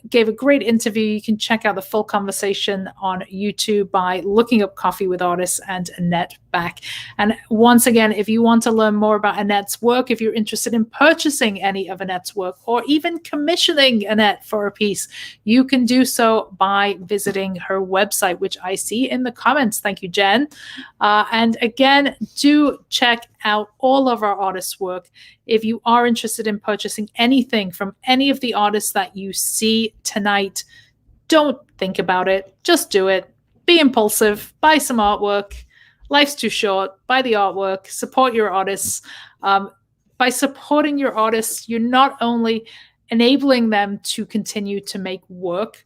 Speaker 1: Gave a great interview. You can check out the full conversation on YouTube by looking up Coffee with Artists and Annette Back. And once again, if you want to learn more about Annette's work, if you're interested in purchasing any of Annette's work or even commissioning Annette for a piece, you can do so by visiting her website, which I see in the comments. Thank you, Jen. And again, do check out all of our artists' work. If you are interested in purchasing anything from any of the artists that you see tonight, don't think about it. Just do it. Be impulsive. Buy some artwork. Life's too short. Buy the artwork. Support your artists. By supporting your artists, you're not only enabling them to continue to make work,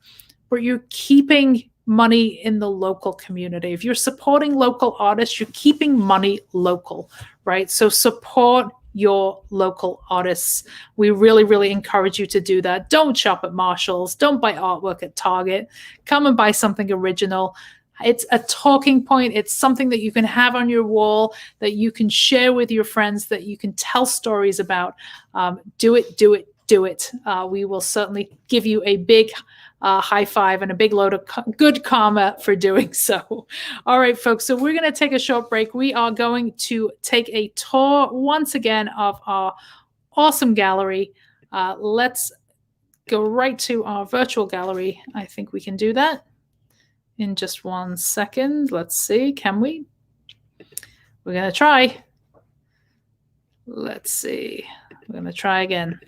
Speaker 1: but you're keeping money in the local community. If you're supporting local artists, you're keeping money local, right? So support your local artists. We really, really encourage you to do that. Don't shop at Marshall's. Don't buy artwork at Target. Come and buy something original. It's a talking point. It's something that you can have on your wall, that you can share with your friends, that you can tell stories about. Do it, do it, do it. We will certainly give you a big high five and a big load of good karma for doing so. All right, folks. So we're going to take a short break. We are going to take a tour once again of our awesome gallery. Let's go right to our virtual gallery. I think we can do that in just 1 second. Let's see. Can we? We're going to try. Let's see. We're going to try again.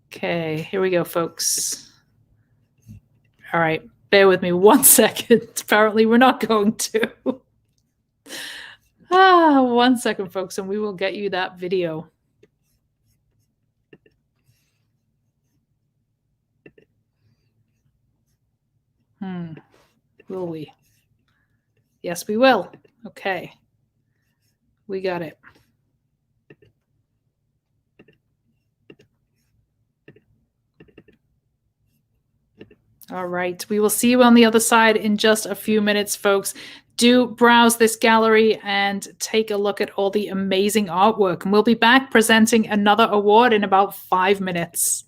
Speaker 1: Okay, here we go, folks. All right, bear with me 1 second. Apparently, we're not going to. 1 second, folks, and we will get you that video. Will we? Yes, we will. Okay. We got it. All right. We will see you on the other side in just a few minutes, folks. Do browse this gallery and take a look at all the amazing artwork. And we'll be back presenting another award in about 5 minutes.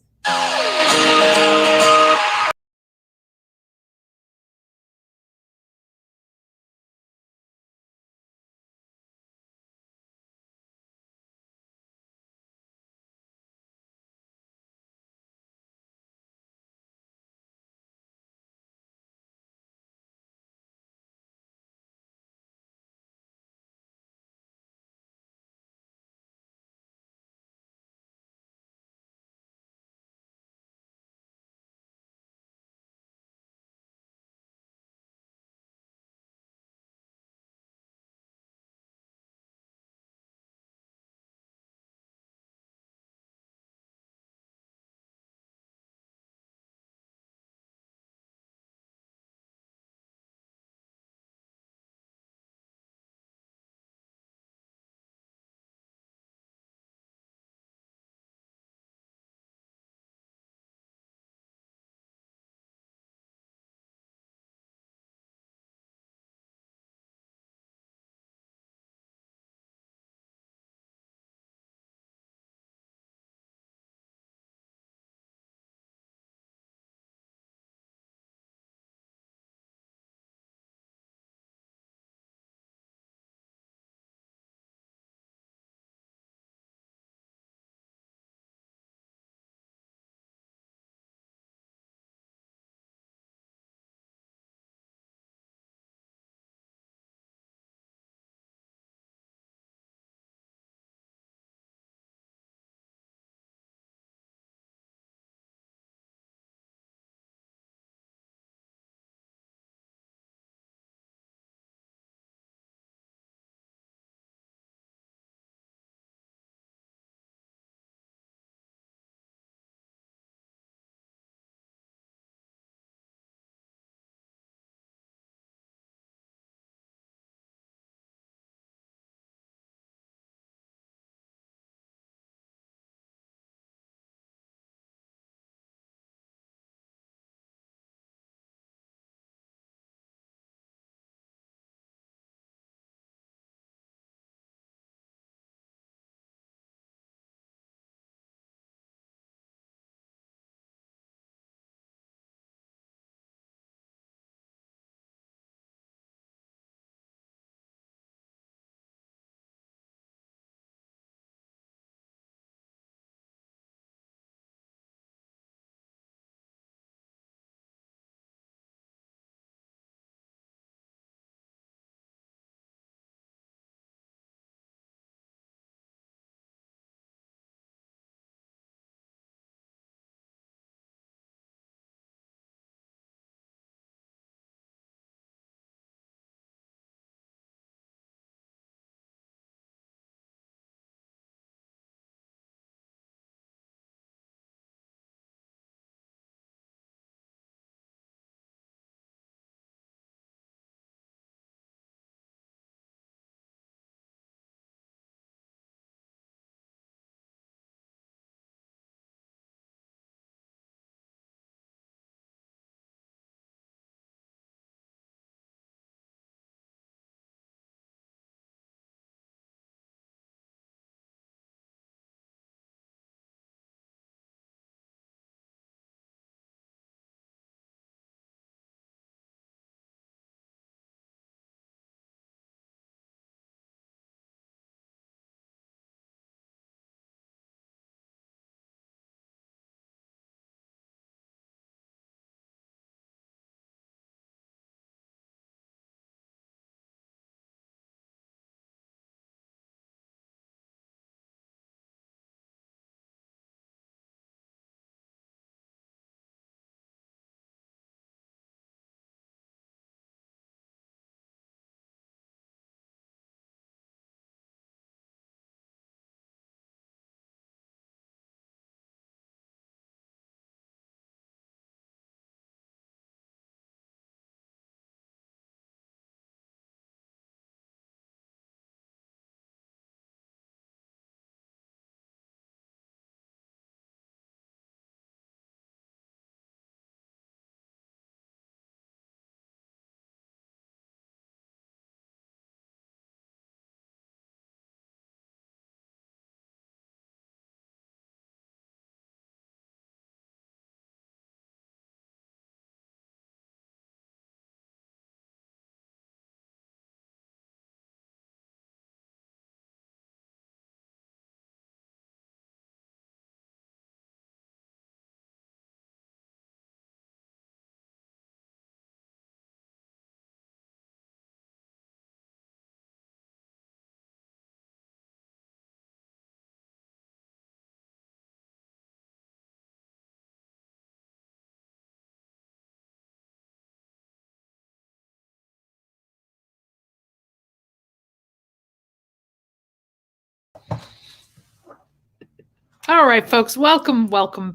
Speaker 1: All right, folks, welcome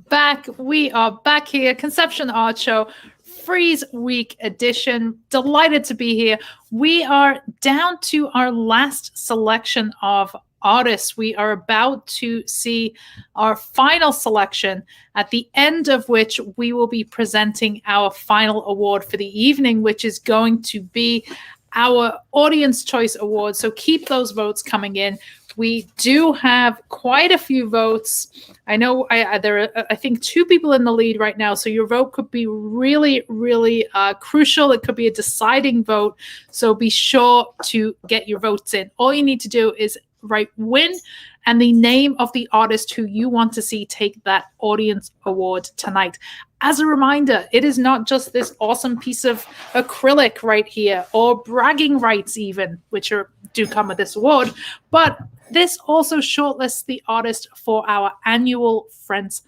Speaker 1: back. We are back here, Conception Art Show, Frieze Week edition. Delighted to be here. We are down to our last selection of artists. We are about to see our final selection, at the end of which we will be presenting our final award for the evening, which is going to be our Audience Choice Award. So keep those votes coming in. We do have quite a few votes. I know there are, I think, 2 people in the lead right now. So your vote could be really, really crucial. It could be a deciding vote. So be sure to get your votes in. All you need to do is write win and the name of the artist who you want to see take that audience award tonight. As a reminder, it is not just this awesome piece of acrylic right here, or bragging rights even, which do come with this award, but this also shortlists the artist for our annual France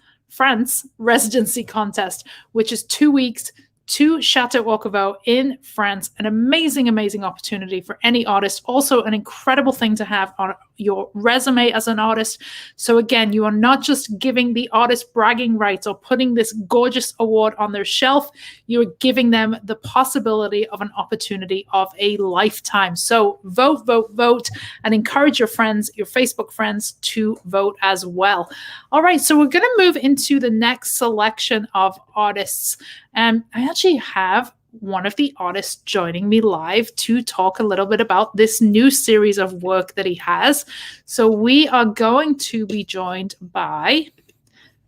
Speaker 1: residency contest, which is 2 weeks to Chateau Orcovaux in France. An amazing, amazing opportunity for any artist. Also an incredible thing to have on your resume as an artist. So again, you are not just giving the artist bragging rights or putting this gorgeous award on their shelf. You're giving them the possibility of an opportunity of a lifetime. So vote, vote, vote, and encourage your friends, your Facebook friends, to vote as well. All right, so we're going to move into the next selection of artists. And I actually have one of the artists joining me live to talk a little bit about this new series of work that he has. So we are going to be joined by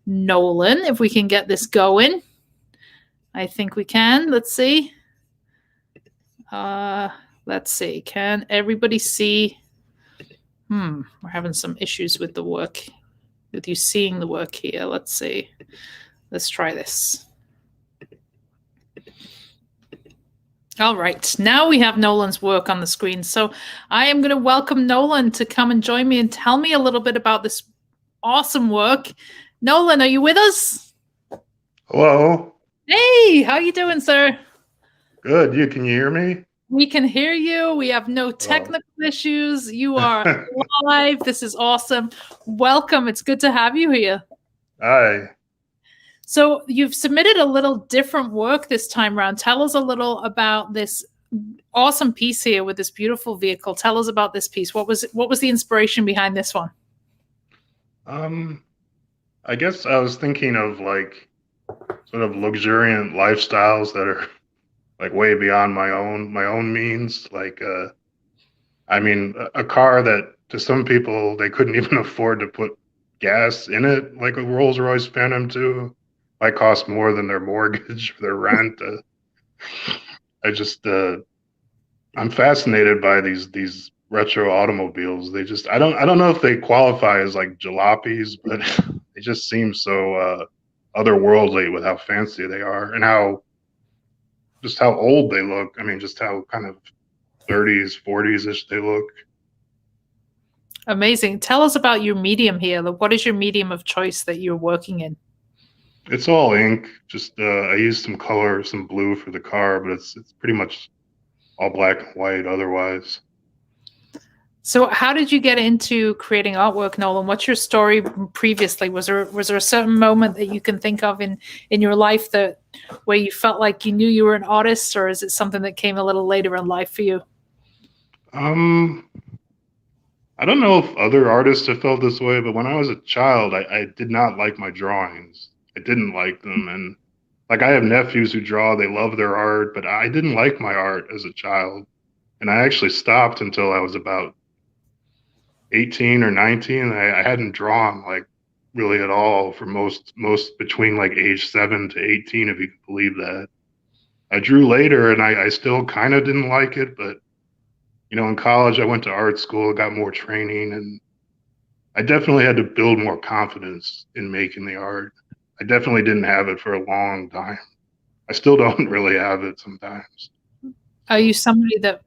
Speaker 1: Nolan, if we can get this going. I think we can. Let's see. Can everybody see? We're having some issues with the work, with you seeing the work here. Let's see. Let's try this. All right, now we have Nolan's work on the screen. So I am going to welcome Nolan to come and join me and tell me a little bit about this awesome work. Nolan, are you with us?
Speaker 5: Hello.
Speaker 1: Hey, how you doing, sir?
Speaker 5: Good. Can you hear me?
Speaker 1: We can hear you. We have no technical issues. You are live. This is awesome. Welcome. It's good to have you here.
Speaker 5: Hi.
Speaker 1: So you've submitted a little different work this time around. Tell us a little about this awesome piece here with this beautiful vehicle. Tell us about this piece. What was the inspiration behind this one?
Speaker 5: I guess I was thinking of like sort of luxuriant lifestyles that are like way beyond my own means. Like I mean, a car that to some people they couldn't even afford to put gas in it, like a Rolls-Royce Phantom 2. Might cost more than their mortgage or their rent. I'm fascinated by these retro automobiles. I don't know if they qualify as like jalopies, but they just seem so otherworldly with how fancy they are and how old they look. I mean, just how kind of 30s, 40s-ish they look.
Speaker 1: Amazing. Tell us about your medium here. What is your medium of choice that you're working in?
Speaker 5: It's all ink. Just I used some color, some blue for the car, but it's pretty much all black and white otherwise.
Speaker 1: So how did you get into creating artwork, Nolan? What's your story previously? Was there a certain moment that you can think of in your life where you felt like you knew you were an artist, or is it something that came a little later in life for you?
Speaker 5: I don't know if other artists have felt this way, but when I was a child, I did not like my drawings. I didn't like them. And like I have nephews who draw, they love their art, but I didn't like my art as a child. And I actually stopped until I was about 18 or 19. I hadn't drawn like really at all for most between like age 7 to 18, if you can believe that. I drew later and I still kind of didn't like it, but you know, in college, I went to art school, got more training, and I definitely had to build more confidence in making the art. I definitely didn't have it for a long time. I still don't really have it sometimes.
Speaker 1: Are you somebody that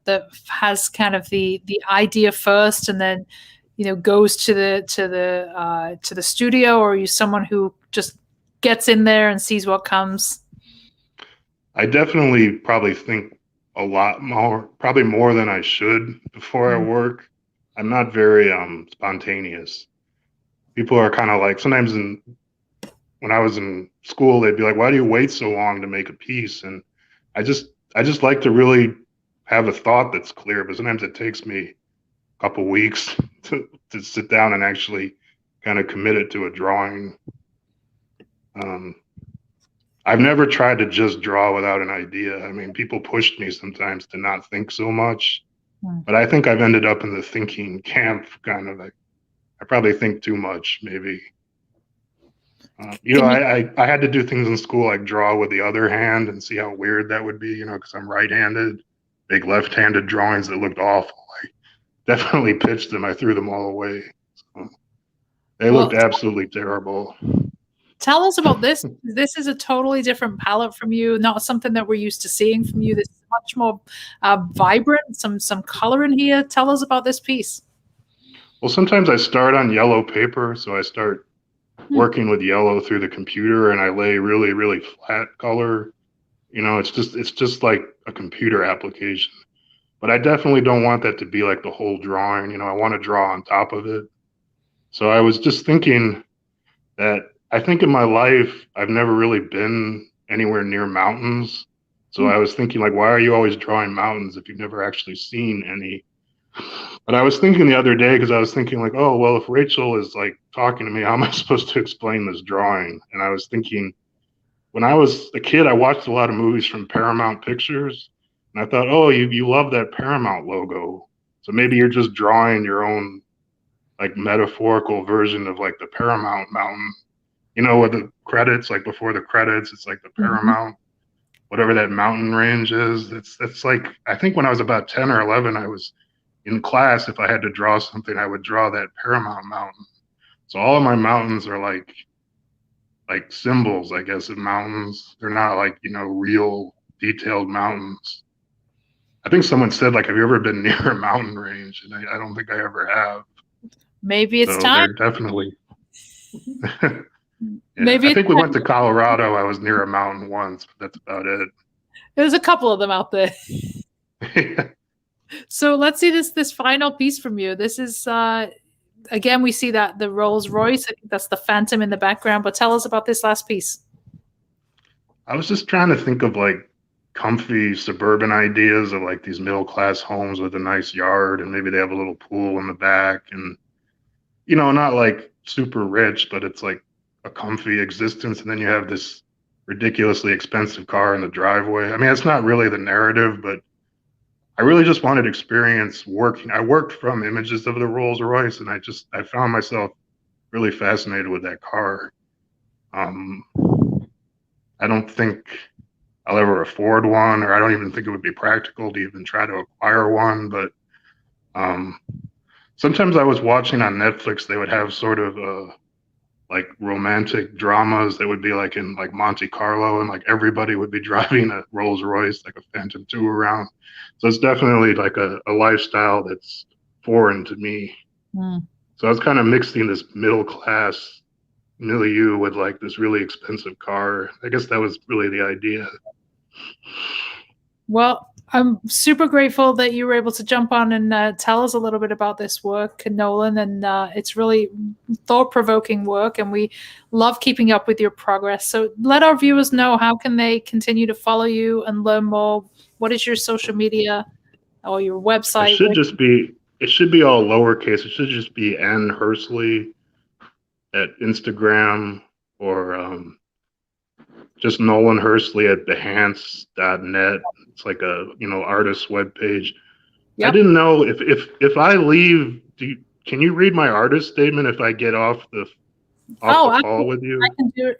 Speaker 1: has kind of the idea first and then, you know, goes to the studio, or are you someone who just gets in there and sees what comes?
Speaker 5: I definitely probably think a lot more, probably more than I should before I work. I'm not very spontaneous. people are kind of like, sometimes when I was in school, they'd be like, why do you wait so long to make a piece? And I just like to really have a thought that's clear, but sometimes it takes me a couple weeks to sit down and actually kind of commit it to a drawing. I've never tried to just draw without an idea. I mean, people pushed me sometimes to not think so much, but I think I've ended up in the thinking camp, kind of like, I probably think too much, maybe. I had to do things in school like draw with the other hand and see how weird that would be, because I'm right-handed, big left-handed drawings that looked awful. I definitely pitched them. I threw them all away. So they looked absolutely terrible.
Speaker 1: Tell us about this. This is a totally different palette from you, not something that we're used to seeing from you. This is much more vibrant, some color in here. Tell us about this piece.
Speaker 5: Well, sometimes I start on yellow paper, so I start working with yellow through the computer, and I lay really, really flat color. It's just like a computer application. But I definitely don't want that to be like the whole drawing. I want to draw on top of it. So I was just thinking that I think in my life, I've never really been anywhere near mountains. So I was thinking, like, why are you always drawing mountains if you've never actually seen any? But I was thinking the other day, because I was thinking like, oh, well, if Rachel is like talking to me, how am I supposed to explain this drawing? And I was thinking, when I was a kid, I watched a lot of movies from Paramount Pictures. And I thought, oh, you love that Paramount logo. So maybe you're just drawing your own like metaphorical version of like the Paramount mountain. With the credits, like before the credits, it's like the Paramount, whatever that mountain range is. It's like, I think when I was about 10 or 11, I was in class. If I had to draw something, I would draw that Paramount mountain. So all of my mountains are like symbols, I guess, of mountains. They're not like, real detailed mountains. I think someone said, like, have you ever been near a mountain range? And I don't think I ever have.
Speaker 1: Maybe it's time.
Speaker 5: Definitely.
Speaker 1: Maybe
Speaker 5: I think we went to Colorado. I was near a mountain once, but that's about it.
Speaker 1: There's a couple of them out there. So let's see this final piece from you. This is again, we see that the Rolls Royce. I think that's the Phantom in the background. But tell us about this last piece.
Speaker 5: I was just trying to think of like comfy suburban ideas of like these middle class homes with a nice yard, and maybe they have a little pool in the back, and not like super rich, but it's like a comfy existence. And then you have this ridiculously expensive car in the driveway. I mean, it's not really the narrative, but I really just wanted experience working. I worked from images of the Rolls Royce, and I found myself really fascinated with that car. I don't think I'll ever afford one, or I don't even think it would be practical to even try to acquire one. But sometimes I was watching on Netflix, they would have sort of like romantic dramas that would be like in like Monte Carlo, and like everybody would be driving a Rolls Royce, like a Phantom 2 around. So it's definitely like a lifestyle that's foreign to me. So I was kind of mixing this middle class milieu with like this really expensive car. I guess that was really the idea.
Speaker 1: Well, I'm super grateful that you were able to jump on and tell us a little bit about this work, Nolan, and it's really thought-provoking work, and we love keeping up with your progress. So let our viewers know, how can they continue to follow you and learn more? What is your social media or your website?
Speaker 5: It should be all lowercase. It should just be N Hursley at Instagram, or just Nolan Hursley at behance.net. It's like a artist webpage. Yep. I didn't know if I leave. Can you read my artist statement if I get off the call with you?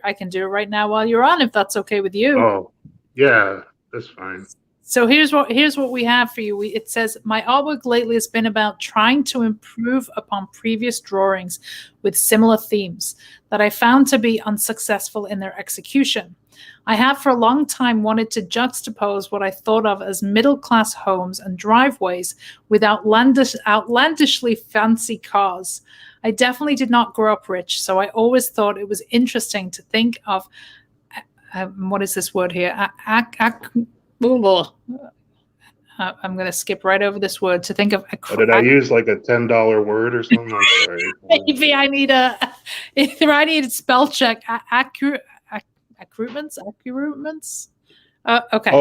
Speaker 1: I can do it right now while you're on, if that's okay with you.
Speaker 5: Oh, yeah, that's fine.
Speaker 1: So here's what we have for you. It says, my artwork lately has been about trying to improve upon previous drawings with similar themes that I found to be unsuccessful in their execution. I have for a long time wanted to juxtapose what I thought of as middle-class homes and driveways with outlandishly fancy cars. I definitely did not grow up rich, so I always thought it was interesting to think of, what is this word here? I'm going to skip right over this word to think of.
Speaker 5: Did I use like a $10 word or something? I'm sorry.
Speaker 1: Maybe I need either I need a spell check. Accoutrements. Okay.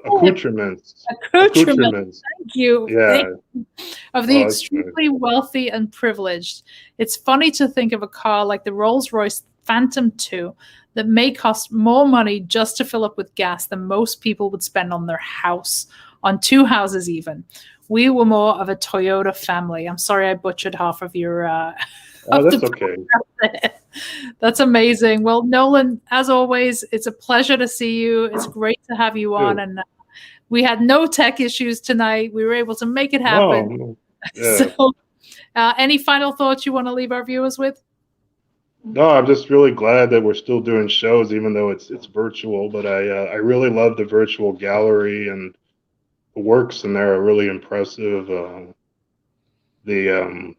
Speaker 5: Accoutrements.
Speaker 1: Accoutrements. Thank you.
Speaker 5: Yeah.
Speaker 1: Thank you. Of the extremely wealthy and privileged. It's funny to think of a car like the Rolls-Royce Phantom 2 that may cost more money just to fill up with gas than most people would spend on their house, on 2 houses even. We were more of a Toyota family. I'm sorry I butchered half of your...
Speaker 5: that's okay.
Speaker 1: That's amazing. Well, Nolan, as always, it's a pleasure to see you. It's great to have you on. And we had no tech issues tonight. We were able to make it happen.
Speaker 5: No. Yeah.
Speaker 1: So, any final thoughts you want to leave our viewers with?
Speaker 5: No, I'm just really glad that we're still doing shows, even though it's virtual. But I really love the virtual gallery, and the works in there are really impressive. The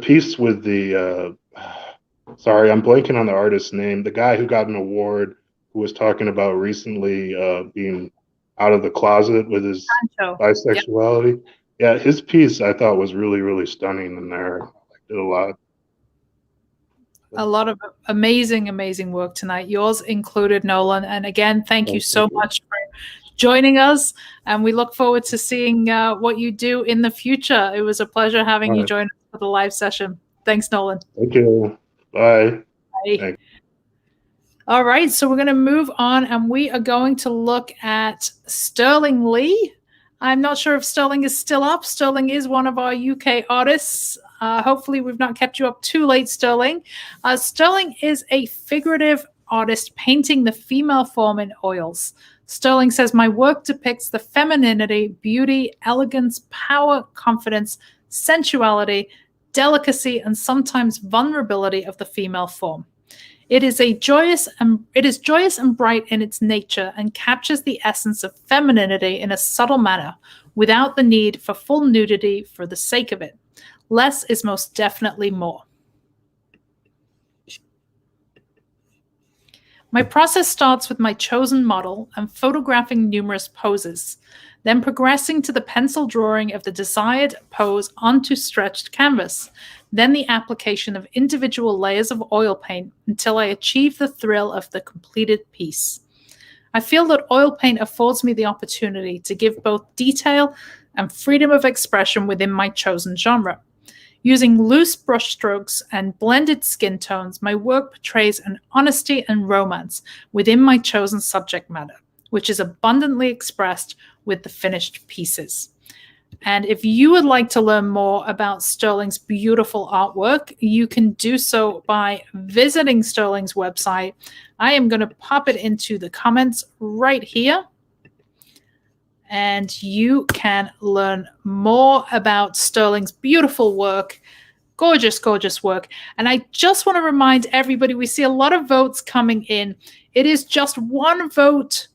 Speaker 5: piece with the sorry, I'm blanking on the artist's name. The guy who got an award, who was talking about recently being out of the closet with his bisexuality. Yep. Yeah, his piece I thought was really, really stunning in there. I liked it a lot.
Speaker 1: A lot of amazing, amazing work tonight, yours included, Nolan. And again, thank you so much for joining us. And we look forward to seeing what you do in the future. It was a pleasure having you join us for the live session. Thanks, Nolan.
Speaker 5: Thank you. Bye.
Speaker 1: Bye. All right, so we're going to move on, and we are going to look at Sterling Lee. I'm not sure if Sterling is still up. Sterling is one of our UK artists. Hopefully we've not kept you up too late, Sterling. Sterling is a figurative artist painting the female form in oils. Sterling says, my work depicts the femininity, beauty, elegance, power, confidence, sensuality, delicacy, and sometimes vulnerability of the female form. It is joyous and bright in its nature and captures the essence of femininity in a subtle manner without the need for full nudity for the sake of it. Less is most definitely more. My process starts with my chosen model and photographing numerous poses, then progressing to the pencil drawing of the desired pose onto stretched canvas, then the application of individual layers of oil paint until I achieve the thrill of the completed piece. I feel that oil paint affords me the opportunity to give both detail and freedom of expression within my chosen genre. Using loose brushstrokes and blended skin tones, my work portrays an honesty and romance within my chosen subject matter, which is abundantly expressed with the finished pieces. And if you would like to learn more about Sterling's beautiful artwork, you can do so by visiting Sterling's website. I am going to pop it into the comments right here. And you can learn more about Sterling's beautiful work. Gorgeous, gorgeous work. And I just want to remind everybody, we see a lot of votes coming in. It is just one vote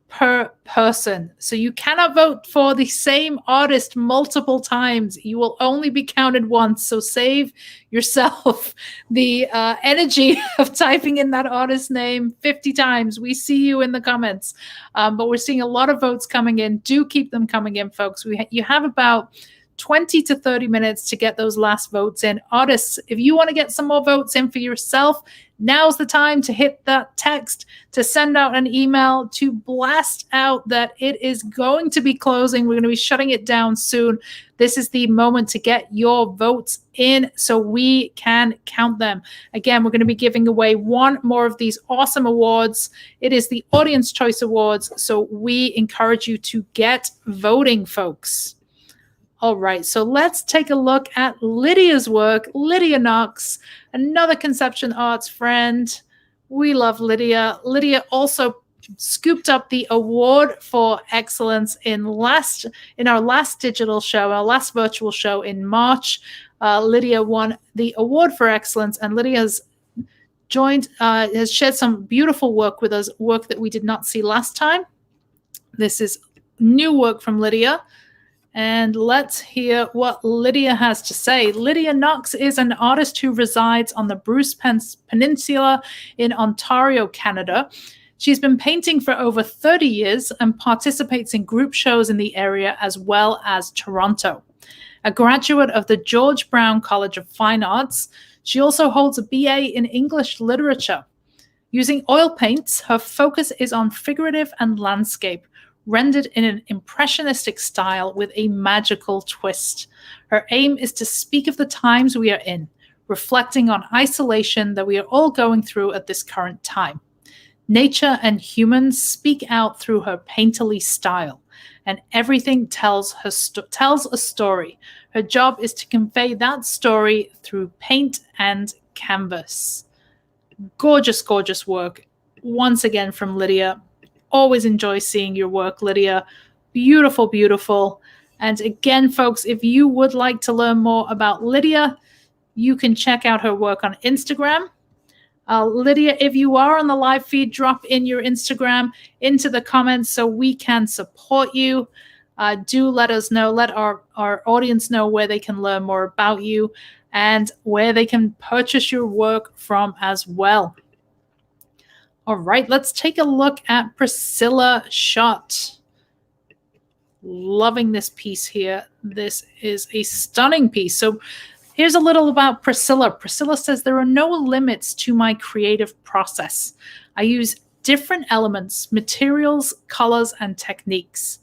Speaker 1: per person. So you cannot vote for the same artist multiple times. You will only be counted once. So save yourself the energy of typing in that artist's name 50 times. We see you in the comments. But we're seeing a lot of votes coming in. Do keep them coming in, folks. You have about 20 to 30 minutes to get those last votes in. Artists, if you want to get some more votes in for yourself, now's the time to hit that text, to send out an email, to blast out that it is going to be closing. We're going to be shutting it down soon. This is the moment to get your votes in so we can count them. Again, we're going to be giving away one more of these awesome awards. It is the Audience Choice Awards, so we encourage you to get voting, folks. All right, so let's take a look at Lydia's work. Lydia Knox, another Conception Arts friend. We love Lydia. Lydia also scooped up the award for excellence in our last digital show, our last virtual show in March. Lydia won the award for excellence, and Lydia has shared some beautiful work with us, work that we did not see last time. This is new work from Lydia. And let's hear what Lydia has to say. Lydia Knox is an artist who resides on the Bruce Peninsula in Ontario, Canada. She's been painting for over 30 years and participates in group shows in the area as well as Toronto. A graduate of the George Brown College of Fine Arts, she also holds a BA in English literature. Using oil paints, her focus is on figurative and landscape, rendered in an impressionistic style with a magical twist. Her aim is to speak of the times we are in, reflecting on isolation that we are all going through at this current time. Nature and humans speak out through her painterly style, and everything tells a story. Her job is to convey that story through paint and canvas. Gorgeous, gorgeous work. Once again from Lydia. Always enjoy seeing your work, Lydia. Beautiful, beautiful. And again, folks, if you would like to learn more about Lydia, you can check out her work on Instagram. Lydia, if you are on the live feed, drop in your Instagram into the comments so we can support you. Do let us know, let our audience know where they can learn more about you and where they can purchase your work from as well. All right, let's take a look at Priscilla Schott. Loving this piece here. This is a stunning piece. So here's a little about Priscilla. Priscilla says, there are no limits to my creative process. I use different elements, materials, colors, and techniques.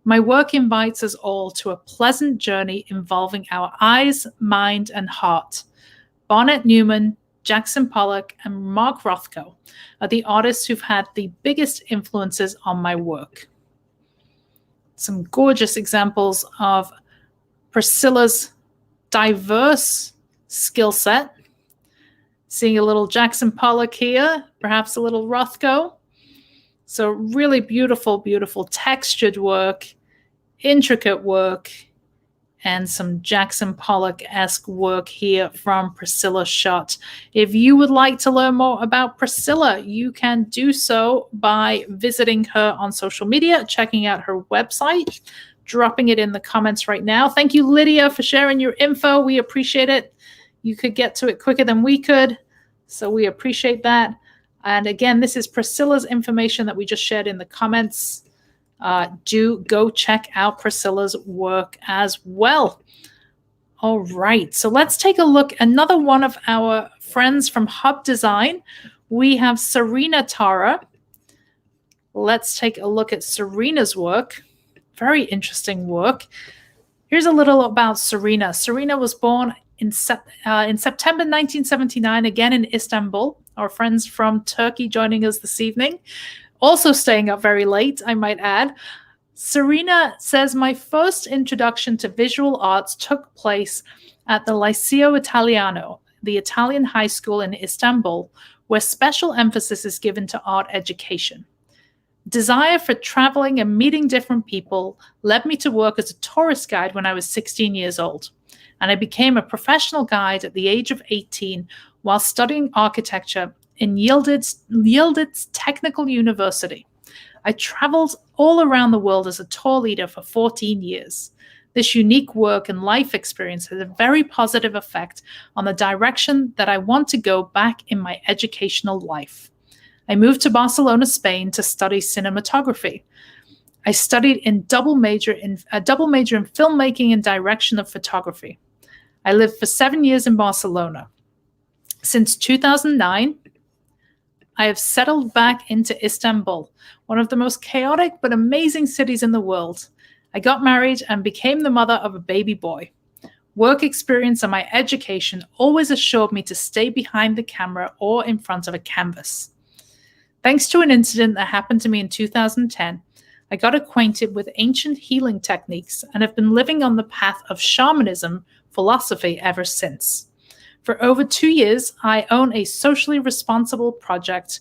Speaker 1: My work invites us all to a pleasant journey involving our eyes, mind, and heart. Barnett Newman, Jackson Pollock, and Mark Rothko are the artists who've had the biggest influences on my work. Some gorgeous examples of Priscilla's diverse skill set. Seeing a little Jackson Pollock here, perhaps a little Rothko. So really beautiful, beautiful textured work, intricate work, and some Jackson Pollock-esque work here from Priscilla Schott. If you would like to learn more about Priscilla, you can do so by visiting her on social media, checking out her website, dropping it in the comments right now. Thank you, Lydia, for sharing your info. We appreciate it. You could get to it quicker than we could, so we appreciate that. And again, this is Priscilla's information that we just shared in the comments. Do go check out Priscilla's work as well. All right, so let's take a look. Another one of our friends from Hub Design. We have Serena Tara. Let's take a look at Serena's work. Very interesting work. Here's a little about Serena. Serena was born in September 1979, again in Istanbul. Our friends from Turkey joining us this evening. Also staying up very late, I might add. Serena says, my first introduction to visual arts took place at the Liceo Italiano, the Italian high school in Istanbul, where special emphasis is given to art education. Desire for traveling and meeting different people led me to work as a tourist guide when I was 16 years old, and I became a professional guide at the age of 18 while studying architecture in Yildiz Technical University. I traveled all around the world as a tour leader for 14 years. This unique work and life experience has a very positive effect on the direction that I want to go back in my educational life. I moved to Barcelona, Spain to study cinematography. I studied a double major in filmmaking and direction of photography. I lived for 7 years in Barcelona. Since 2009, I have settled back into Istanbul, one of the most chaotic but amazing cities in the world. I got married and became the mother of a baby boy. Work experience and my education always assured me to stay behind the camera or in front of a canvas. Thanks to an incident that happened to me in 2010, I got acquainted with ancient healing techniques and have been living on the path of shamanism philosophy ever since. For over 2 years, I own a socially responsible project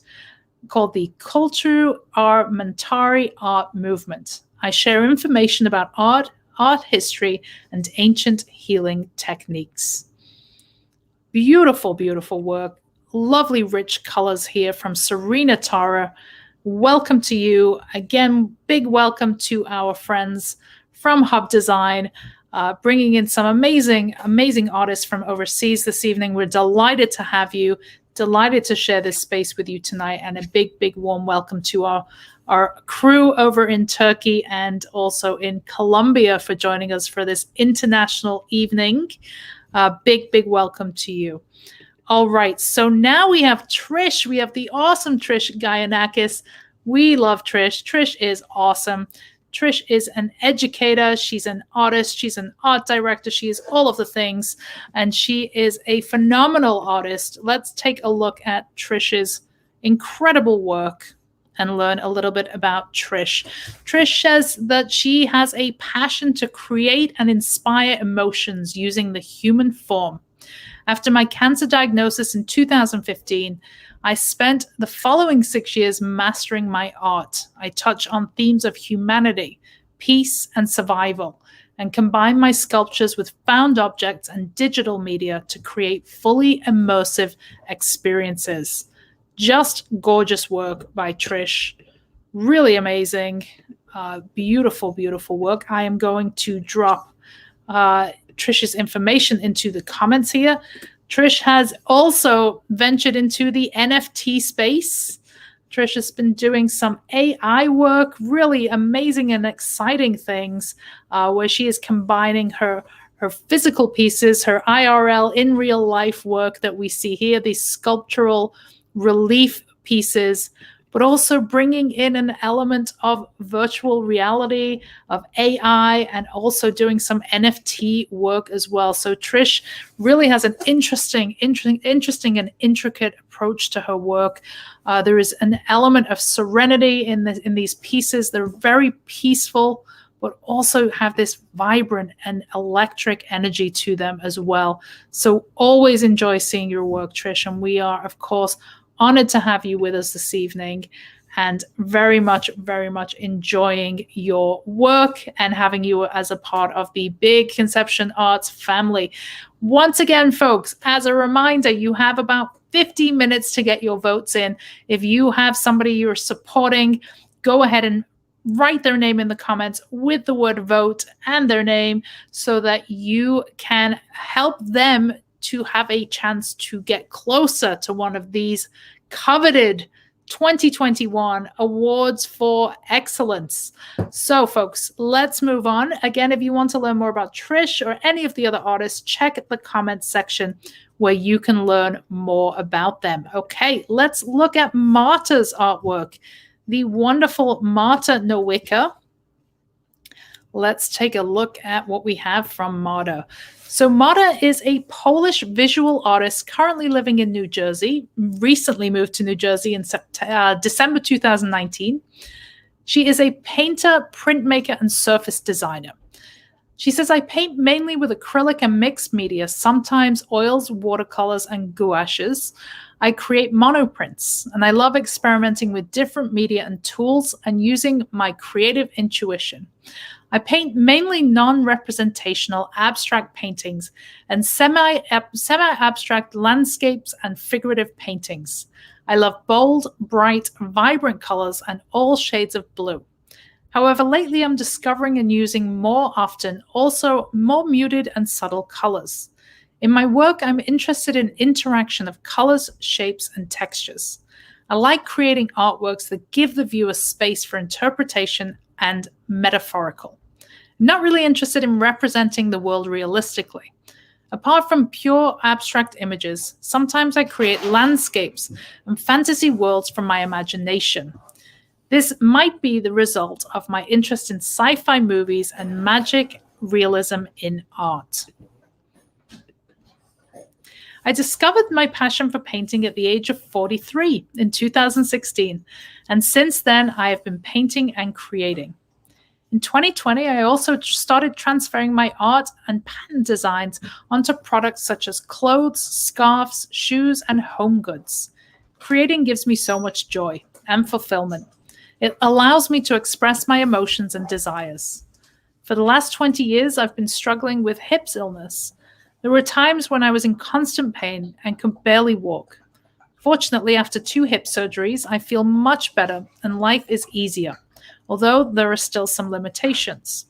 Speaker 1: called the Kulturu Mentari Art Movement. I share information about art history, and ancient healing techniques. Beautiful, beautiful work. Lovely, rich colors here from Serena Tara. Welcome to you. Again, big welcome to our friends from Hub Design. Bringing in some amazing, amazing artists from overseas this evening. We're delighted to have you. delighted to share this space with you tonight, and a big, big warm welcome to our crew over in Turkey and also in Colombia for joining us for this international evening. Big, big welcome to you. All right, so now we have Trish. We have the awesome Trish Guyanakis. We love Trish. Trish is awesome. Trish is an educator. She's an artist. She's an art director. She is all of the things, and she is a phenomenal artist. Let's take a look at Trish's incredible work and learn a little bit about Trish. Trish says that she has a passion to create and inspire emotions using the human form. After my cancer diagnosis in 2015, I spent the following 6 years mastering my art. I touch on themes of humanity, peace, and survival, and combine my sculptures with found objects and digital media to create fully immersive experiences. Just gorgeous work by Trish. Really amazing. Beautiful, beautiful work. I am going to drop Trish's information into the comments here. Trish has also ventured into the NFT space. Trish has been doing some AI work, really amazing and exciting things, where she is combining her physical pieces, her IRL in real life work that we see here, these sculptural relief pieces, but also bringing in an element of virtual reality, of AI, and also doing some NFT work as well. So Trish really has an interesting and intricate approach to her work. There is an element of serenity in these pieces. They're very peaceful, but also have this vibrant and electric energy to them as well. So always enjoy seeing your work, Trish, and we are, of course, honored to have you with us this evening, and very much enjoying your work and having you as a part of the big Conception Arts family. Once again, folks, as a reminder, you have about 50 minutes to get your votes in. If you have somebody you're supporting, go ahead and write their name in the comments with the word vote and their name so that you can help them to have a chance to get closer to one of these coveted 2021 awards for excellence. So folks, let's move on. Again, if you want to learn more about Trish or any of the other artists, check the comments section where you can learn more about them. Okay, let's look at Marta's artwork. The wonderful Marta Nowicka. Let's take a look at what we have from Marta. So Marta is a Polish visual artist currently living in New Jersey, recently moved to New Jersey in December 2019. She is a painter, printmaker, and surface designer. She says, I paint mainly with acrylic and mixed media, sometimes oils, watercolors, and gouaches. I create monoprints, and I love experimenting with different media and tools and using my creative intuition. I paint mainly non-representational abstract paintings and semi-abstract landscapes and figurative paintings. I love bold, bright, vibrant colors and all shades of blue. However, lately I'm discovering and using more often also more muted and subtle colors. In my work, I'm interested in interaction of colors, shapes, and textures. I like creating artworks that give the viewer space for interpretation and metaphorical. I'm not really interested in representing the world realistically. Apart from pure abstract images, sometimes I create landscapes and fantasy worlds from my imagination. This might be the result of my interest in sci-fi movies and magic realism in art. I discovered my passion for painting at the age of 43 in 2016, and since then I have been painting and creating. In 2020, I also started transferring my art and pattern designs onto products such as clothes, scarves, shoes, and home goods. Creating gives me so much joy and fulfillment. It allows me to express my emotions and desires. For the last 20 years, I've been struggling with hip illness. There were times when I was in constant pain and could barely walk. Fortunately, after 2 hip surgeries, I feel much better and life is easier, although there are still some limitations.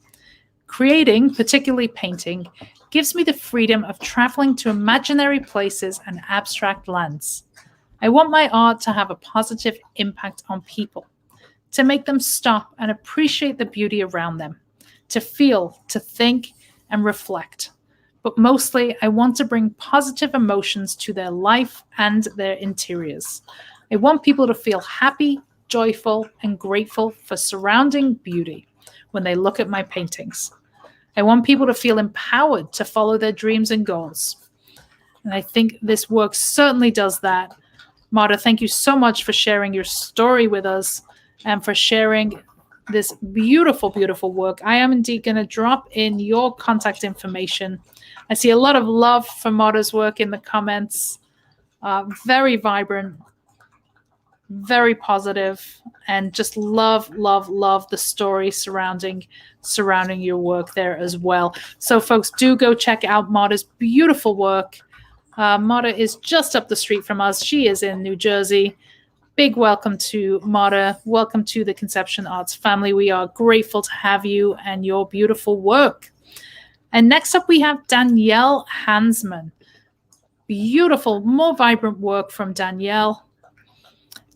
Speaker 1: Creating, particularly painting, gives me the freedom of traveling to imaginary places and abstract lands. I want my art to have a positive impact on people, to make them stop and appreciate the beauty around them, to feel, to think, and reflect. But mostly, I want to bring positive emotions to their life and their interiors. I want people to feel happy, joyful, and grateful for surrounding beauty when they look at my paintings. I want people to feel empowered to follow their dreams and goals. And I think this work certainly does that. Marta, thank you so much for sharing your story with us and for sharing this beautiful, beautiful work. I am indeed going to drop in your contact information. I see a lot of love for Marta's work in the comments. Very vibrant, very positive, and just love the story surrounding your work there as well. So folks, do go check out Marta's beautiful work. Marta is just up the street from us. She is in New Jersey. Big welcome to Marta. Welcome to the Conception Arts family. We are grateful to have you and your beautiful work. And next up, we have Danielle Hansman. Beautiful, more vibrant work from Danielle.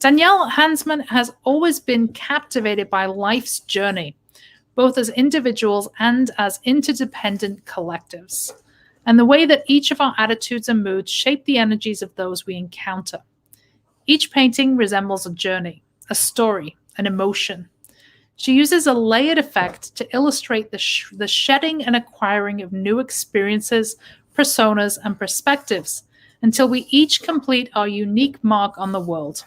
Speaker 1: Danielle Hansman has always been captivated by life's journey, both as individuals and as interdependent collectives, and the way that each of our attitudes and moods shape the energies of those we encounter. Each painting resembles a journey, a story, an emotion. She uses a layered effect to illustrate the shedding and acquiring of new experiences, personas, and perspectives until we each complete our unique mark on the world.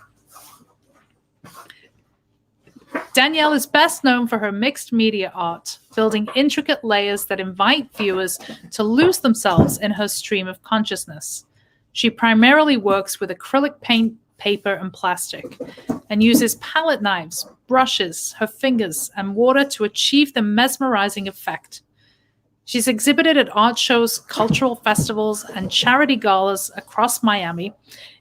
Speaker 1: Danielle is best known for her mixed media art, building intricate layers that invite viewers to lose themselves in her stream of consciousness. She primarily works with acrylic paint, paper, and plastic, and uses palette knives, brushes, her fingers, and water to achieve the mesmerizing effect. She's exhibited at art shows, cultural festivals, and charity galas across Miami,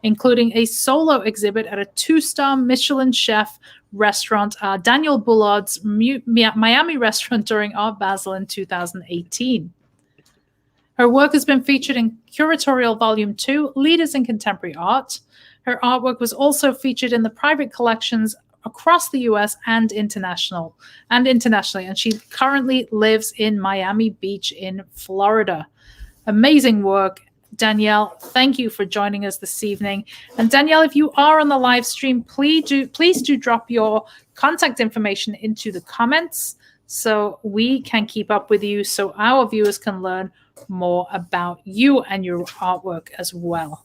Speaker 1: including a solo exhibit at a 2-star Michelin chef restaurant, Daniel Bullard's Miami restaurant during Art Basel in 2018. Her work has been featured in Curatorial Volume 2, Leaders in Contemporary Art. Her artwork was also featured in the private collections across the US and internationally, and she currently lives in Miami Beach in Florida. Amazing work. Danielle, thank you for joining us this evening. And Danielle, if you are on the live stream, please do drop your contact information into the comments so we can keep up with you, so our viewers can learn more about you and your artwork as well.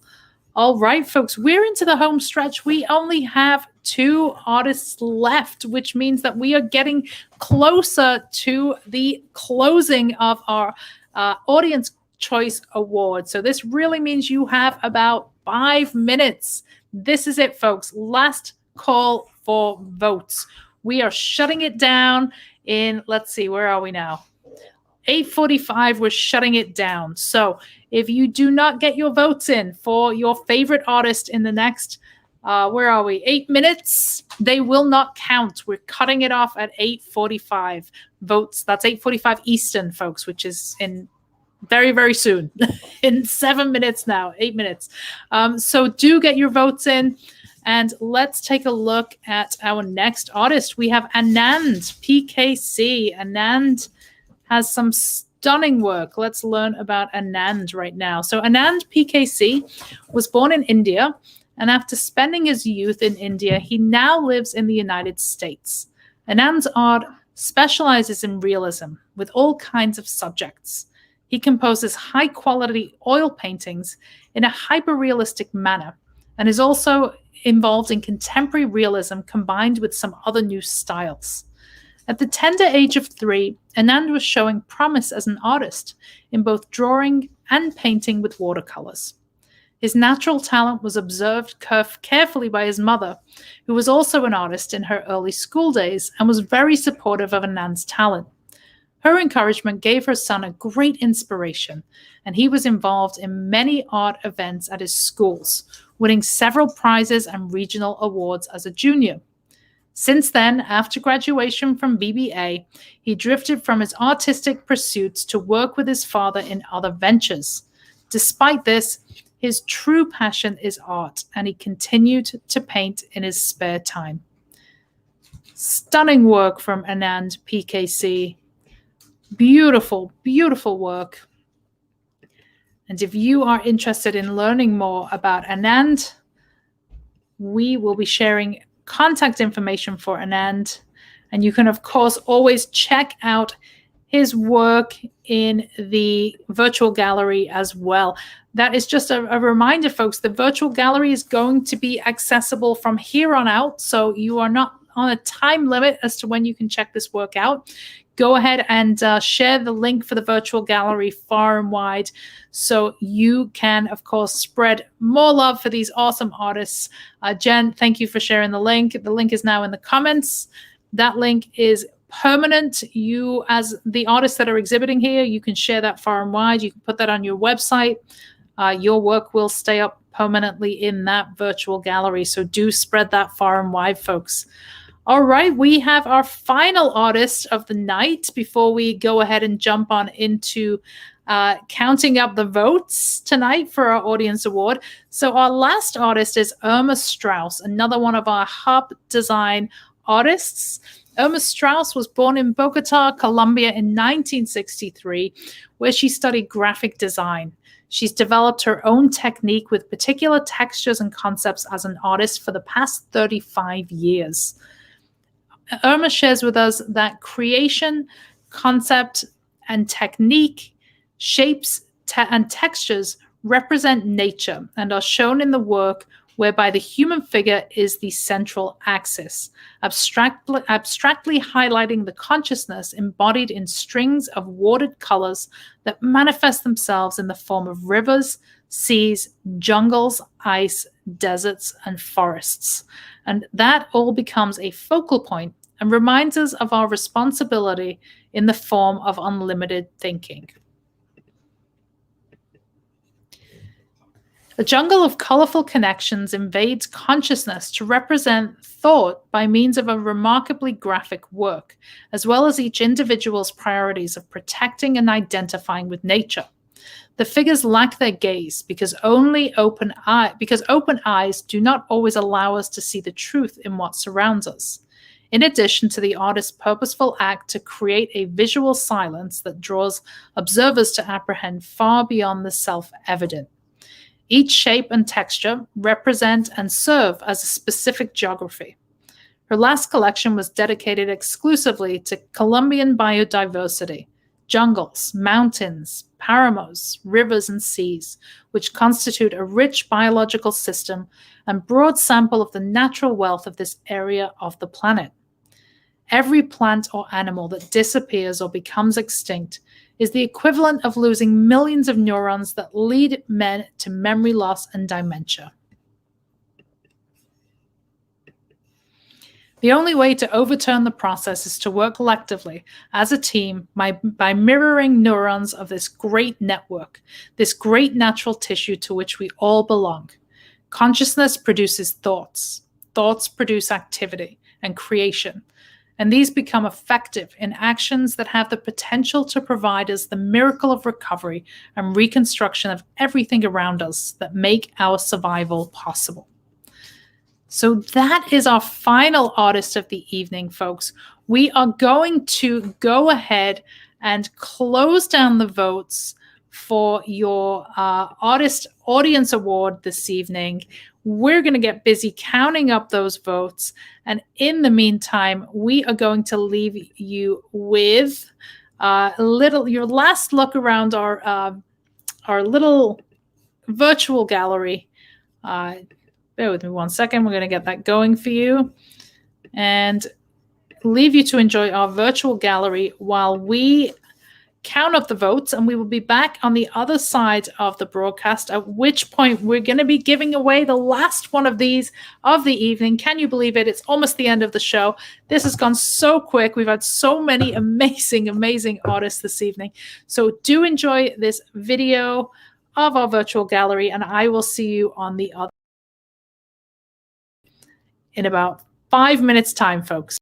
Speaker 1: All right, folks, we're into the home stretch. We only have 2 artists left, which means that we are getting closer to the closing of our Audience Choice Award. So this really means you have about 5 minutes. This is it, folks. Last call for votes. We are shutting it down in, let's see, where are we now? 8:45, we're shutting it down. So if you do not get your votes in for your favorite artist in the next, 8 minutes, they will not count. We're cutting it off at 8:45 votes. That's 8:45 Eastern, folks, which is in very, very soon. In 7 minutes now, 8 minutes. So do get your votes in. And let's take a look at our next artist. We have Anand PKC. Anand has some stunning work. Let's learn about Anand right now. So Anand PKC was born in India, and after spending his youth in India, he now lives in the United States. Anand's art specializes in realism with all kinds of subjects. He composes high-quality oil paintings in a hyper-realistic manner and is also involved in contemporary realism combined with some other new styles. At the tender age of 3, Anand was showing promise as an artist in both drawing and painting with watercolors. His natural talent was observed carefully by his mother, who was also an artist in her early school days and was very supportive of Anand's talent. Her encouragement gave her son a great inspiration, and he was involved in many art events at his schools, winning several prizes and regional awards as a junior. Since then, after graduation from BBA, he drifted from his artistic pursuits to work with his father in other ventures. Despite this, His true passion is art, and he continued to paint in his spare time. Stunning work from Anand PKC. Beautiful, beautiful work. And if you are interested in learning more about Anand, we will be sharing contact information for Anand. And you can, of course, always check out his work in the virtual gallery as well. That is just a reminder, folks, the virtual gallery is going to be accessible from here on out. So you are not on a time limit as to when you can check this work out. Go ahead and share the link for the virtual gallery far and wide so you can, of course, spread more love for these awesome artists. Jen, thank you for sharing the link. The link is now in the comments. That link is permanent. You, as the artists that are exhibiting here, you can share that far and wide. You can put that on your website. Your work will stay up permanently in that virtual gallery. So do spread that far and wide, folks. All right, we have our final artist of the night before we go ahead and jump on into counting up the votes tonight for our audience award. So our last artist is Irma Strauss, another one of our Hub Design artists. Irma Strauss was born in Bogota, Colombia in 1963, where she studied graphic design. She's developed her own technique with particular textures and concepts as an artist for the past 35 years. Irma shares with us that creation, concept, and technique, shapes, and textures represent nature and are shown in the work whereby the human figure is the central axis, abstractly highlighting the consciousness embodied in strings of watered colors that manifest themselves in the form of rivers, seas, jungles, ice, deserts, and forests. And that all becomes a focal point and reminds us of our responsibility in the form of unlimited thinking. A jungle of colorful connections invades consciousness to represent thought by means of a remarkably graphic work, as well as each individual's priorities of protecting and identifying with nature. The figures lack their gaze because open eyes do not always allow us to see the truth in what surrounds us. In addition to the artist's purposeful act to create a visual silence that draws observers to apprehend far beyond the self-evident. Each shape and texture represent and serve as a specific geography. Her last collection was dedicated exclusively to Colombian biodiversity, jungles, mountains, paramos, rivers, and seas, which constitute a rich biological system and broad sample of the natural wealth of this area of the planet. Every plant or animal that disappears or becomes extinct is the equivalent of losing millions of neurons that lead men to memory loss and dementia. The only way to overturn the process is to work collectively as a team by mirroring neurons of this great network, this great natural tissue to which we all belong. Consciousness produces thoughts. Thoughts produce activity and creation. And these become effective in actions that have the potential to provide us the miracle of recovery and reconstruction of everything around us that make our survival possible. So that is our final artist of the evening, folks. We are going to go ahead and close down the votes for your Artist Audience Award this evening. We're going to get busy counting up those votes. And in the meantime, we are going to leave you with your last look around our little virtual gallery. Bear with me one second. We're going to get that going for you and leave you to enjoy our virtual gallery while we count up the votes, and we will be back on the other side of the broadcast, at which point we're going to be giving away the last one of these of the evening. Can you believe it? It's almost the end of the show. This has gone so quick. We've had so many amazing, amazing artists this evening. So do enjoy this video of our virtual gallery, and I will see you on the other in about 5 minutes time, folks.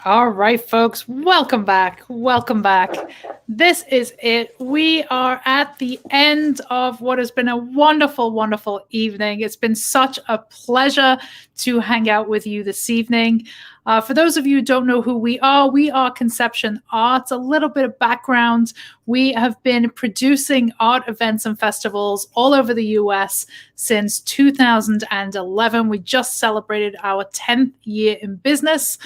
Speaker 1: All right, folks, welcome back. Welcome back. This is it. We are at the end of what has been a wonderful, wonderful evening. It's been such a pleasure to hang out with you this evening. For those of you who don't know who we are Conception Arts. A little bit of background. We have been producing art events and festivals all over the US since 2011. We just celebrated our 10th year in business.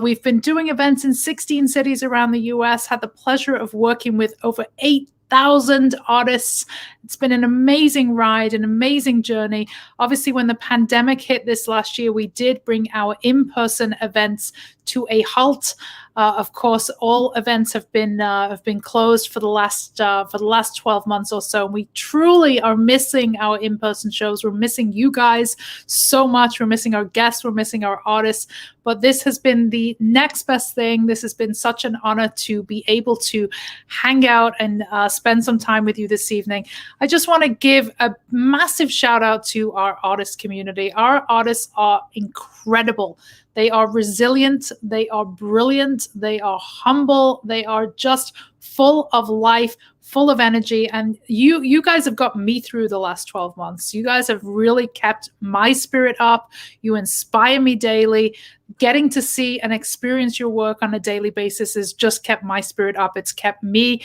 Speaker 1: We've been doing events in 16 cities around the US, had the pleasure of working with over 8,000 artists. It's been an amazing ride, an amazing journey. Obviously, when the pandemic hit this last year, we did bring our in-person events to a halt. Of course, all events have been closed for the last 12 months or so. We truly are missing our in-person shows. We're missing you guys so much. We're missing our guests. We're missing our artists. But this has been the next best thing. This has been such an honor to be able to hang out and spend some time with you this evening. I just want to give a massive shout out to our artist community. Our artists are incredible. They are resilient. They are brilliant. They are humble. They are just full of life, full of energy. And you guys have got me through the last 12 months. You guys have really kept my spirit up. You inspire me daily. Getting to see and experience your work on a daily basis has just kept my spirit up. It's kept my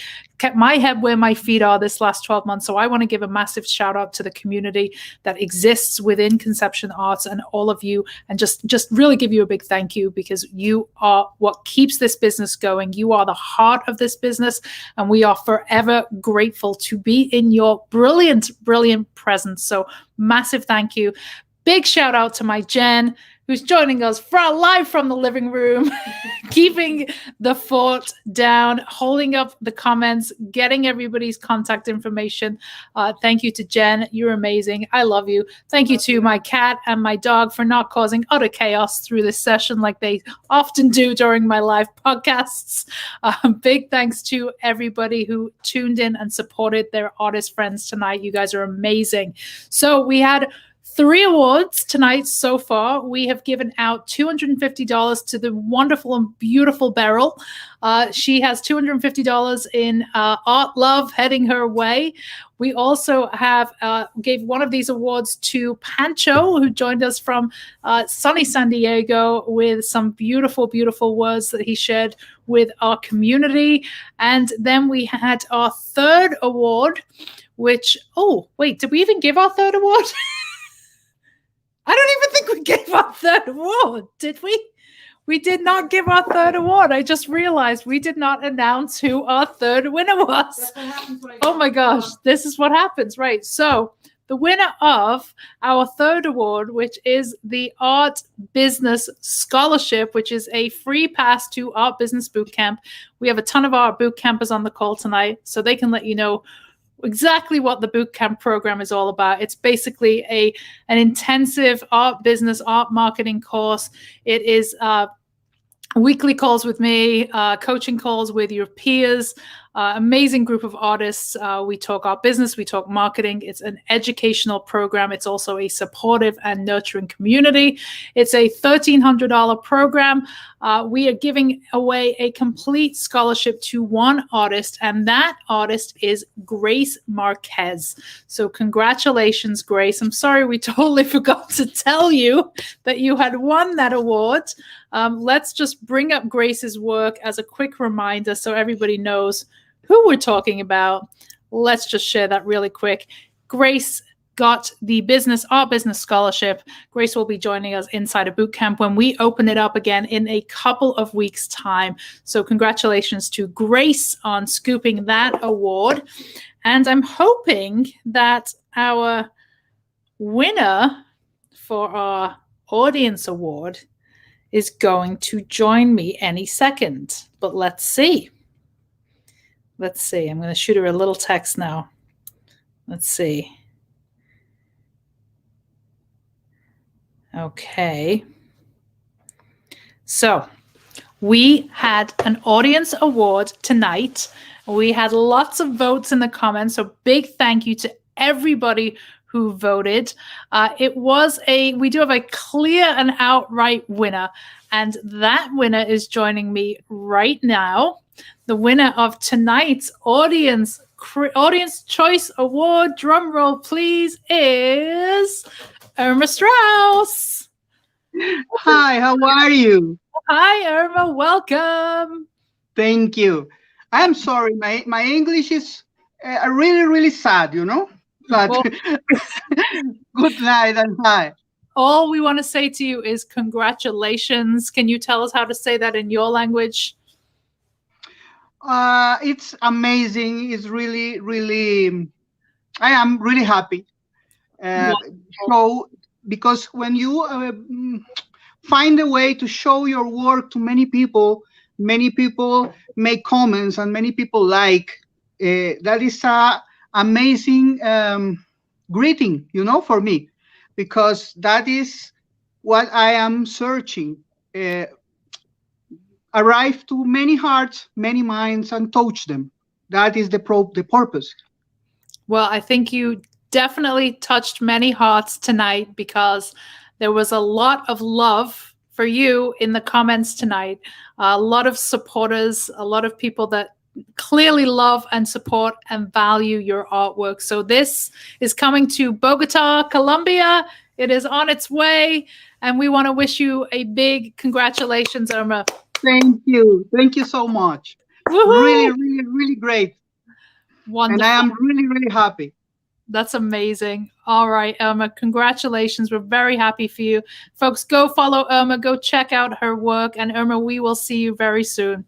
Speaker 1: head where my feet are this last 12 months. So I want to give a massive shout out to the community that exists within Conception Arts and all of you, and just really give you a big thank you, because you are what keeps this business going. You are the heart of this business, and we are forever grateful to be in your brilliant, brilliant presence. So massive thank you. Big shout out to my Jen, who's joining us live from the living room, keeping the fort down, holding up the comments, getting everybody's contact information. Thank you to Jen. You're amazing. I love you. Thank you to my cat and my dog for not causing utter chaos through this session like they often do during my live podcasts. Big thanks to everybody who tuned in and supported their artist friends tonight. You guys are amazing. So we had 3 awards tonight so far. We have given out $250 to the wonderful and beautiful Beryl. She has $250 in art love heading her way. We also have gave one of these awards to Pancho, who joined us from sunny San Diego with some beautiful, beautiful words that he shared with our community. And then we had our 3rd award, which, oh, wait, did we even give our 3rd award? I don't even think we gave our 3rd award, did we? We did not give our 3rd award. I just realized we did not announce who our 3rd winner was. Oh my gosh, this is what happens, right? So the winner of our 3rd award, which is the Art Business Scholarship, which is a free pass to Art Business Bootcamp. We have a ton of our boot campers on the call tonight, so they can let you know exactly what the bootcamp program is all about. It's basically an intensive art business, art marketing course. It is weekly calls with me, coaching calls with your peers, amazing group of artists. We talk art business, we talk marketing. It's an educational program. It's also a supportive and nurturing community. It's a $1,300 program. We are giving away a complete scholarship to one artist, and that artist is Grace Marquez. So congratulations, Grace. I'm sorry we totally forgot to tell you that you had won that award. Let's just bring up Grace's work as a quick reminder so everybody knows who we're talking about. Let's just share that really quick. Grace got the Art Business Scholarship. Grace will be joining us inside a boot camp when we open it up again in a couple of weeks' time. So congratulations to Grace on scooping that award. And I'm hoping that our winner for our audience award is going to join me any second. But let's see. Let's see. I'm going to shoot her a little text now. Let's see. Okay. So we had an audience award tonight. We had lots of votes in the comments. So big thank you to everybody who voted. We do have a clear and outright winner. And that winner is joining me right now. The winner of tonight's Audience Choice Award, drum roll please, is Irma Strauss.
Speaker 6: Hi, how are you?
Speaker 1: Hi, Irma. Welcome.
Speaker 6: Thank you. I'm sorry, my English is really, really sad, you know? But
Speaker 1: Well,
Speaker 6: good night and hi.
Speaker 1: all we want to say to you is congratulations. Can you tell us how to say that in your language?
Speaker 6: It's amazing. It's really, really, I am really happy. So, because when you find a way to show your work to many people make comments and many people like, that is a amazing greeting, you know, for me, because that is what I am searching. Arrive to many hearts, many minds, and touch them. That is the purpose.
Speaker 1: Well, I think you definitely touched many hearts tonight, because there was a lot of love for you in the comments tonight. A lot of supporters, a lot of people that clearly love and support and value your artwork. So this is coming to Bogota, Colombia. It is on its way, and we want to wish you a big congratulations, Irma.
Speaker 6: Thank you. Thank you so much.
Speaker 1: Woohoo!
Speaker 6: Really, really, really great.
Speaker 1: Wonderful.
Speaker 6: And I am really, really happy.
Speaker 1: That's amazing. All right, Irma, congratulations. We're very happy for you. Folks, go follow Irma. Go check out her work. And Irma, we will see you very soon.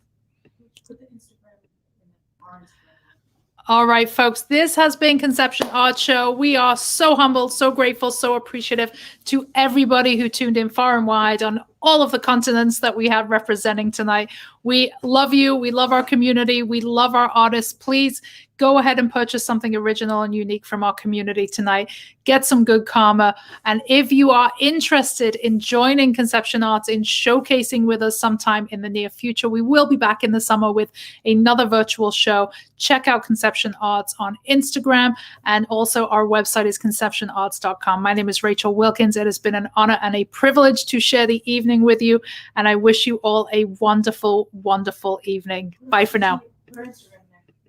Speaker 1: All right, folks, this has been Conception Art Show. We are so humbled, so grateful, so appreciative to everybody who tuned in far and wide on all of the continents that we have representing tonight. We love you. We love our community. We love our artists. Please go ahead and purchase something original and unique from our community tonight. Get some good karma. And if you are interested in joining Conception Arts, in showcasing with us sometime in the near future, we will be back in the summer with another virtual show. Check out Conception Arts on Instagram, and also our website is conceptionarts.com. My name is Rachel Wilkins. It has been an honor and a privilege to share the evening with you, and I wish you all a wonderful, wonderful evening. Bye for now.